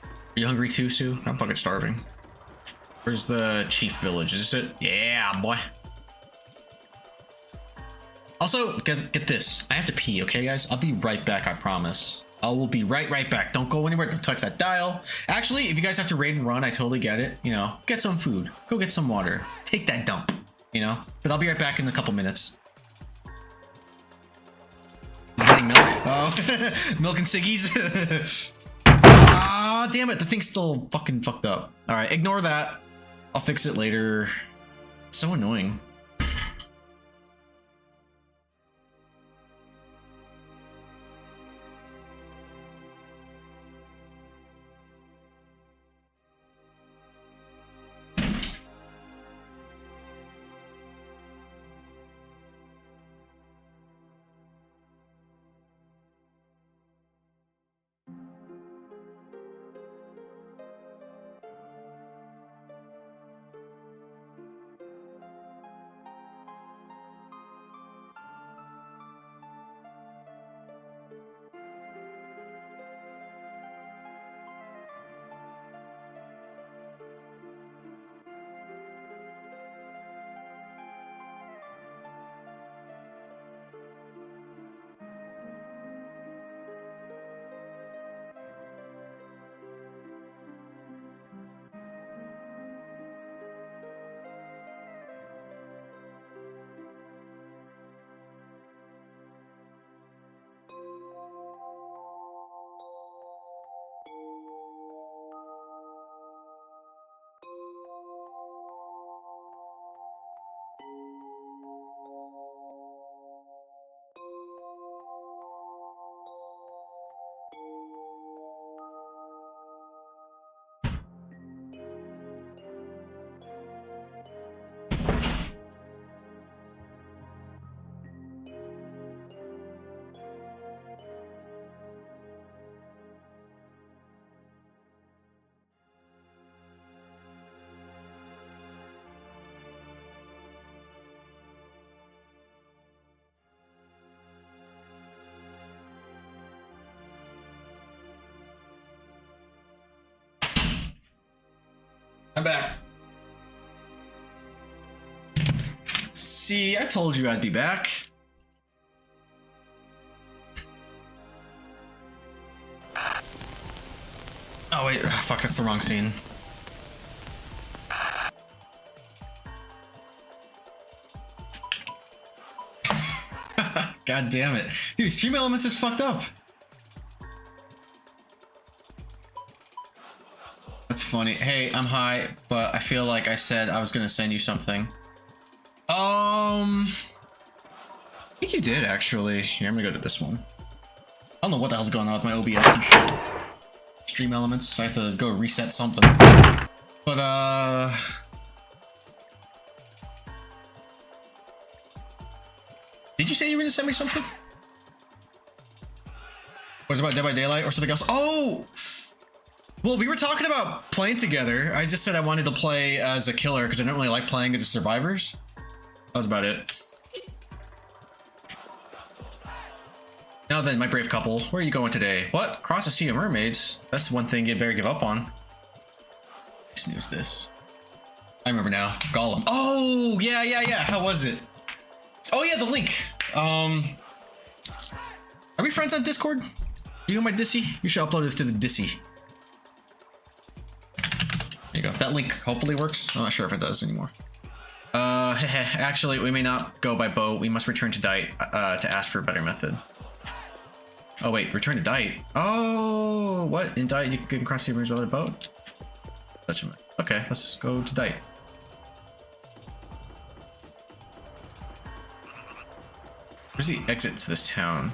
Are you hungry too, Sue? I'm fucking starving. Where's the chief village? Is this it? Yeah, boy. Also, get this. I have to pee, okay, guys? I'll be right back, I promise. I will be right back. Don't go anywhere. Don't touch that dial. Actually, if you guys have to raid and run, I totally get it. You know, get some food. Go get some water. Take that dump, you know? But I'll be right back in a couple minutes. Is it getting milk? Oh, milk and ciggies. Ah, damn it. The thing's still fucking fucked up. All right, ignore that. I'll fix it later. It's so annoying. I'm back. See, I told you I'd be back. Oh wait, fuck, that's the wrong scene. God damn it. Dude, Stream Elements is fucked up. That's funny. Hey, I'm high, but I feel like I said I was gonna send you something. I think you did, actually. Here, I'm gonna go to this one. I don't know what the hell's going on with my OBS and shit. Stream Elements. I have to go reset something. But, did you say you were gonna send me something? Was it about Dead by Daylight or something else? Oh! Well, we were talking about playing together. I just said I wanted to play as a killer because I don't really like playing as a survivors. That was about it. Now then, my brave couple, where are you going today? What? Cross the Sea of Mermaids? That's one thing you'd better give up on. Snooze this. I remember now. Gollum. Oh, yeah. How was it? Oh yeah, the link. Are we friends on Discord? You know my Dissy? You should upload this to the Dissy. There you go. That link hopefully works. I'm not sure if it does anymore. Actually, we may not go by boat. We must return to Dite to ask for a better method. Oh wait, return to Dite. Oh, what? In Dite you can cross the rivers with a boat? Okay, let's go to Dite. Where's the exit to this town?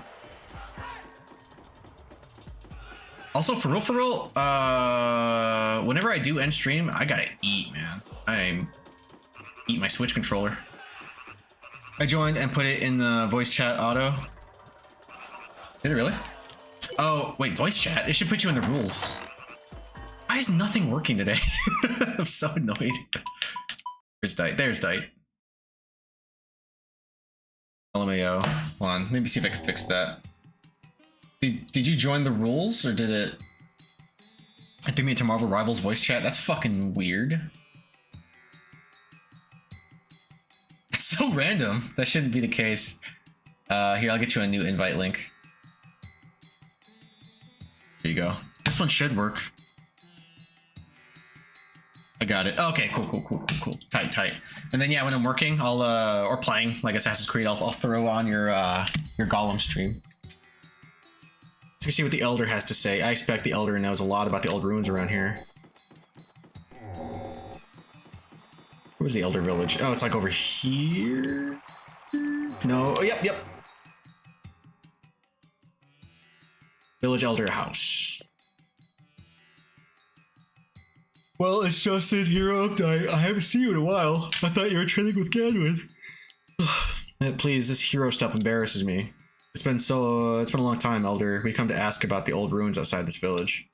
Also, for real, whenever I do end stream, I gotta eat, man. Eat my Switch controller. I joined and put it in the voice chat auto. Did it really? Oh, wait, voice chat? It should put you in the rules. Why is nothing working today? I'm so annoyed. Where's Dite? There's Dite. LMAO. Hold on, maybe see if I can fix that. Did you join the rules, or did it threw me into Marvel Rivals voice chat? That's fucking weird. It's so random. That shouldn't be the case. Here, I'll get you a new invite link. There you go. This one should work. I got it. Okay, cool. Tight. And then yeah, when I'm working, I'll or playing like Assassin's Creed, I'll throw on your Gollum stream. To see what the Elder has to say. I expect the Elder knows a lot about the old ruins around here. Where's the Elder village? Oh, it's like over here? No, oh, yep. Village Elder house. Well, it's Justin, hero of Dite. I haven't seen you in a while. I thought you were training with Gadwin. Please, this hero stuff embarrasses me. It's been a long time, Elder. We come to ask about the old ruins outside this village.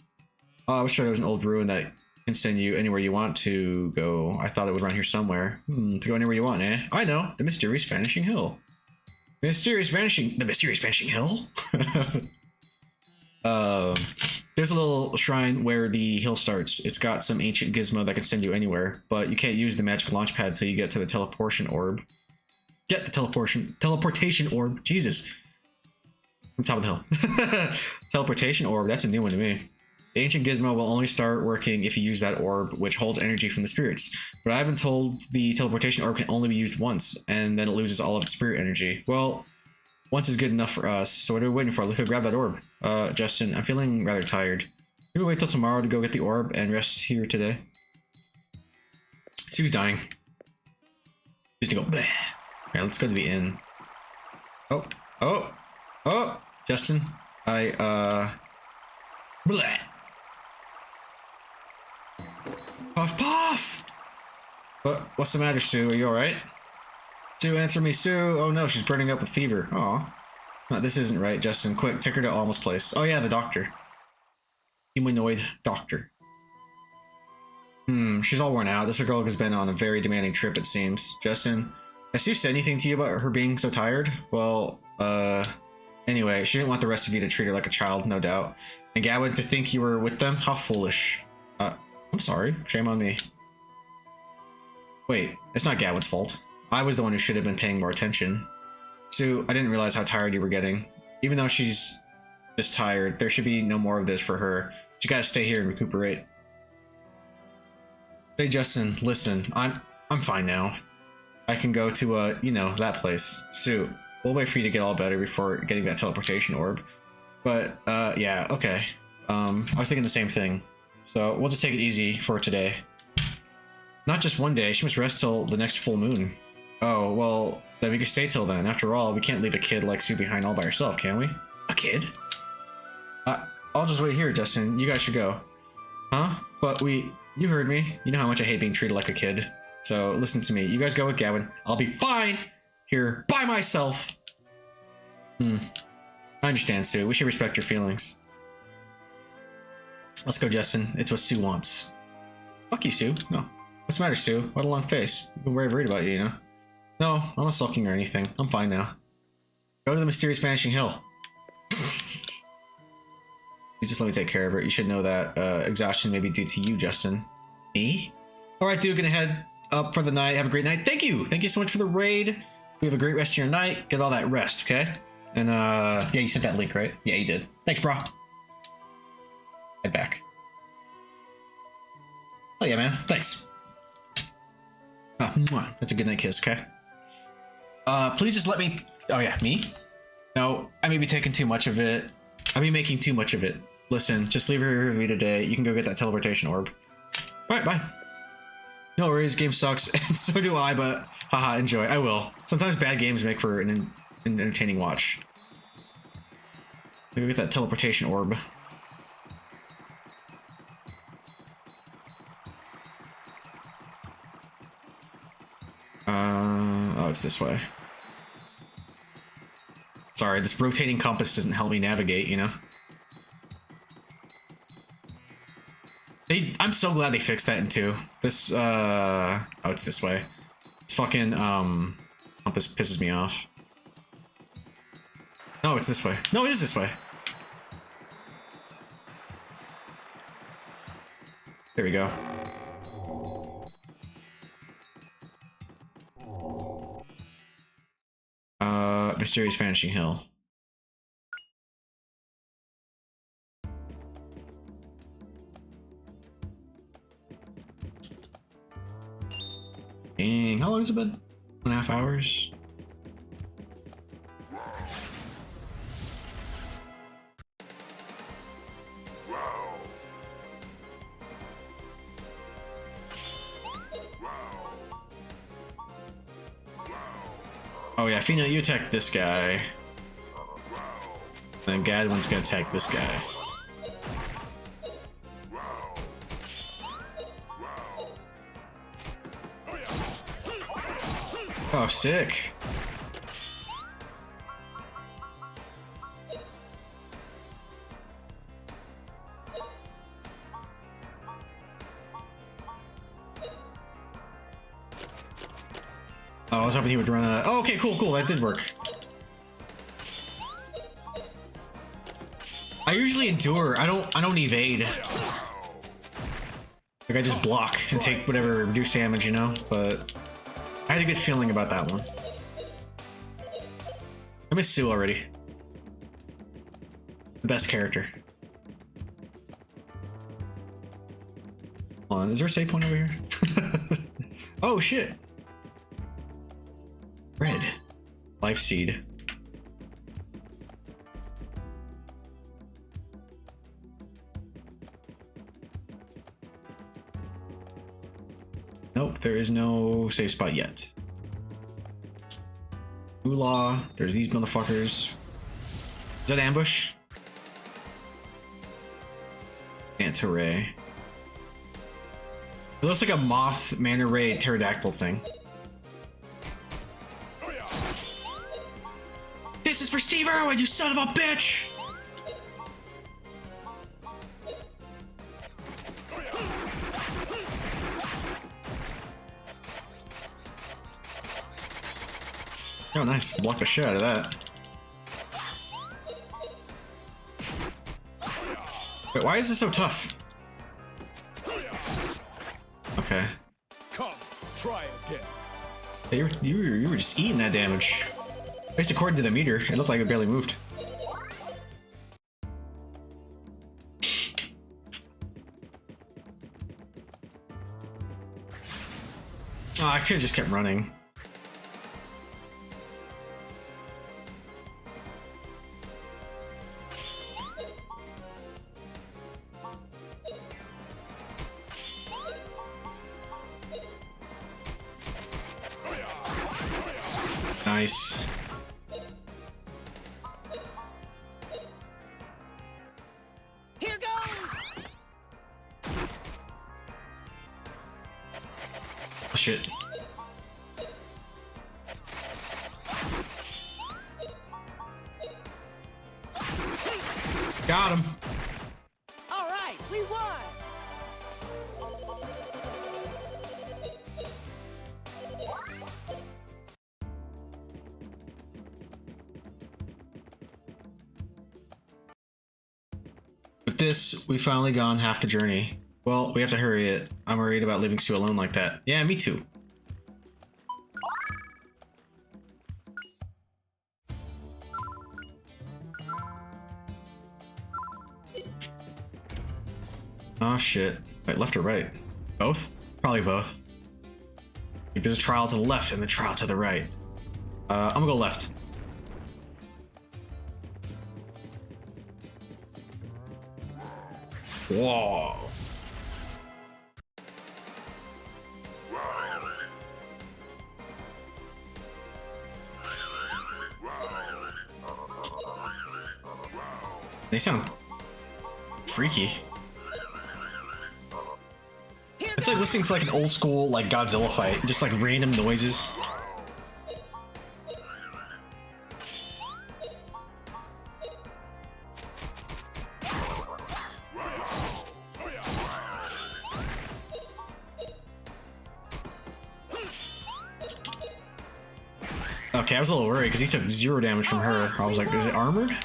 Oh, I was sure there was an old ruin that can send you anywhere you want to go. I thought it would run here somewhere. To go anywhere you want, eh? I know, the mysterious vanishing hill. The mysterious vanishing hill? There's a little shrine where the hill starts. It's got some ancient gizmo that can send you anywhere, but you can't use the magic launch pad till you get to the teleportation orb. Get the teleportation orb. Jesus. From top of the hill. Teleportation orb, that's a new one to me. The ancient gizmo will only start working if you use that orb, which holds energy from the spirits. But I've been told the teleportation orb can only be used once, and then it loses all of its spirit energy. Well, once is good enough for us, so what are we waiting for? Let's go grab that orb. Justin, I'm feeling rather tired. Maybe wait till tomorrow to go get the orb and rest here today. See who's dying. Just gonna go bleh. Alright, let's go to the inn. Oh! Justin, bleh. Puff! What's the matter, Sue? Are you alright? Sue, answer me, Sue! Oh no, she's burning up with fever. Aw. No, this isn't right, Justin. Quick, take her to Alma's place. Oh yeah, the doctor. Humanoid doctor. She's all worn out. This girl has been on a very demanding trip, it seems. Justin, has Sue said anything to you about her being so tired? Well, anyway, she didn't want the rest of you to treat her like a child, no doubt. And Gadwin, to think you were with them? How foolish. I'm sorry. Shame on me. Wait, it's not Gadwin's fault. I was the one who should have been paying more attention. Sue, I didn't realize how tired you were getting. Even though she's just tired, there should be no more of this for her. She gotta stay here and recuperate. Hey Justin, listen, I'm fine now. I can go to you know, that place. Sue, we'll wait for you to get all better before getting that teleportation orb. But yeah, okay. I was thinking the same thing. So we'll just take it easy for today. Not just one day, she must rest till the next full moon. Oh, well, then we can stay till then. After all, we can't leave a kid like Sue behind all by herself, can we? A kid? I'll just wait here, Justin. You guys should go. Huh? But you heard me. You know how much I hate being treated like a kid. So listen to me. You guys go with Gavin. I'll be fine here by myself. I understand, Sue. We should respect your feelings. Let's go, Justin. It's what Sue wants. Fuck you, Sue. No. What's the matter, Sue? What a long face. I've been very worried about you, you know? No, I'm not sulking or anything. I'm fine now. Go to the mysterious vanishing hill. You just let me take care of it. You should know that exhaustion may be due to you, Justin. Me? Alright, dude, gonna head up for the night. Have a great night. Thank you! Thank you so much for the raid. We have a great rest of your night. Get all that rest, okay? And yeah, you sent that link, right? Yeah, you did. Thanks, bro. Head back. Oh yeah, man. Thanks. Oh, mwah. That's a good night kiss, okay? Please just let me... Oh yeah, me? No, I may be taking too much of it. I may be making too much of it. Listen, just leave her here with me today. You can go get that teleportation orb. Alright, bye. No worries, game sucks, and so do I, but haha, enjoy. I will. Sometimes bad games make for an entertaining watch. Maybe get that teleportation orb. Oh, it's this way. Sorry, this rotating compass doesn't help me navigate, you know? I'm so glad they fixed that in 2. This, oh, it's this way. It's fucking, compass pisses me off. No, it's this way. No, it is this way. There we go. Mysterious Vanishing Hill. Dang, how long has it been? 2.5 hours? Oh yeah, Fina, you attack this guy. And then Gadwin's gonna attack this guy. Oh, sick. Oh, I was hoping he would run a... Oh, okay, cool, that did work. I usually endure. I don't evade. Like, I just block and take whatever reduced damage, you know? But I had a good feeling about that one. I miss Sue already. The best character. Hold on, is there a save point over here? Oh, shit. Red. Life seed. Nope, there is no save spot yet. Moolah, there's these motherfuckers. Is that ambush? Manta ray. It looks like a moth, manta ray, pterodactyl thing. This is for Steve Irwin, you son of a bitch! Oh, nice. Block the shit out of that. Wait, why is this so tough? Okay. Try again. You were just eating that damage. At least according to the meter, it looked like it barely moved. Oh, I could have just kept running. Nice. Here goes! Oh, shit. Got him. All right, we won! With this, we've finally gone half the journey. Well, we have to hurry it. I'm worried about leaving Stu alone like that. Yeah, me too. Oh shit. Wait, left or right? Both? Probably both. There's a trial to the left and a trial to the right. I'm gonna go left. Whoa. They sound freaky. It's like listening to like an old school like Godzilla fight, just like random noises. Okay, I was a little worried because he took 0 damage from her. I was like, is it armored?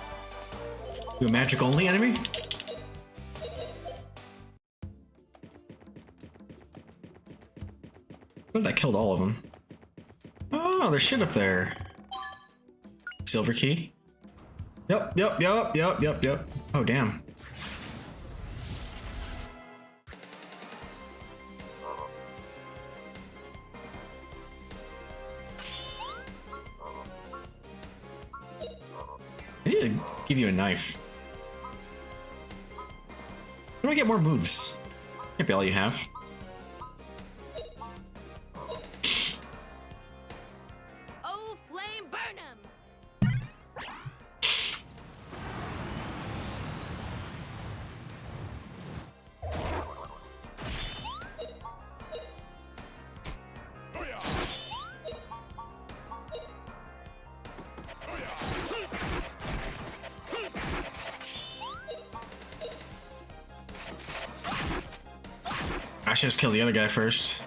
You a magic only enemy? Oh, that killed all of them. Oh, there's shit up there. Silver key. Yep. Oh, damn. I need to give you a knife. How do I get more moves? Can't be all you have. Oh, flame burn 'em! I should just kill the other guy first.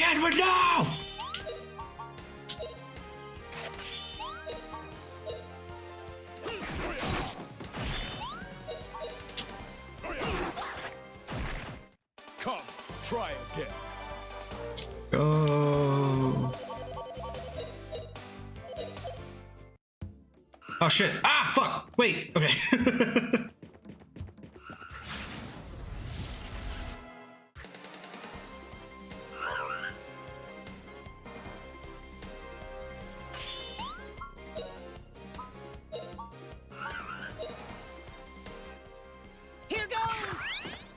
Edward, no! Come, try again. Go. Oh shit. Ah, fuck. Wait, okay.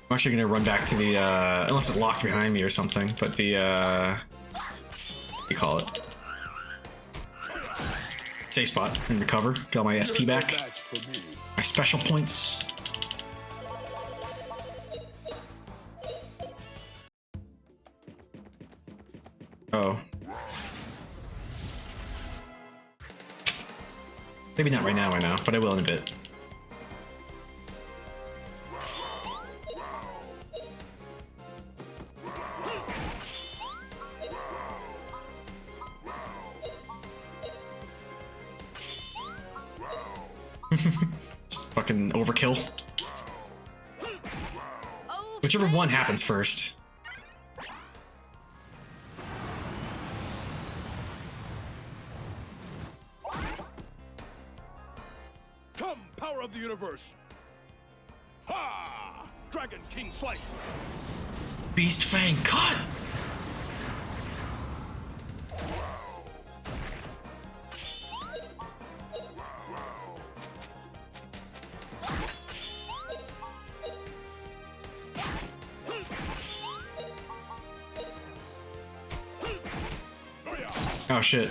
I'm actually gonna run back to the, unless it's locked behind me or something, but the, what do you call it? Safe spot and recover, get all my SP back. My special points. Oh. Maybe not right now, I know, but I will in a bit. Fucking overkill. Whichever one happens first. universe. Ha! Dragon King Slice. Beast Fang, cut! Oh shit.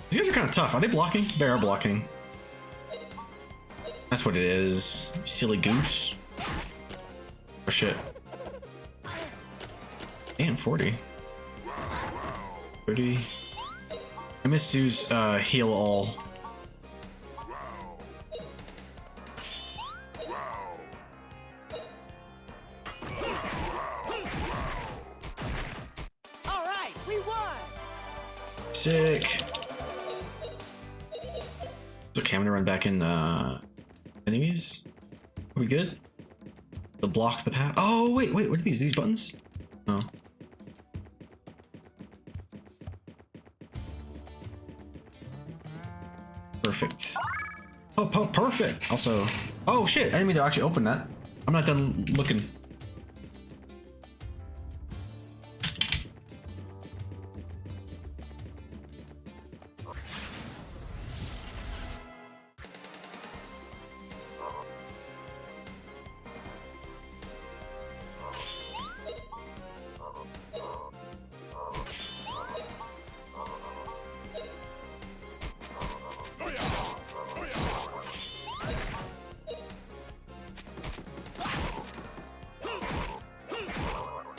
These guys are kind of tough. Are they blocking? They are blocking. That's what it is. You silly goose. Oh shit. Damn, 40. 30. I miss Sue's heal all. Alright, we won! Sick. Okay, I'm gonna run back in enemies. Are we good? To block the path. Oh wait, what are these? These buttons? Oh. Perfect. Oh, perfect. Also, oh shit! I didn't mean to actually open that. I'm not done looking.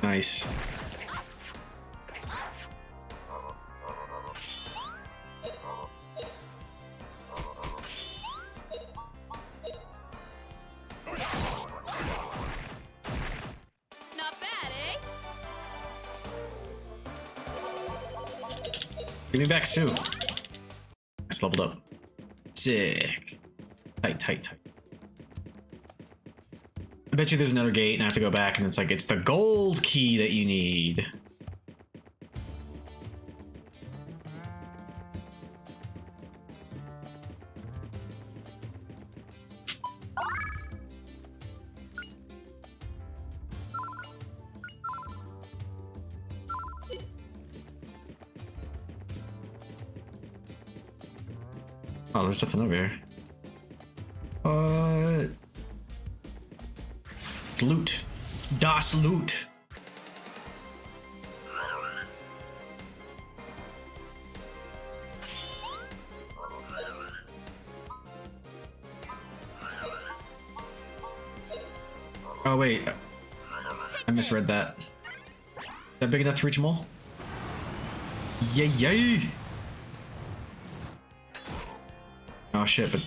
Nice. Not bad, eh? Give me back Sue. It's leveled up. Sick. Tight. I bet you there's another gate and I have to go back and it's like, it's the gold key that you need. Oh, there's nothing over here. Loot. Das Loot. Oh wait, I misread that. Is that big enough to reach them all? Yay! Oh shit, but you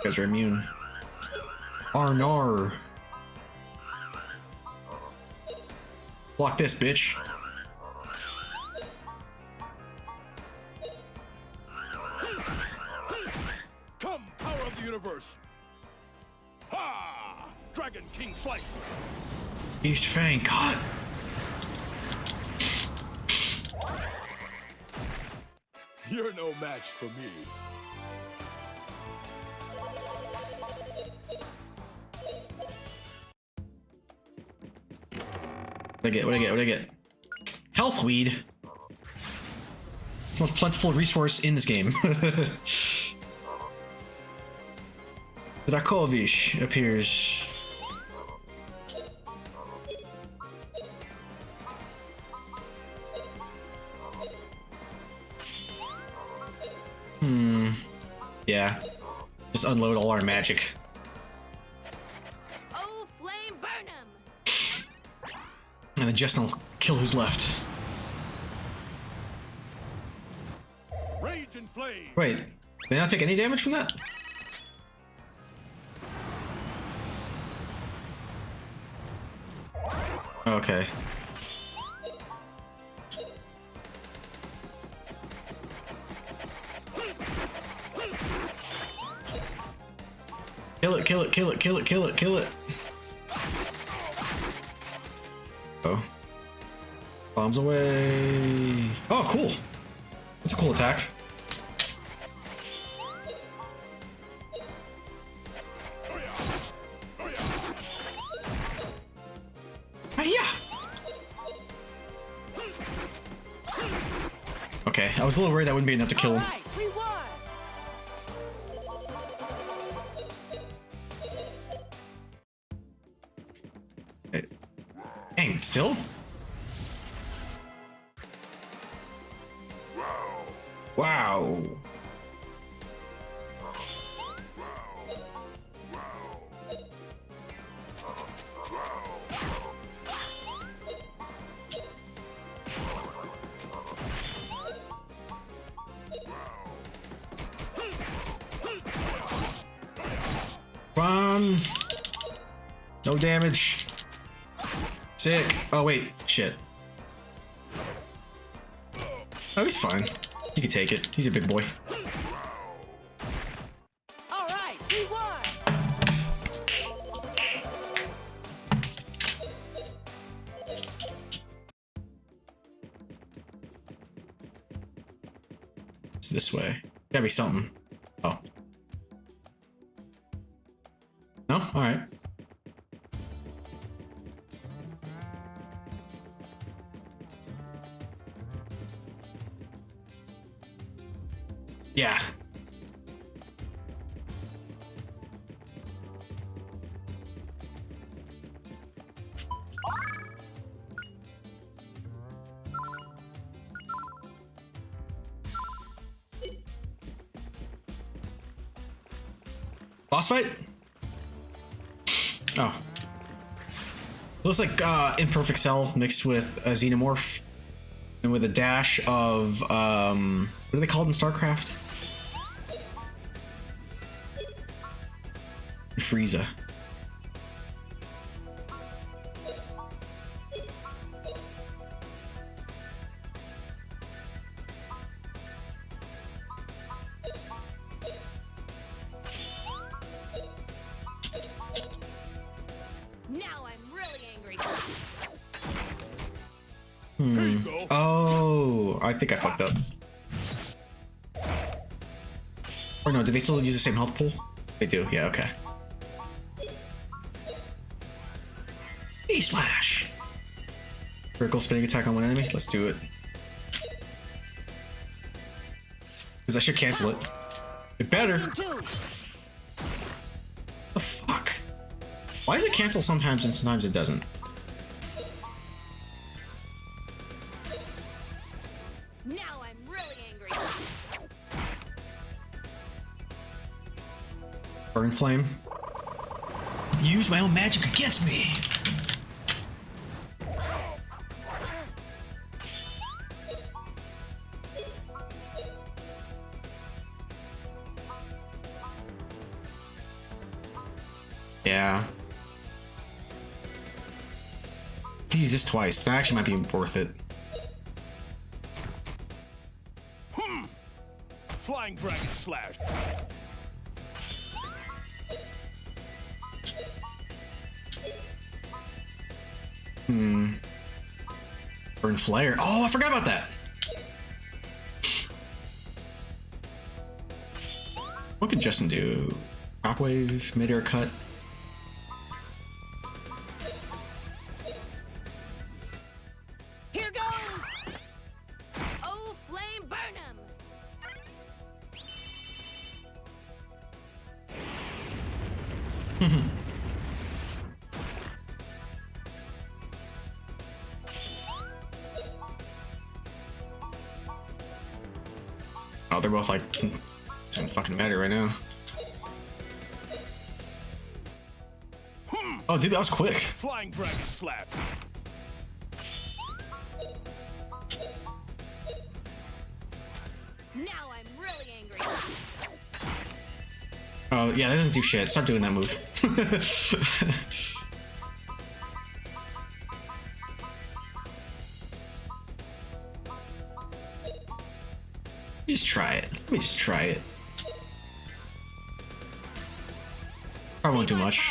guys are immune. Arnar. Block this, bitch. Come, power of the universe. Ha! Dragon King Slice. Beast Fang, cut! You're no match for me. What did I get? Health weed. It's the most plentiful resource in this game. Drakovish appears. Yeah. Just unload all our magic. Oh, flame burn 'em! And then Justin will kill who's left. Rage and flame. Wait, they not take any damage from that? Okay. Kill it. Oh. Bombs away. Oh, cool. That's a cool attack. Okay, I was a little worried that wouldn't be enough to kill him. All right, we won. Dang, still? Wow. Run. No damage. Sick. Oh wait, shit. Oh, he's fine. He can take it. He's a big boy. All right, we won. It's this way. Gotta be something. Oh. No? Alright. Yeah. Boss fight? Oh. Looks like Imperfect Cell mixed with a Xenomorph and with a dash of what are they called in StarCraft? Frieza. Now I'm really angry. Oh, I think I fucked up. Or no, do they still use the same health pool? They do, yeah, okay. E-slash! Vertical spinning attack on one enemy? Let's do it. Because I should cancel it. It better! The fuck? Why does it cancel sometimes and sometimes it doesn't? Now I'm really angry. Burn flame. Use my own magic against me! Yeah. I can use this twice. That actually might be worth it. Flying Dragon Slash. Burn flare. Oh, I forgot about that. What could Justin do? Shockwave, mid-air cut. Here goes. Oh, flame, burn him. Oh, they're both like, it doesn't fucking matter right now. Oh, dude, that was quick. Flying Dragon Slash. Now I'm really angry. Oh, yeah, that doesn't do shit. Stop doing that move. Just try it. Let me just try it. I won't do much.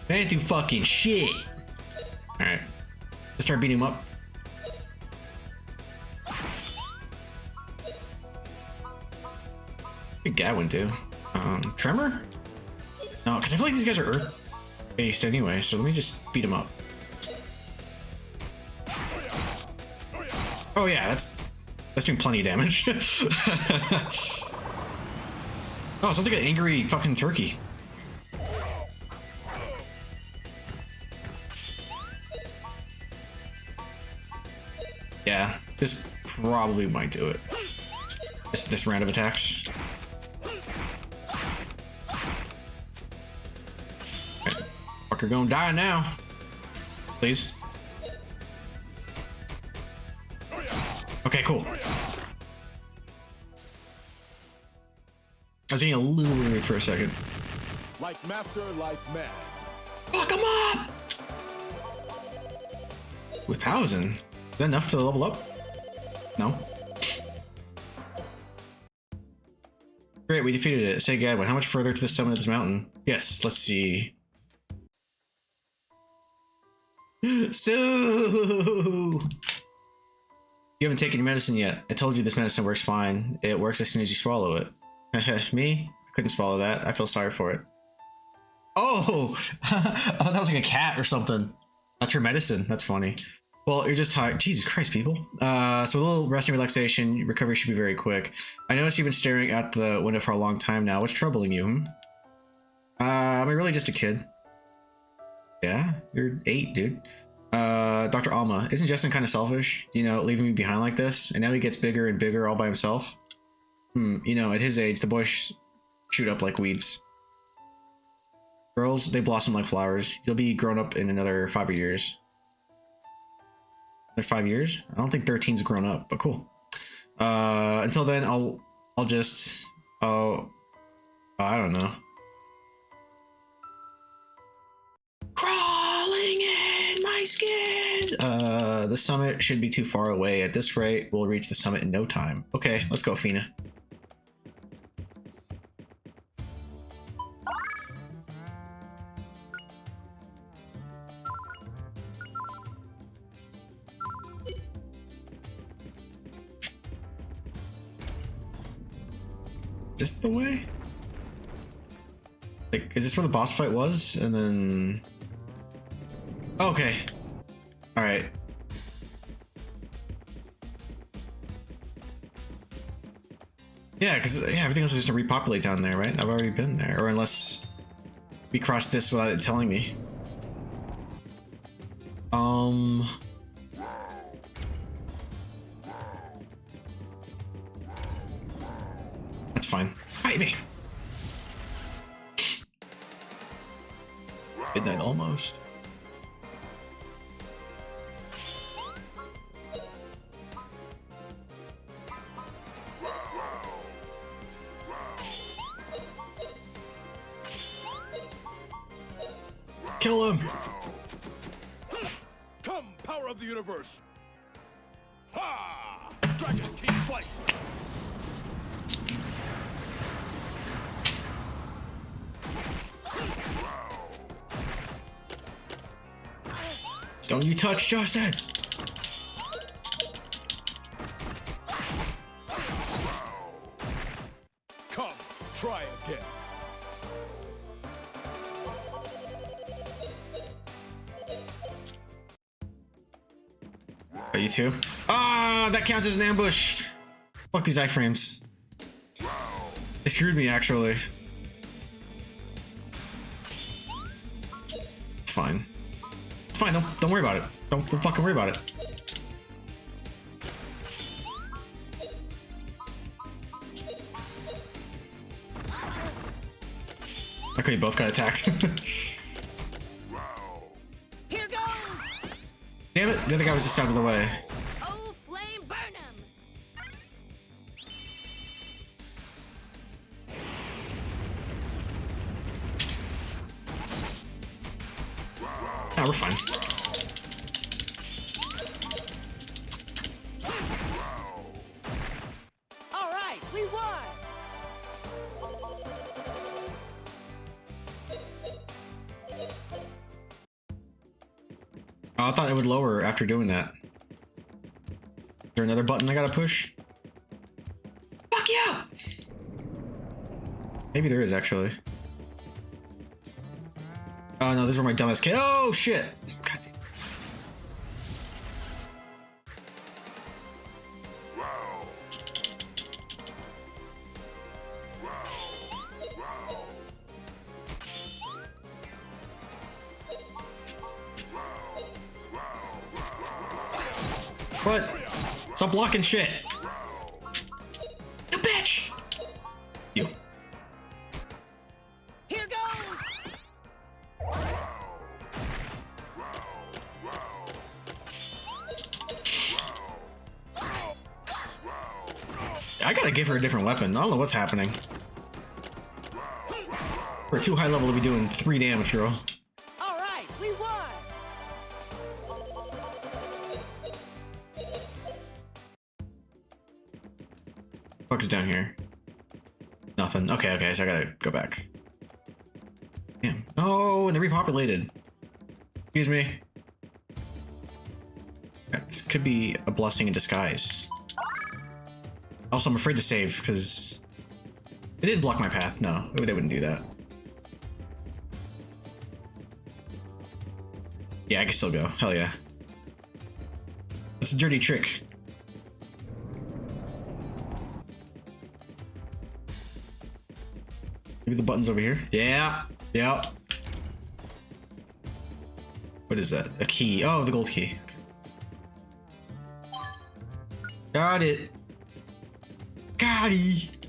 They didn't do fucking shit. Alright. Let's start beating him up. What did Gadwin do? Tremor? No, because I feel like these guys are earth based anyway, so let me just beat him up. Oh yeah, that's doing plenty of damage. Oh, sounds like an angry fucking turkey. Yeah, this probably might do it. This round of attacks. Right. Fucker gonna die now. Please. Okay, cool. I was getting a little weird for a second. Like master, like man. Fuck him up! 1,000? Is that enough to level up? No. Great, we defeated it. Say Gadwin, how much further to the summit of this mountain? Yes, let's see. Sue! You haven't taken your medicine yet. I told you this medicine works fine. It works as soon as you swallow it. Me? I couldn't swallow that. I feel sorry for it. Oh! I thought that was like a cat or something. That's her medicine. That's funny. Well, you're just tired. Jesus Christ, people. So a little rest and relaxation. Recovery should be very quick. I noticed you've been staring at the window for a long time now. What's troubling you, hmm? Am I really just a kid? Yeah, you're 8, dude. Dr. Alma, isn't Justin kind of selfish? You know, leaving me behind like this? And now he gets bigger and bigger all by himself? You know, at his age, the boys shoot up like weeds. Girls, they blossom like flowers. You'll be grown up in another 5 years. Another 5 years? I don't think 13's grown up, but cool. Until then, I'll just... I don't know. Crawling in my skin! The summit should be too far away. At this rate, we'll reach the summit in no time. Okay, let's go, Fina. Is this the way? Like, is this where the boss fight was? And then... Okay. Alright. Yeah, because everything else is just to repopulate down there, right? I've already been there. Or unless we cross this without it telling me. That's fine. Fight me! Midnight almost. Kill him! Come, power of the universe! Ha! Dragon King Slice! Don't you touch Justin! Come, try again. Are you too? Ah, that counts as an ambush. Fuck these iframes. They screwed me, actually. It's fine. It's fine. Don't worry about it. Don't fucking worry about it. Okay, you both got attacked. Here goes! Damn it! The other guy was just out of the way. Oh, flame, burn him! Ah, we're fine. All right, we won. Oh, I thought it would lower after doing that. Is there another button I gotta push? Fuck you! Maybe there is, actually. Oh no, this is where my dumbass kid. Oh shit! God damn. What? Stop blocking shit! You bitch! You. Here goes! I gotta give her a different weapon. I don't know what's happening. We're too high level to be doing 3 damage, girl. All right, we won! Fuck's down here? Nothing. Okay, okay, so I gotta go back. Damn. Oh, and they're repopulated. Excuse me. This could be a blessing in disguise. Also, I'm afraid to save because they didn't block my path. No, they wouldn't do that. Yeah, I can still go. Hell yeah. That's a dirty trick. Maybe the button's over here. Yeah. Yeah. What is that? A key. Oh, the gold key. Got it. Got it.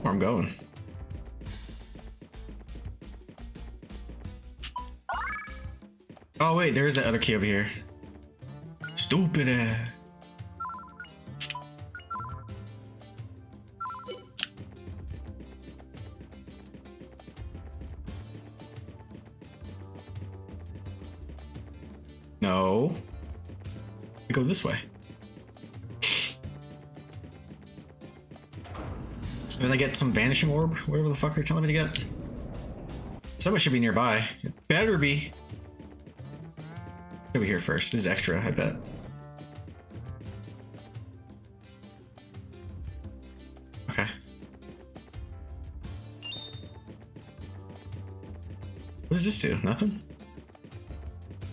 Where I'm going. Oh wait, there is that other key over here. Stupid ass. No. I go this way. And then I get some vanishing orb, whatever the fuck they're telling me to get. Someone should be nearby. It better be. Over here first. This is extra, I bet. Okay. What does this do? Nothing?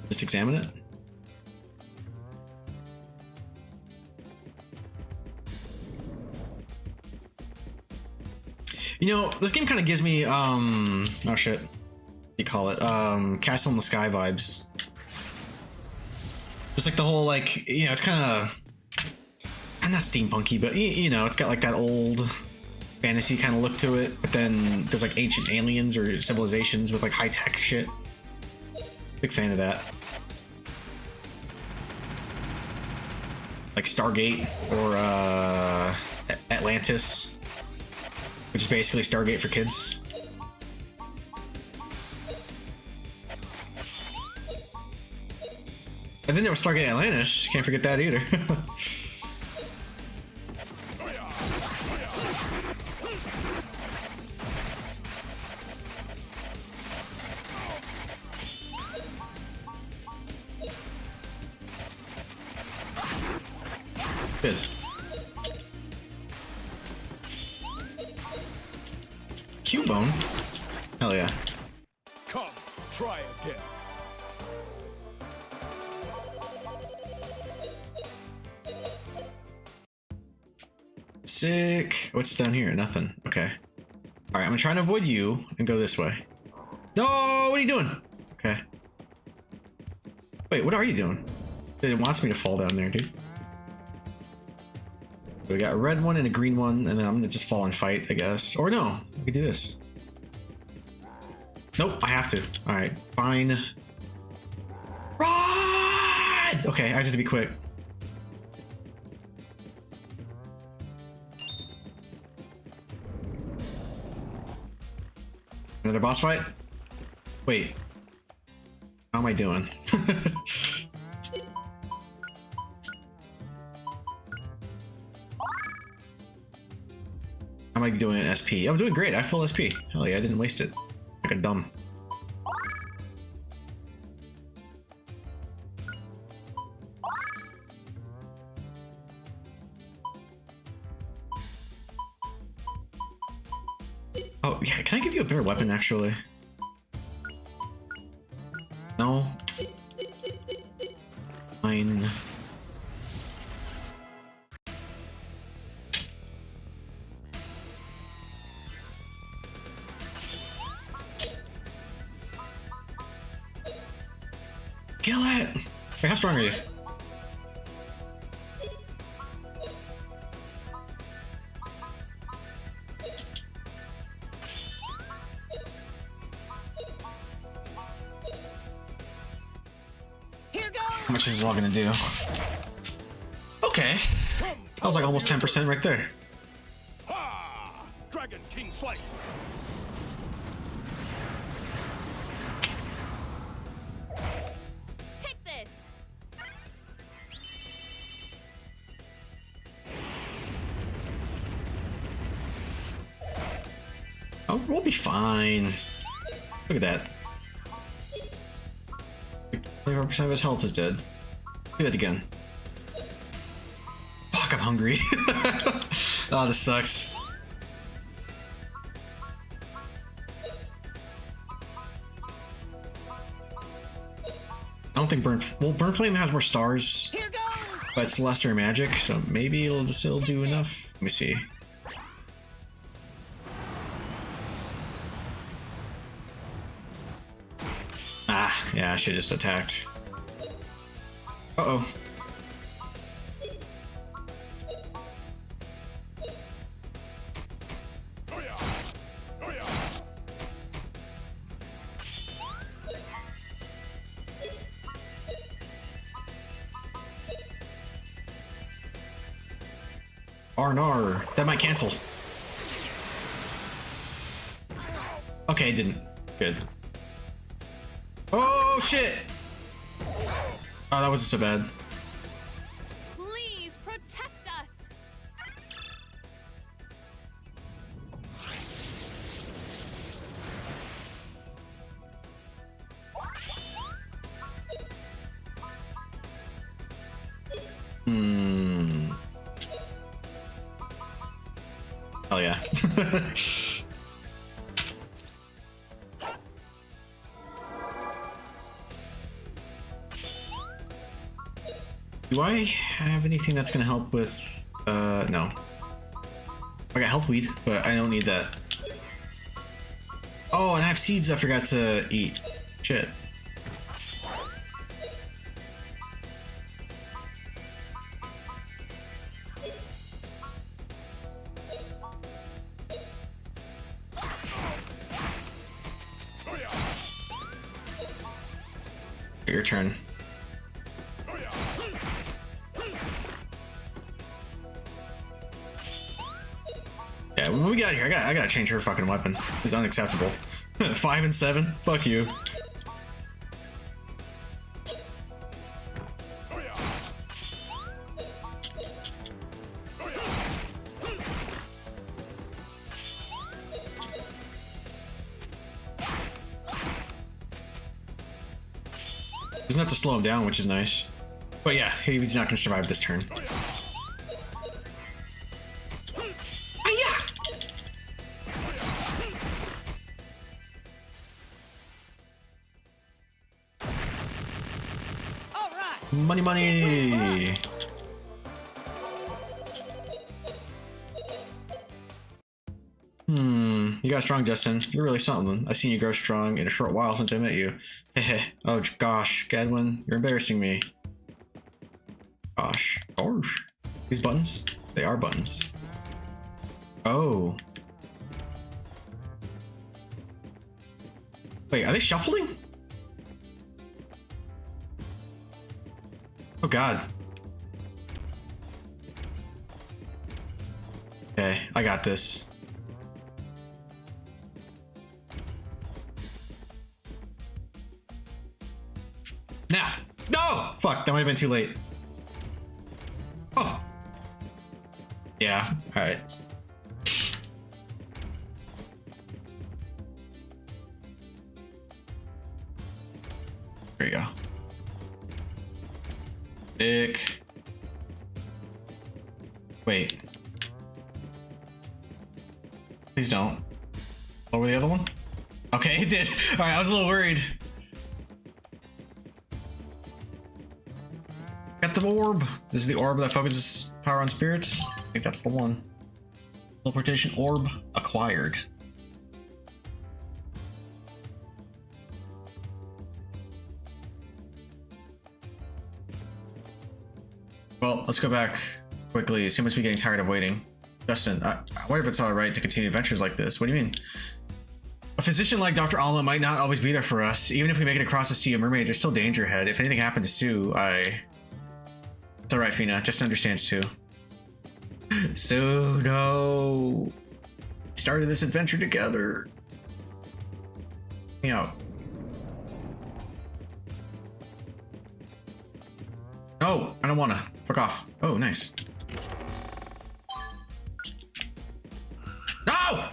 Just examine it? You know, this game kind of gives me, oh shit. What do you call it? Castle in the Sky vibes. Just like the whole, like, you know, it's kind of, and not steampunky, but you know, it's got like that old fantasy kind of look to it. But then there's like ancient aliens or civilizations with like high tech shit. Big fan of that. Like Stargate or Atlantis, which is basically Stargate for kids. And then there was Stargate Atlantis. Can't forget that either. Good. Cubone? Hell yeah. Come, try again. Sick. What's down here? Nothing. Okay. All right, I'm gonna try and avoid you and go this way. No, what are you doing? Okay. Wait, what are you doing? It wants me to fall down there, dude. So we got a red one and a green one, and then I'm gonna just fall and fight, I guess. Or no, we can do this. Nope, I have to. All right, fine. Run! Okay, I just have to be quick. Another boss fight? Wait. How am I doing? How am I doing in SP? I'm doing great. I have full SP. Hell yeah, I didn't waste it. Like a dumb. Oh, yeah, can I give you a better weapon, actually? No? Fine. Kill it! Wait, how strong are you? How much is this all gonna do? Okay. That was like almost 10% right there. Ha! Dragon King Slice. Take this. Oh, we'll be fine. Look at that. 24% of his health is dead. Do that again. Fuck, I'm hungry. Oh, this sucks. I don't think Burn Flame has more stars, but it's lesser magic, so maybe it'll still do enough. Let me see. Ah, yeah, I should have just attacked. Uh-oh. Arnar. That might cancel. Okay, it didn't. Good. Oh, shit! Oh, that wasn't so bad. Please protect us. Hmm. Oh yeah. Do I have anything that's gonna help with, no. I got health weed, but I don't need that. Oh, and I have seeds I forgot to eat. Shit. Your turn. Yeah, when we got here, I gotta change her fucking weapon. It's unacceptable. 5 and 7? Fuck you. Doesn't have to slow him down, which is nice. But yeah, he's not gonna survive this turn. Money, money! You got strong, Justin. You're really something. I've seen you grow strong in a short while since I met you. Heh. Oh gosh, Gadwin, you're embarrassing me. Gosh. Gosh. These buttons? They are buttons. Oh. Wait, are they shuffling? Oh god. Okay, I got this. Now! No! Fuck, that might have been too late. Oh! Yeah, alright. There you go. Dick. Wait. Please don't. Over the other one? Okay, it did. All right, I was a little worried. Got the orb. This is the orb that focuses power on spirits. I think that's the one. Teleportation orb acquired. Well, let's go back quickly. He must be getting tired of waiting. Justin, I wonder if it's alright to continue adventures like this. What do you mean? A physician like Dr. Alma might not always be there for us. Even if we make it across the Sea of Mermaids, there's still danger ahead. If anything happened to Sue, It's alright, Fina. Just understands too. So, no. Started this adventure together. You know. Oh, I don't wanna. Fuck off. Oh, nice. No!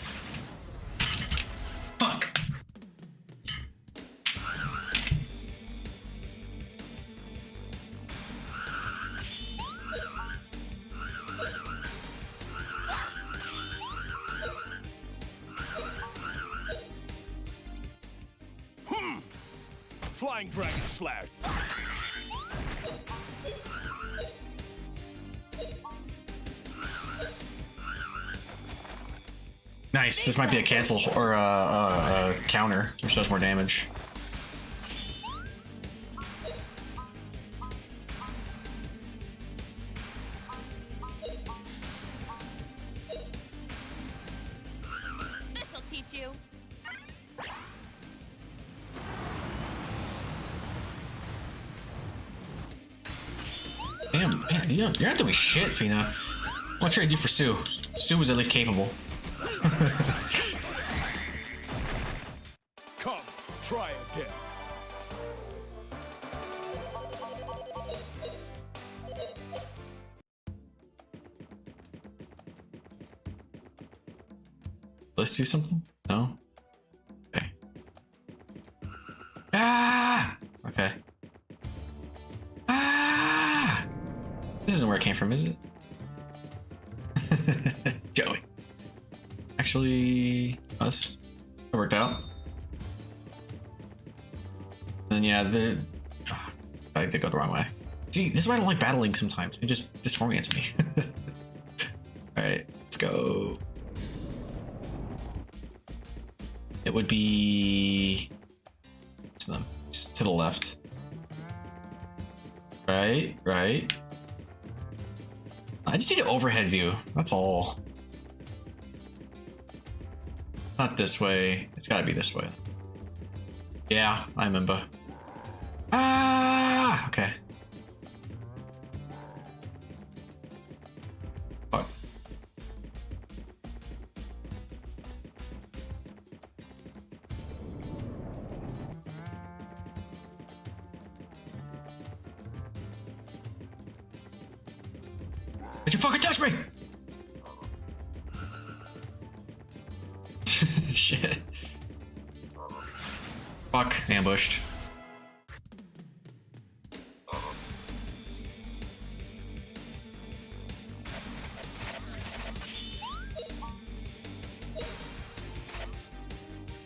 Fuck. Flying Dragon Slash. Nice. This might be a cancel or a counter, which does more damage. This'll teach you. Damn, man, you're not doing shit, Fina. I'll trade you for Sue. Sue was at least capable. Come, try again. Let's do something? No? Okay. Ah! Okay. Ah! This isn't where it came from, is it? Joey. Actually, us. It worked out. And then, yeah, I did go the wrong way. See, this is why I don't like battling sometimes. It just disorients me. Alright, let's go. It would be to the left. Right. I just need an overhead view. That's all. Not this way. It's gotta be this way. Yeah, I remember. Ah! Okay. Fuck. Did you fucking touch me? Shit. Fuck, ambushed.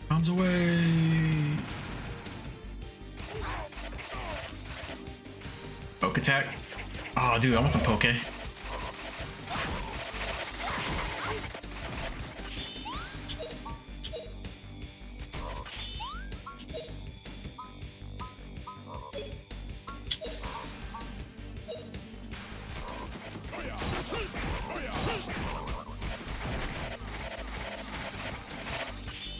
Bombs away. Poke attack. Oh, dude, I want some poke.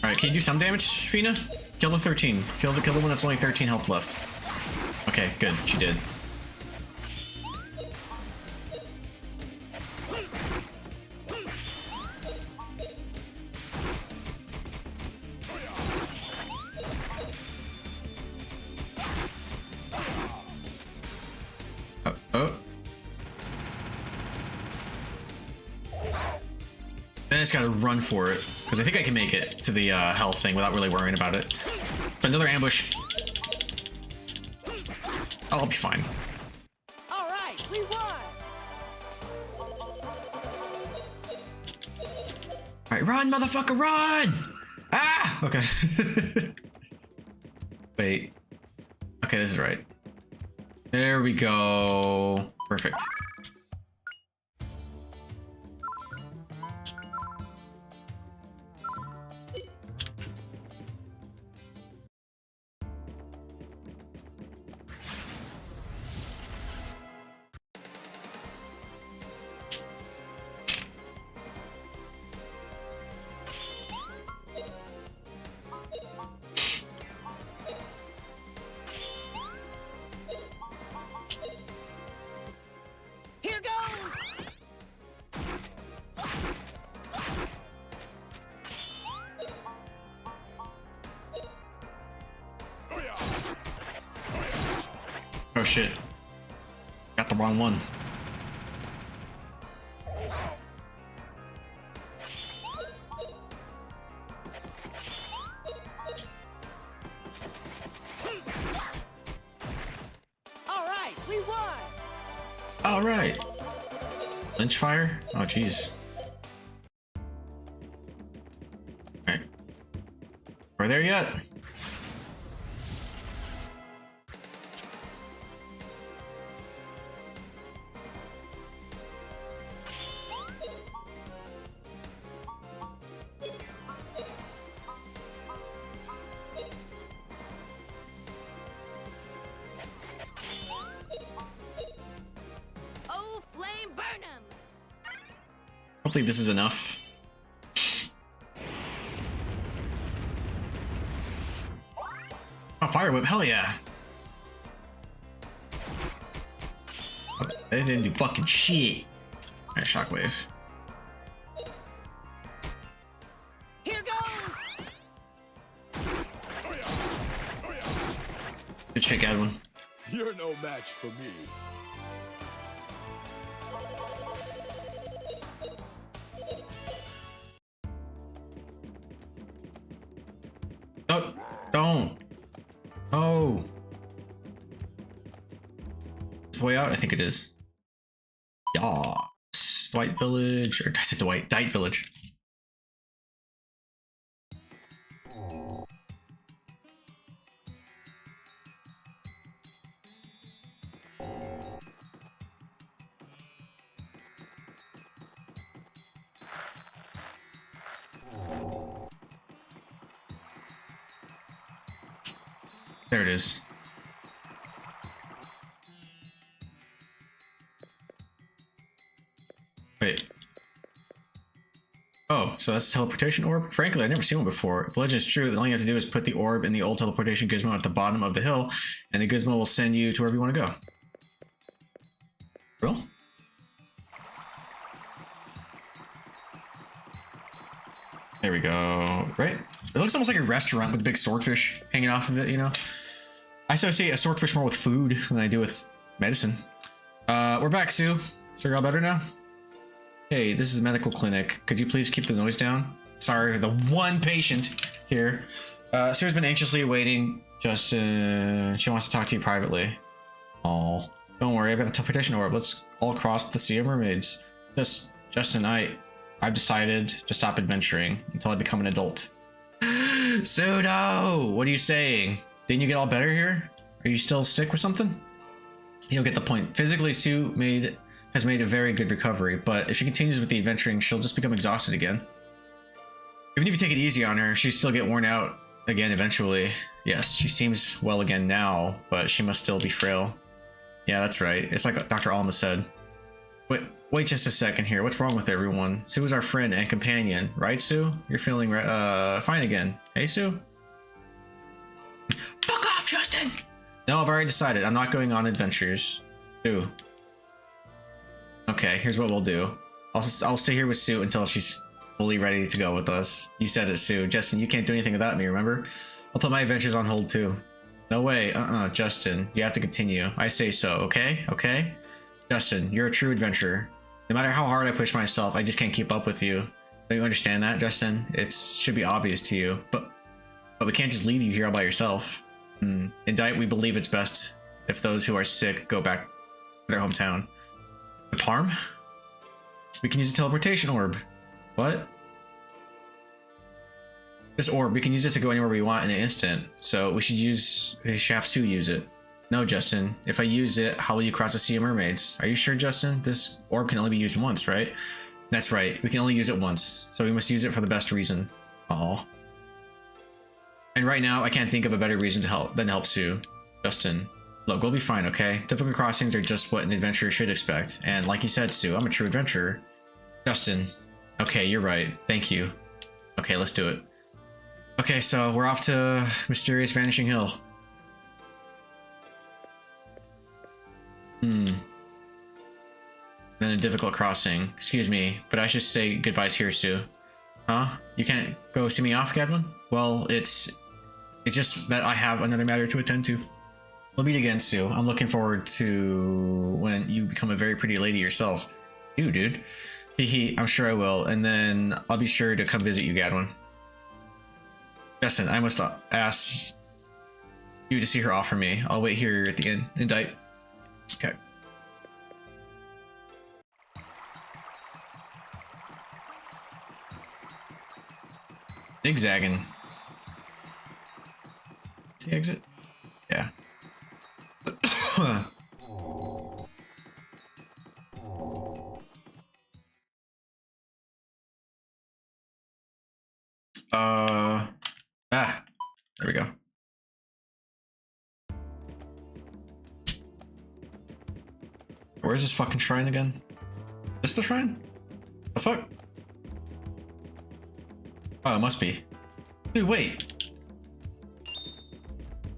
Alright, can you do some damage, Fina? Kill the 13. Kill the one that's only 13 health left. Okay, good. She did. Then I just gotta run for it, because I think I can make it to the health thing without really worrying about it. But another ambush. Oh, I'll be fine. All right, we won. Alright, run, motherfucker, run! Ah! Okay. Wait. Okay, this is right. There we go. Perfect. Here goes! Oh shit. Got the wrong one. All right, we won! All right. Lynch fire? Oh jeez. All right. We're there yet? Oh, flame burn 'em! Hopefully this is enough. Oh, fire whip, hell yeah. They didn't do fucking shit. Alright, shockwave. Here goes! Good shit, Gadwin. You're no match for me. Oh, don't. Oh. Is the way out? I think it is. Yeah. Dwight Village, or I said Dwight, Dight Village. There it is. Wait. Oh, so that's a teleportation orb? Frankly, I've never seen one before. If the legend is true, then all you have to do is put the orb in the old teleportation gizmo at the bottom of the hill, and the gizmo will send you to wherever you want to go. Real? There we go. Right? It looks almost like a restaurant with a big swordfish hanging off of it, you know? I associate a swordfish more with food than I do with medicine. We're back, Sue. So you're all better now? Hey, this is a medical clinic. Could you please keep the noise down? Sorry, the one patient here. Sue's been anxiously waiting. Justin, she wants to talk to you privately. Oh, don't worry, I've got the teleportation orb. Let's all cross the Sea of Mermaids. Justin, I've decided to stop adventuring until I become an adult. Sue, no! What are you saying? Didn't you get all better here? Are you still sick or something? You'll get the point. Physically, Sue has made a very good recovery, but if she continues with the adventuring, she'll just become exhausted again. Even if you take it easy on her, she'll still get worn out again eventually. Yes, she seems well again now, but she must still be frail. Yeah, that's right. It's like Dr. Alma said. Wait just a second here. What's wrong with everyone? Sue is our friend and companion, right, Sue? You're feeling fine again. Hey, Sue? Fuck off, Justin! No, I've already decided. I'm not going on adventures. Sue. Okay, here's what we'll do. I'll stay here with Sue until she's fully ready to go with us. You said it, Sue. Justin, you can't do anything without me, remember? I'll put my adventures on hold, too. No way. Justin. You have to continue. I say so, okay? Okay? Justin, you're a true adventurer. No matter how hard I push myself, I just can't keep up with you. Don't you understand that, Justin? It should be obvious to you. But we can't just leave you here all by yourself. In Diet, we believe it's best if those who are sick go back to their hometown. The Parm? We can use a teleportation orb. What? This orb, we can use it to go anywhere we want in an instant. So we should have Sue use it. No, Justin. If I use it, how will you cross the Sea of Mermaids? Are you sure, Justin? This orb can only be used once, right? That's right. We can only use it once. So we must use it for the best reason. Aw. And right now, I can't think of a better reason than to help Sue. Justin. Look, we'll be fine, okay? Difficult crossings are just what an adventurer should expect. And like you said, Sue, I'm a true adventurer. Justin. Okay, you're right. Thank you. Okay, let's do it. Okay, so we're off to Mysterious Vanishing Hill. Then a difficult crossing. Excuse me, but I should say goodbyes here, Sue. Huh? You can't go see me off, Gadwin? Well, it's just that I have another matter to attend to. We'll meet again, Sue. I'm looking forward to when you become a very pretty lady yourself. You, dude. Hee, I'm sure I will, and then I'll be sure to come visit you, Gadwin. Justin, I must ask you to see her off for me. I'll wait here at the inn. Indict. Okay. Zigzagging. Is the exit? Yeah. There we go. Where's this fucking shrine again? Is this the shrine? The fuck? Oh, it must be. Dude, wait.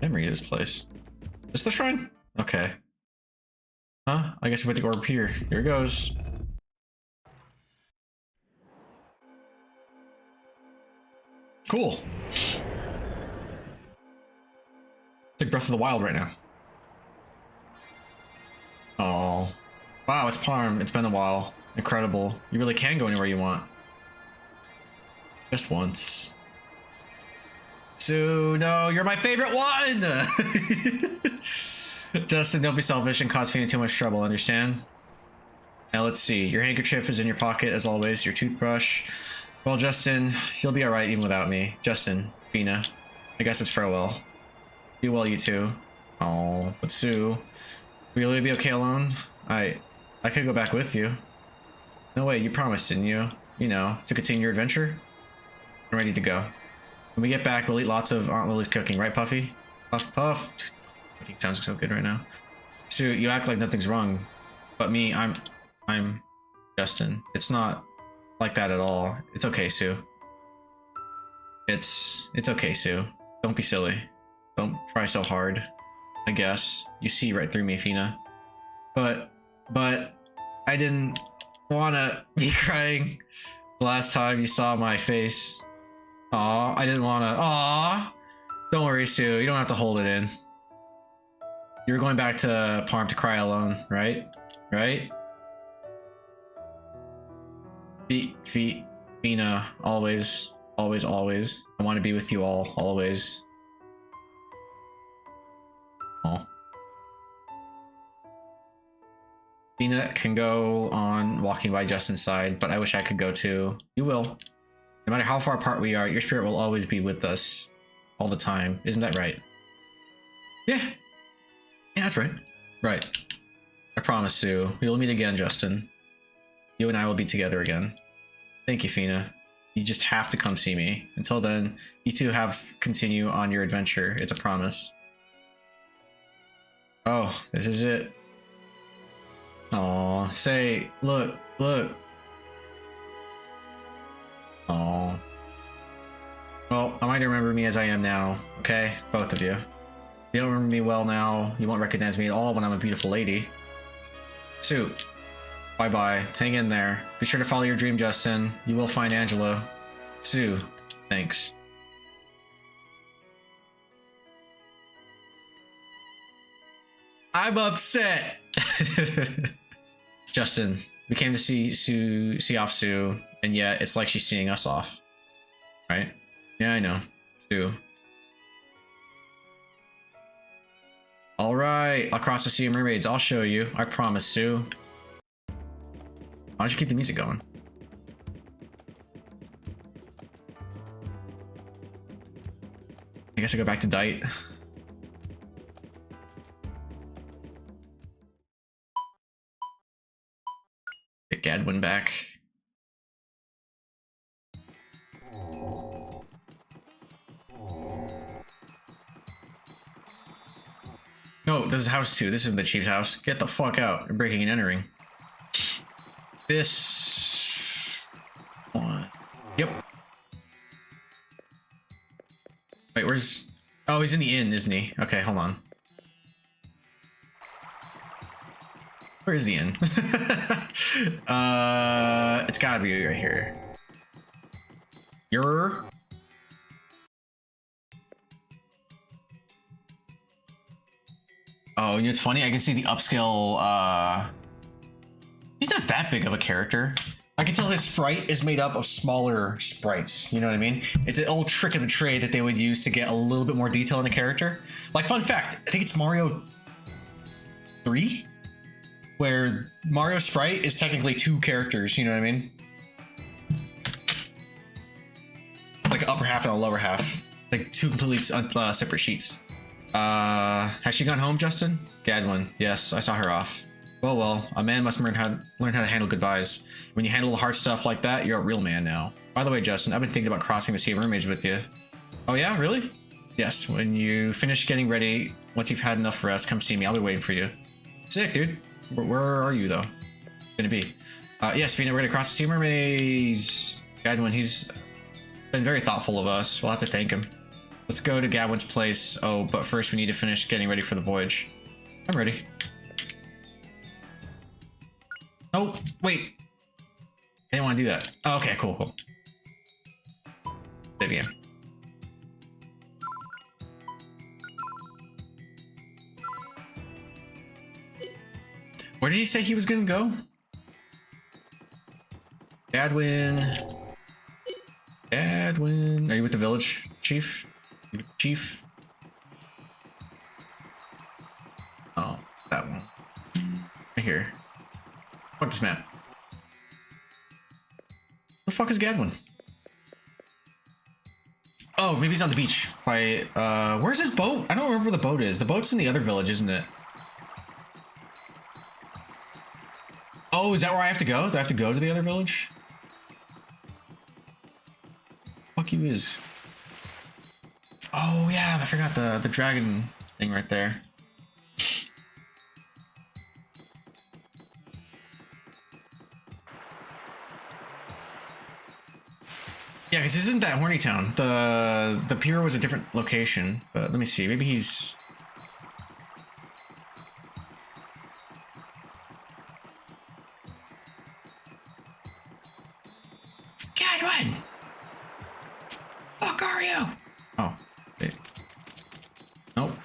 Memory of this place. Is this the shrine? Okay. Huh? I guess we put the orb here. Here it goes. Cool. It's like Breath of the Wild right now. Oh. Wow, it's Parm. It's been a while. Incredible. You really can go anywhere you want. Just once. Sue, no, you're my favorite one! Justin, don't be selfish and cause Fina too much trouble, understand? Now let's see. Your handkerchief is in your pocket as always, your toothbrush. Well, Justin, you'll be alright even without me. Justin, Fina, I guess it's farewell. Be well, you two. Oh, but Sue, will you be okay alone? I could go back with you. No way, you promised, didn't you? You know, to continue your adventure? I'm ready to go. When we get back, we'll eat lots of Aunt Lily's cooking, right, Puffy? Puff, puff. Cooking sounds so good right now. Sue, you act like nothing's wrong. But me, I'm Justin. It's not like that at all. It's okay, Sue. It's okay, Sue. Don't be silly. Don't try so hard. I guess. You see right through me, Fina. But I didn't wanna be crying the last time you saw my face. Aw, I didn't wanna. Aw! Don't worry, Sue. You don't have to hold it in. You're going back to Parm to cry alone, right? Right? Fina, always. I want to be with you all, always. Oh. Fina can go on walking by Justin's side, but I wish I could go too. You will. No matter how far apart we are, your spirit will always be with us. All the time. Isn't that right? Yeah. Yeah, that's right. Right. I promise, Sue. We will meet again, Justin. You and I will be together again. Thank you, Fina. You just have to come see me. Until then, you two continue on your adventure. It's a promise. Oh, this is it. Aw, say, look. Aw. Well, I might remember me as I am now, okay? Both of you. If you don't remember me well now, you won't recognize me at all when I'm a beautiful lady. Sue. Bye-bye. Hang in there. Be sure to follow your dream, Justin. You will find Angelo. Sue. Thanks. I'm upset! Justin, we came to see off Sue, and yet it's like she's seeing us off. Right? Yeah, I know. Sue. Alright, across the Sea of Mermaids, I'll show you. I promise, Sue. Why don't you keep the music going? I guess I go back to Dite. Get Gadwin back. No, this is house 2. This isn't the chief's house. Get the fuck out. You're breaking and entering. This one. Yep. Wait, where's... Oh, he's in the inn, isn't he? Okay, hold on. Where's the inn? It's gotta be right here. You're... Oh, you know what's funny? I can see the upscale, he's not that big of a character. I can tell his sprite is made up of smaller sprites, you know what I mean? It's an old trick of the trade that they would use to get a little bit more detail in the character. Like, fun fact, I think it's Mario 3? Where Mario's sprite is technically 2 characters, you know what I mean? Like an upper half and a lower half. Like 2 completely separate sheets. Has she gone home, Justin? Gadwin, yes, I saw her off. Well, a man must learn how to handle goodbyes. When you handle the hard stuff like that, you're a real man now. By the way, Justin, I've been thinking about crossing the Sea of Mermaids with you. Oh yeah, really? Yes, when you finish getting ready, once you've had enough rest, come see me. I'll be waiting for you. Sick, dude. Where are you, though? Gonna be? Yes, Fina, we're gonna cross the Sea of Mermaids. Gadwin, he's been very thoughtful of us. We'll have to thank him. Let's go to Gadwin's place. Oh, but first we need to finish getting ready for the voyage. I'm ready. Oh, wait. I didn't want to do that. Oh, okay, cool. Vivian. Where did he say he was gonna go? Gadwin. Are you with the village, Chief? Chief? Oh, that one. Right here. Fuck this map. Where the fuck is Gadwin? Oh, maybe he's on the beach. By, where's his boat? I don't remember where the boat is. The boat's in the other village, isn't it? Oh, is that where I have to go? Do I have to go to the other village? Fuck you is. Oh yeah, I forgot the dragon thing right there. Yeah, because this isn't that horny town. The pier was a different location, but let me see. Maybe he's... Gadwin! Fuck are you? Oh, wait. Nope.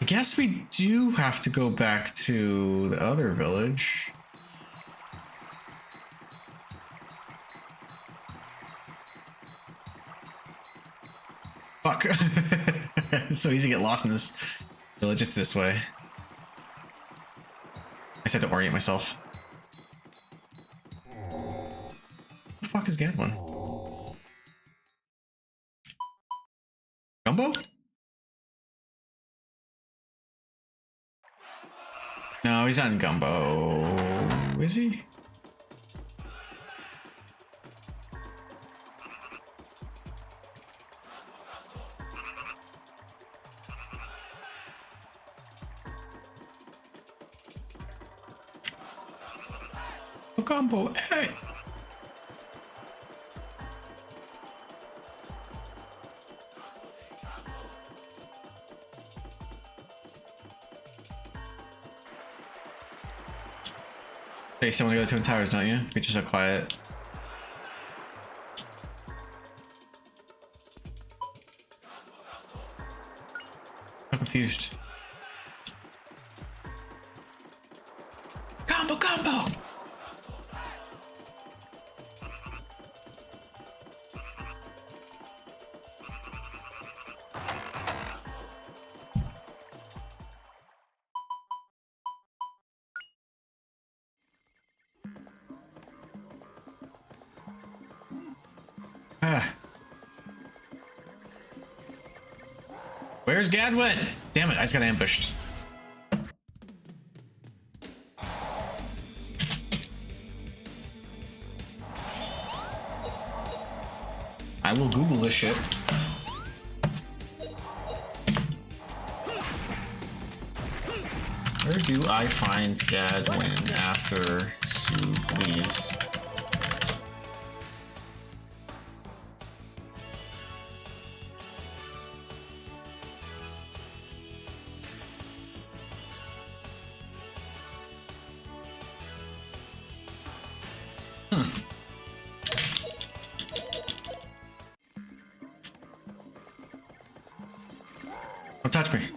I guess we do have to go back to the other village. Fuck. It's so easy to get lost in this village. It's this way. I just had to orient myself. Who the fuck is Gadwin? Gumbo? No, he's not in Gumbo. Is he? Gumbo, hey! Hey, someone to go to Twin Towers, don't you? You're just so quiet. I'm confused. Combo! Ah. Where's Gadwin? Damn it, I just got ambushed. I will Google this shit. Where do I find Gadwin after Sue leaves? Don't touch me.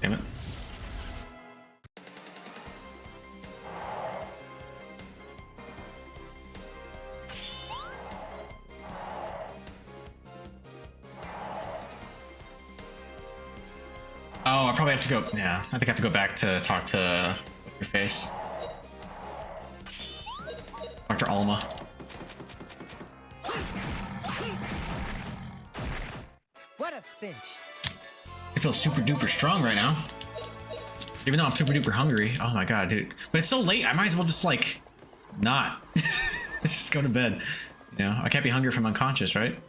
Damn it. Oh, I probably have to go. Yeah, I think I have to go back to talk to your face. Dr. Alma. What a cinch. I feel super duper strong right now. Even though I'm super duper hungry. Oh my god, dude. But it's so late, I might as well just like not. Let's just go to bed. You know, I can't be hungry if I'm unconscious, right?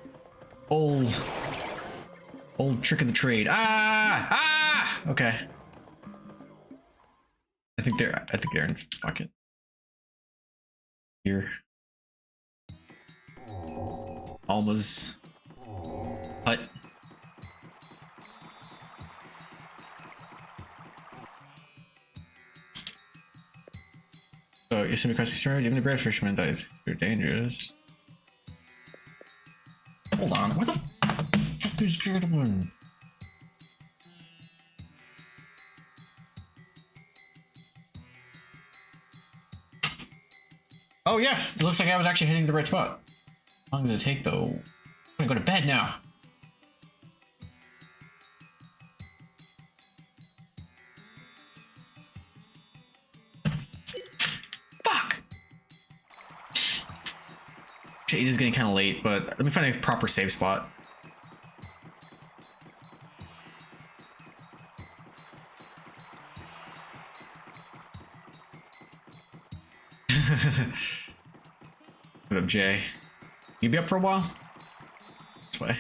Old trick of the trade. Ah! Okay. I think they're in fucking here. Alma's hut. So you're semi crossing storage, even the bread fisherman died. They're dangerous. Hold on, what the fuck is Gadwin? Oh yeah, it looks like I was actually hitting the right spot. How long does it take though? I'm gonna go to bed now. Fuck! Shit, it is getting kind of late, but let me find a proper save spot. What up, Jay? You be up for a while? This way.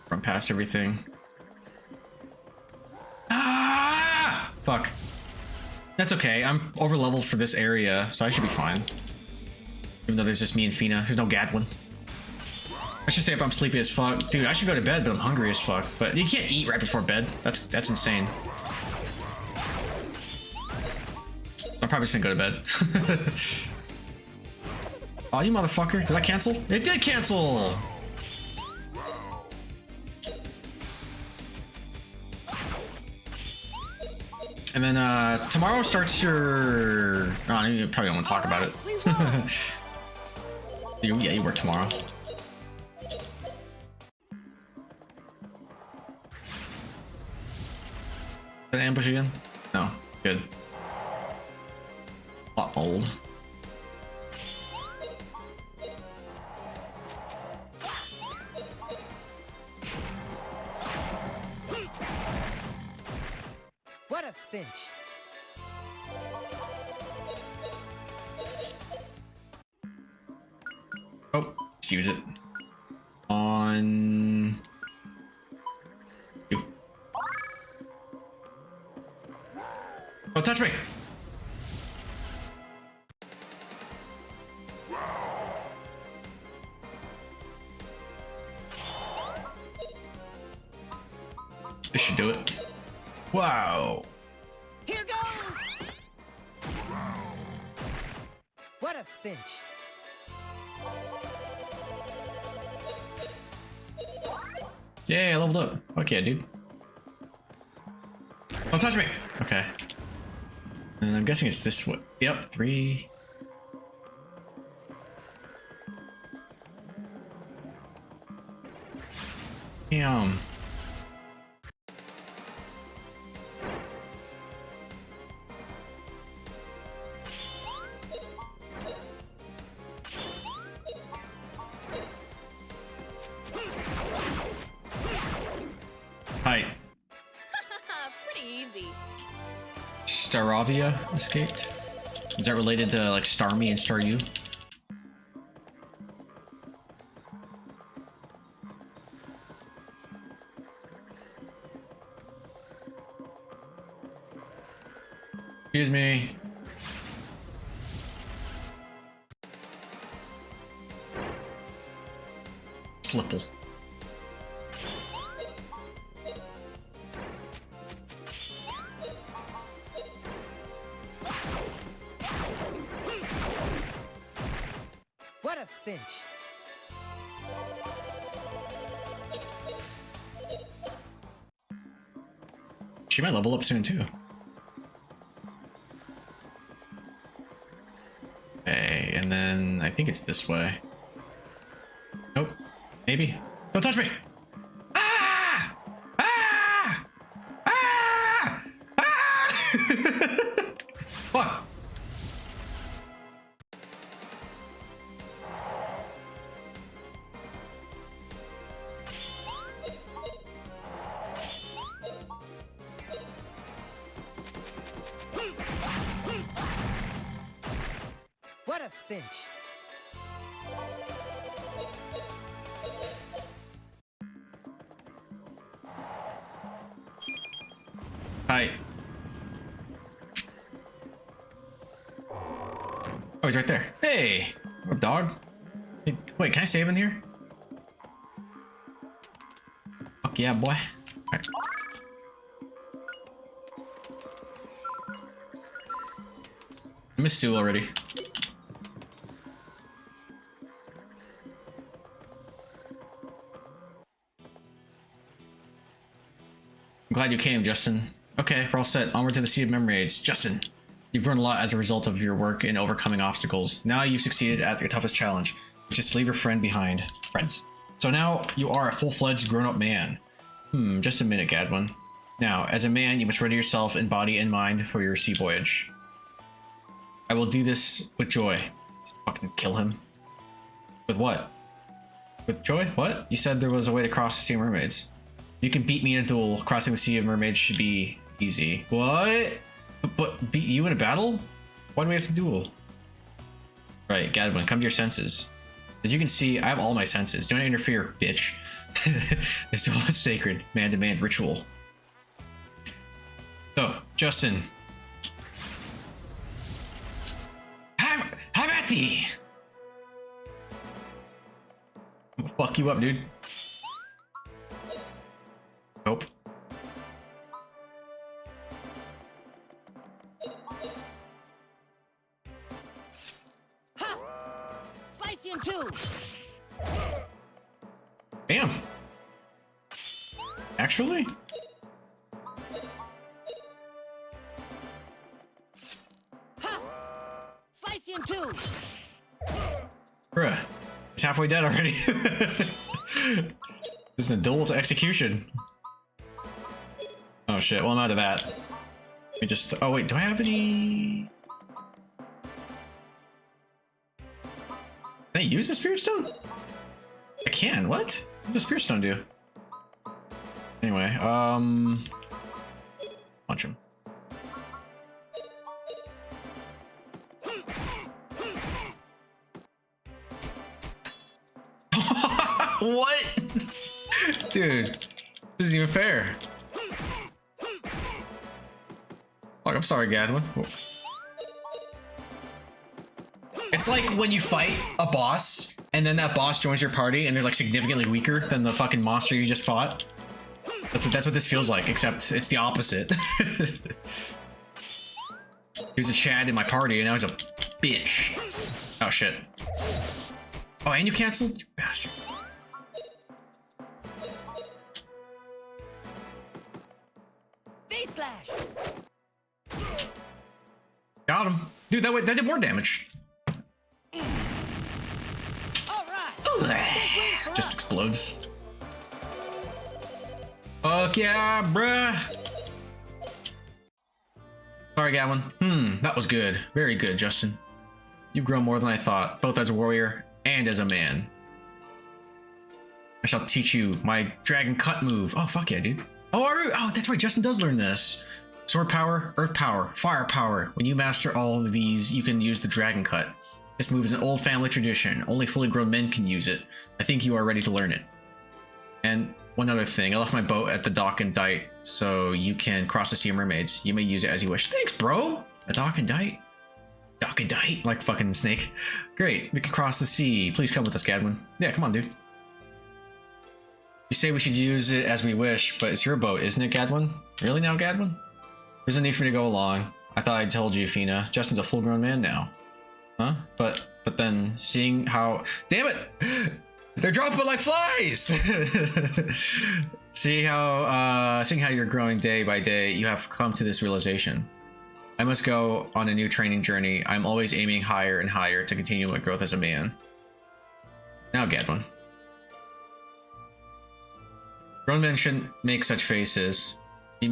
Run past everything. Ah! Fuck. That's okay. I'm over leveled for this area, so I should be fine. Even though there's just me and Fina. There's no Gadwin. I should stay up. I'm sleepy as fuck. Dude, I should go to bed, but I'm hungry as fuck. But you can't eat right before bed. That's insane. So I'm probably just gonna go to bed. Oh, you motherfucker. Did that cancel? It did cancel! And then tomorrow starts your... Oh, you probably don't want to talk about it. Yeah, you work tomorrow. Did I ambush again? No. Good. A lot old. What a cinch. Oh, let's use it. On you. Don't touch me! This should do it. Wow. Here goes! What a cinch. Yeah, I leveled up. Fuck yeah, dude. Don't touch me! Okay. And I'm guessing it's this way. Yep, 3. Damn. Hi. Pretty easy. Staravia escaped? Is that related to like Star Me and Star You? Excuse me. Slipple. What a cinch. She might level up soon too. Okay, and then I think it's this way. Nope. Maybe. Don't touch me! Ah! Ah! Ah! Ah! Fuck! What a cinch. Hi. Oh, he's right there. Hey! What up, dog? Hey, wait, can I save in here? Fuck yeah, boy. Alright. I missed Sue already. I'm glad you came, Justin. Okay, we're all set. Onward to the Sea of Mermaids. Justin, you've grown a lot as a result of your work in overcoming obstacles. Now you've succeeded at your toughest challenge, which is to leave your friend behind. Friends. So now you are a full-fledged grown-up man. Just a minute, Gadwin. Now, as a man, you must ready yourself in body and mind for your sea voyage. I will do this with joy. Just fucking kill him. With what? With joy? What? You said there was a way to cross the Sea of Mermaids. You can beat me in a duel. Crossing the Sea of Mermaids should be easy. What? But beat you in a battle? Why do we have to duel? Right, Gadwin, come to your senses. As you can see, I have all my senses. Don't interfere, bitch. This duel is sacred. Man-to-man ritual. So, Justin. Have at thee! I'm gonna fuck you up, dude. Nope. Ha! Spicy in two! Damn. Actually? Ha! Spicy in two! Bruh. He's halfway dead already. This is a duel to execution. Oh shit, well I'm out of that. Let me just, oh wait, do I have any? Can I use the Spirit Stone? I can, what? What does Spirit Stone do? Anyway, punch him. What? Dude, this isn't even fair. Fuck, I'm sorry, Gadwin. It's like when you fight a boss, and then that boss joins your party, and they're like significantly weaker than the fucking monster you just fought. That's what this feels like, except it's the opposite. He was a Chad in my party, and now he's a bitch. Oh shit. Oh, and you canceled? You bastard. Face slash! Dude, that did more damage. Just explodes. Fuck yeah, bruh. Sorry, Gadwin. That was good. Very good, Justin. You've grown more than I thought, both as a warrior and as a man. I shall teach you my dragon cut move. Oh, fuck yeah, dude. Oh, that's right. Justin does learn this. Sword power, earth power, fire power. When you master all of these, you can use the dragon cut. This move is an old family tradition. Only fully grown men can use it. I think you are ready to learn it. And one other thing, I left my boat at the dock and Dite, so you can cross the sea of mermaids. You may use it as you wish. Thanks, bro. A dock and Dite. Dock and Dite, like fucking snake. Great, we can cross the sea. Please come with us, Gadwin. Yeah, come on, dude. You say we should use it as we wish, but it's your boat, isn't it, Gadwin? Really now, Gadwin? There's no need for me to go along. I thought I told you, Fina. Justin's a full-grown man now. Huh? But then, seeing how... Damn it! They're dropping like flies! Seeing how you're growing day by day, you have come to this realization. I must go on a new training journey. I'm always aiming higher and higher to continue my growth as a man. Now, Gadwin. Grown men shouldn't make such faces. We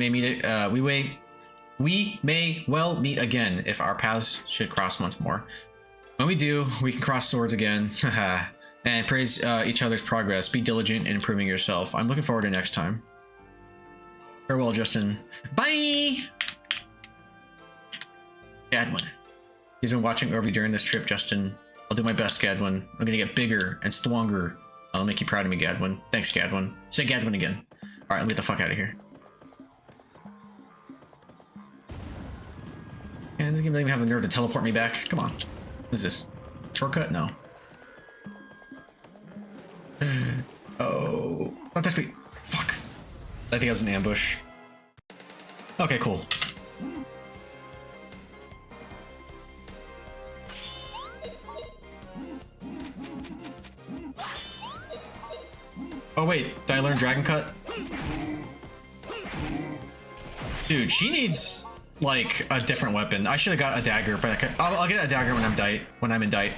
may well meet again if our paths should cross once more. When we do, we can cross swords again. And praise each other's progress. Be diligent in improving yourself. I'm looking forward to next time. Farewell, Justin. Bye! Gadwin. He's been watching over you during this trip, Justin. I'll do my best, Gadwin. I'm gonna get bigger and stronger. I'll make you proud of me, Gadwin. Thanks, Gadwin. Say Gadwin again. Alright, let me get the fuck out of here. And this game doesn't even have the nerve to teleport me back. Come on. What is this? Shortcut? No. Oh. Don't touch me. Fuck. I think I was an ambush. Okay, cool. Oh wait, did I learn Dragon Cut? Dude, she needs like a different weapon. I should have got a dagger, but I'll get a dagger when I'm in Dite.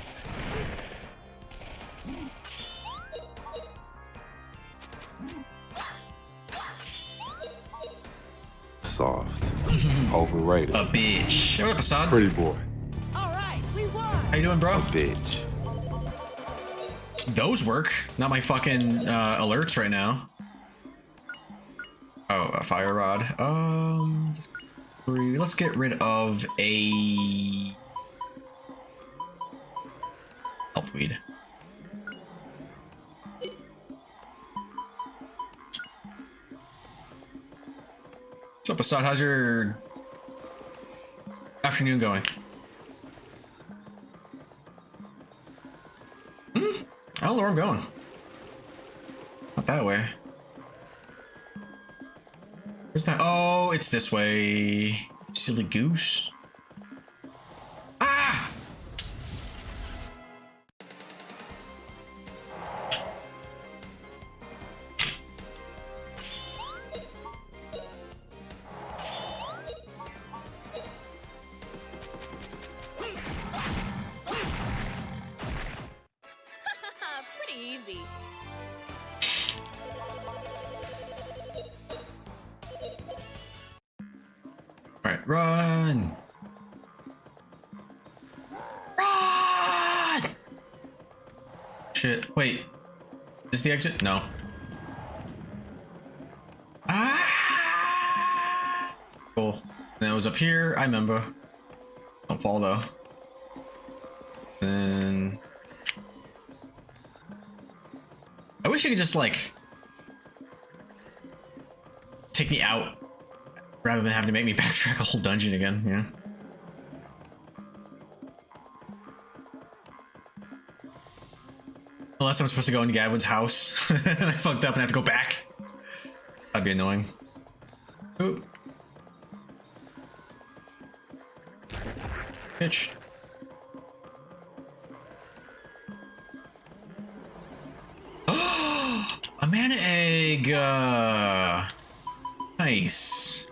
Soft. Overrated. A bitch. What up, Assad? Pretty boy. Alright, we won! How you doing, bro? A bitch. Those work. Not my fucking alerts right now. Oh, a fire rod. Let's get rid of a health weed. What's up, Assad? How's your afternoon going? I don't know where I'm going. Not that way. Where's that? Oh, it's this way. Silly goose. Ah! Pretty easy. Alright, run! Run! Shit, wait. Is this the exit? No. Ah! Cool. And it was up here, I remember. Don't fall though. Then... I wish you could just like... take me out. Rather than having to make me backtrack a whole dungeon again, yeah. Unless I'm supposed to go into Gadwin's house and I fucked up and have to go back. That'd be annoying. Ooh. Bitch. A mana egg! Nice.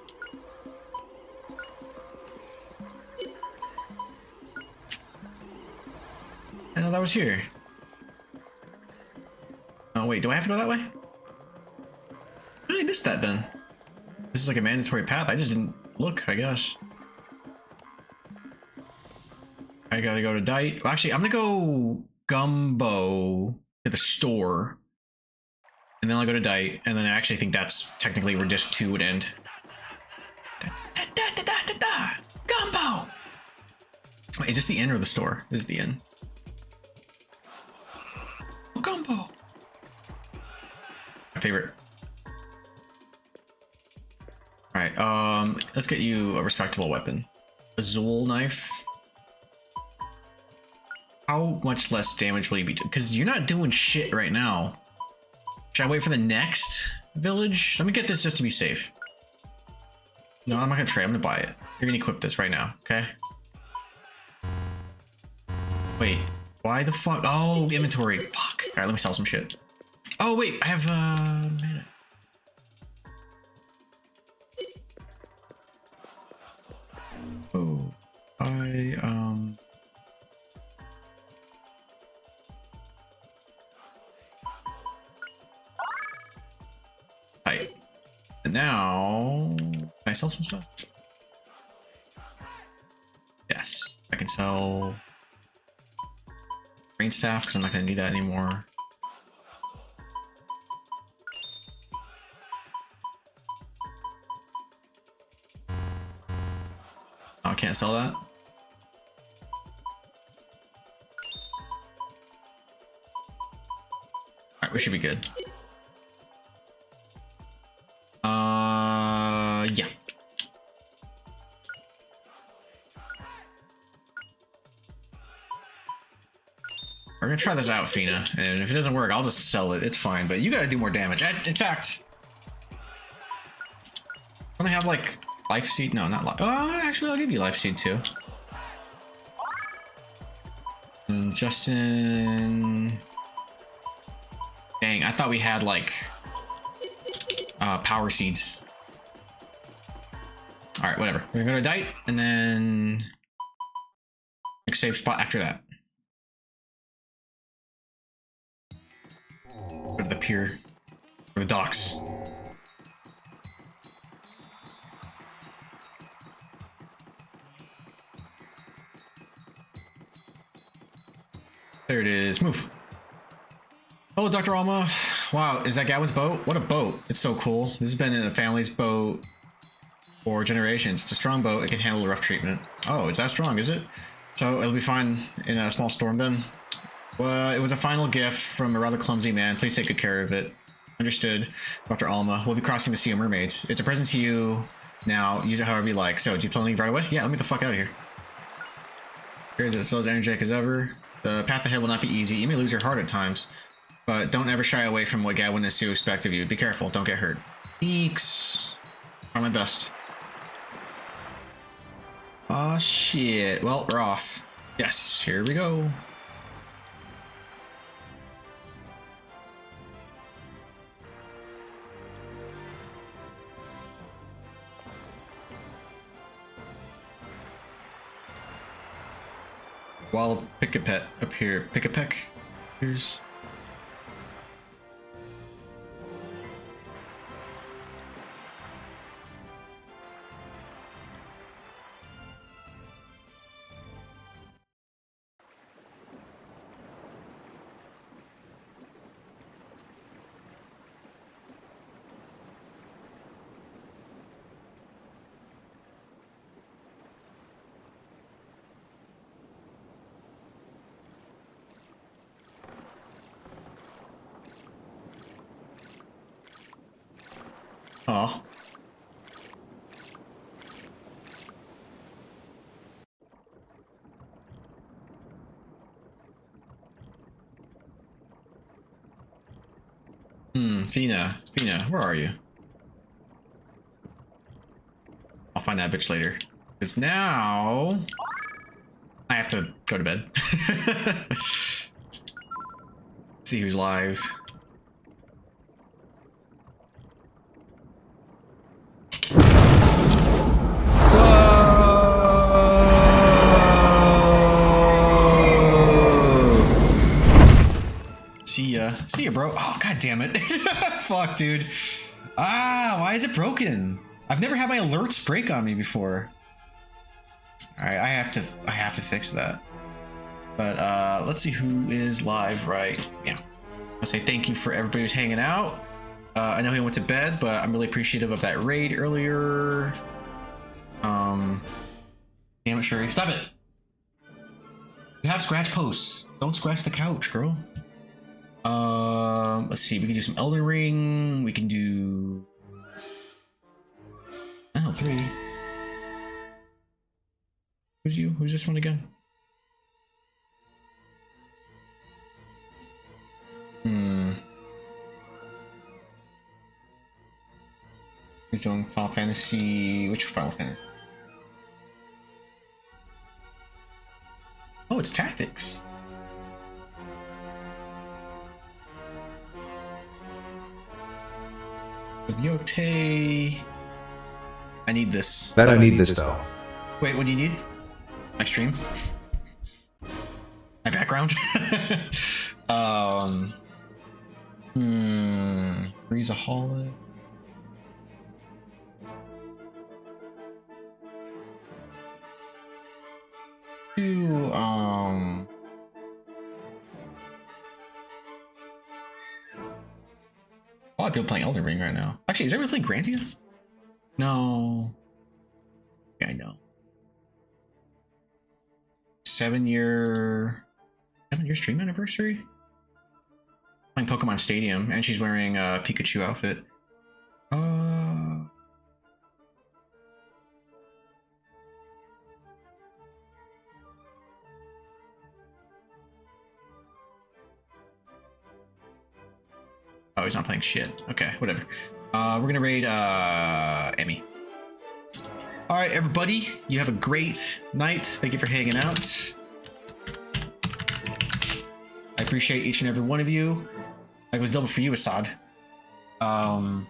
know that was here. Oh wait, do I have to go that way? How did I miss that then? This is like a mandatory path. I just didn't look, I guess. I gotta go to Dite. Well, actually, I'm gonna go Gumbo to the store. And then I'll go to Dite. And then I actually think that's technically where disc 2 would end. Gumbo! Wait, is this the inn or the store? This is the inn. Oh, Gumbo! My favorite. Alright, let's get you a respectable weapon. A Zool knife. How much less damage will you be doing? Because you're not doing shit right now. Should I wait for the next village? Let me get this just to be safe. No, I'm not gonna trade. I'm gonna buy it. You're gonna equip this right now, okay? Wait, why the fuck? Oh, inventory. Fuck. All right, let me sell some shit. Oh wait, I have man. Oh, Right. And now, can I sell some stuff? Yes, I can sell rain staff because I'm not going to need that anymore. Oh, I can't sell that. Alright, we should be good. Yeah. We're gonna try this out, Fina, and if it doesn't work, I'll just sell it. It's fine, but you gotta do more damage. In fact, don't I have like life seed? No, not life. Oh, actually, I'll give you life seed too. And Justin. Dang, I thought we had like power seeds. All right, whatever. We're gonna go to Dite and then make a save spot after that. Go to the pier or the docks. There it is. Move. Hello, Dr. Alma. Wow, is that Gawain's boat? What a boat. It's so cool. This has been in a family's boat for generations. It's a strong boat. It can handle rough treatment. Oh, it's that strong, is it? So it'll be fine in a small storm then? Well, it was a final gift from a rather clumsy man. Please take good care of it. Understood, Dr. Alma. We'll be crossing the Sea of Mermaids. It's a present to you. Now, use it however you like. So, do you plan to leave right away? Yeah, let me get the fuck out of here. Here's it. Still as energetic as ever. The path ahead will not be easy. You may lose your heart at times. But don't ever shy away from what Gadwin is to expect of you. Be careful. Don't get hurt. Eeks. Try my best. Aw, shit. Well, we're off. Yes, here we go. Wild pick-a-pet up here. Pick-a-peck. Here's... Aw. Fina, where are you? I'll find that bitch later. Because now... I have to go to bed. See who's live. See ya, bro. Oh, god damn it. Fuck, dude. Ah, why is it broken? I've never had my alerts break on me before. Alright, I have to fix that. But let's see who is live right now. I'll say thank you for everybody who's hanging out. I know he went to bed, but I'm really appreciative of that raid earlier. Damn it, Sherry. Stop it! You have scratch posts. Don't scratch the couch, girl. Let's see. We can do some Elden Ring. We can do... Oh, 3. Who's you? Who's this one again? Who's doing Final Fantasy? Which Final Fantasy? Oh, it's Tactics. Yote. I need this. I need this though. Wait, what do you need? My stream? My background? Freezaholic. A lot of people playing Elden Ring right now. Actually, is everyone playing Grandia? No. Yeah, I know. 7-year stream anniversary? Playing Pokemon Stadium, and she's wearing a Pikachu outfit. Oh, he's not playing shit. Okay, whatever. We're gonna raid Emmy. All right, everybody, you have a great night. Thank you for hanging out. I appreciate each and every one of you. It was double for you, Assad. I'll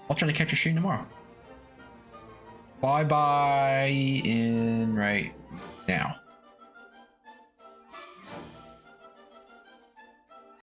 try to catch your stream tomorrow. Bye bye in right now.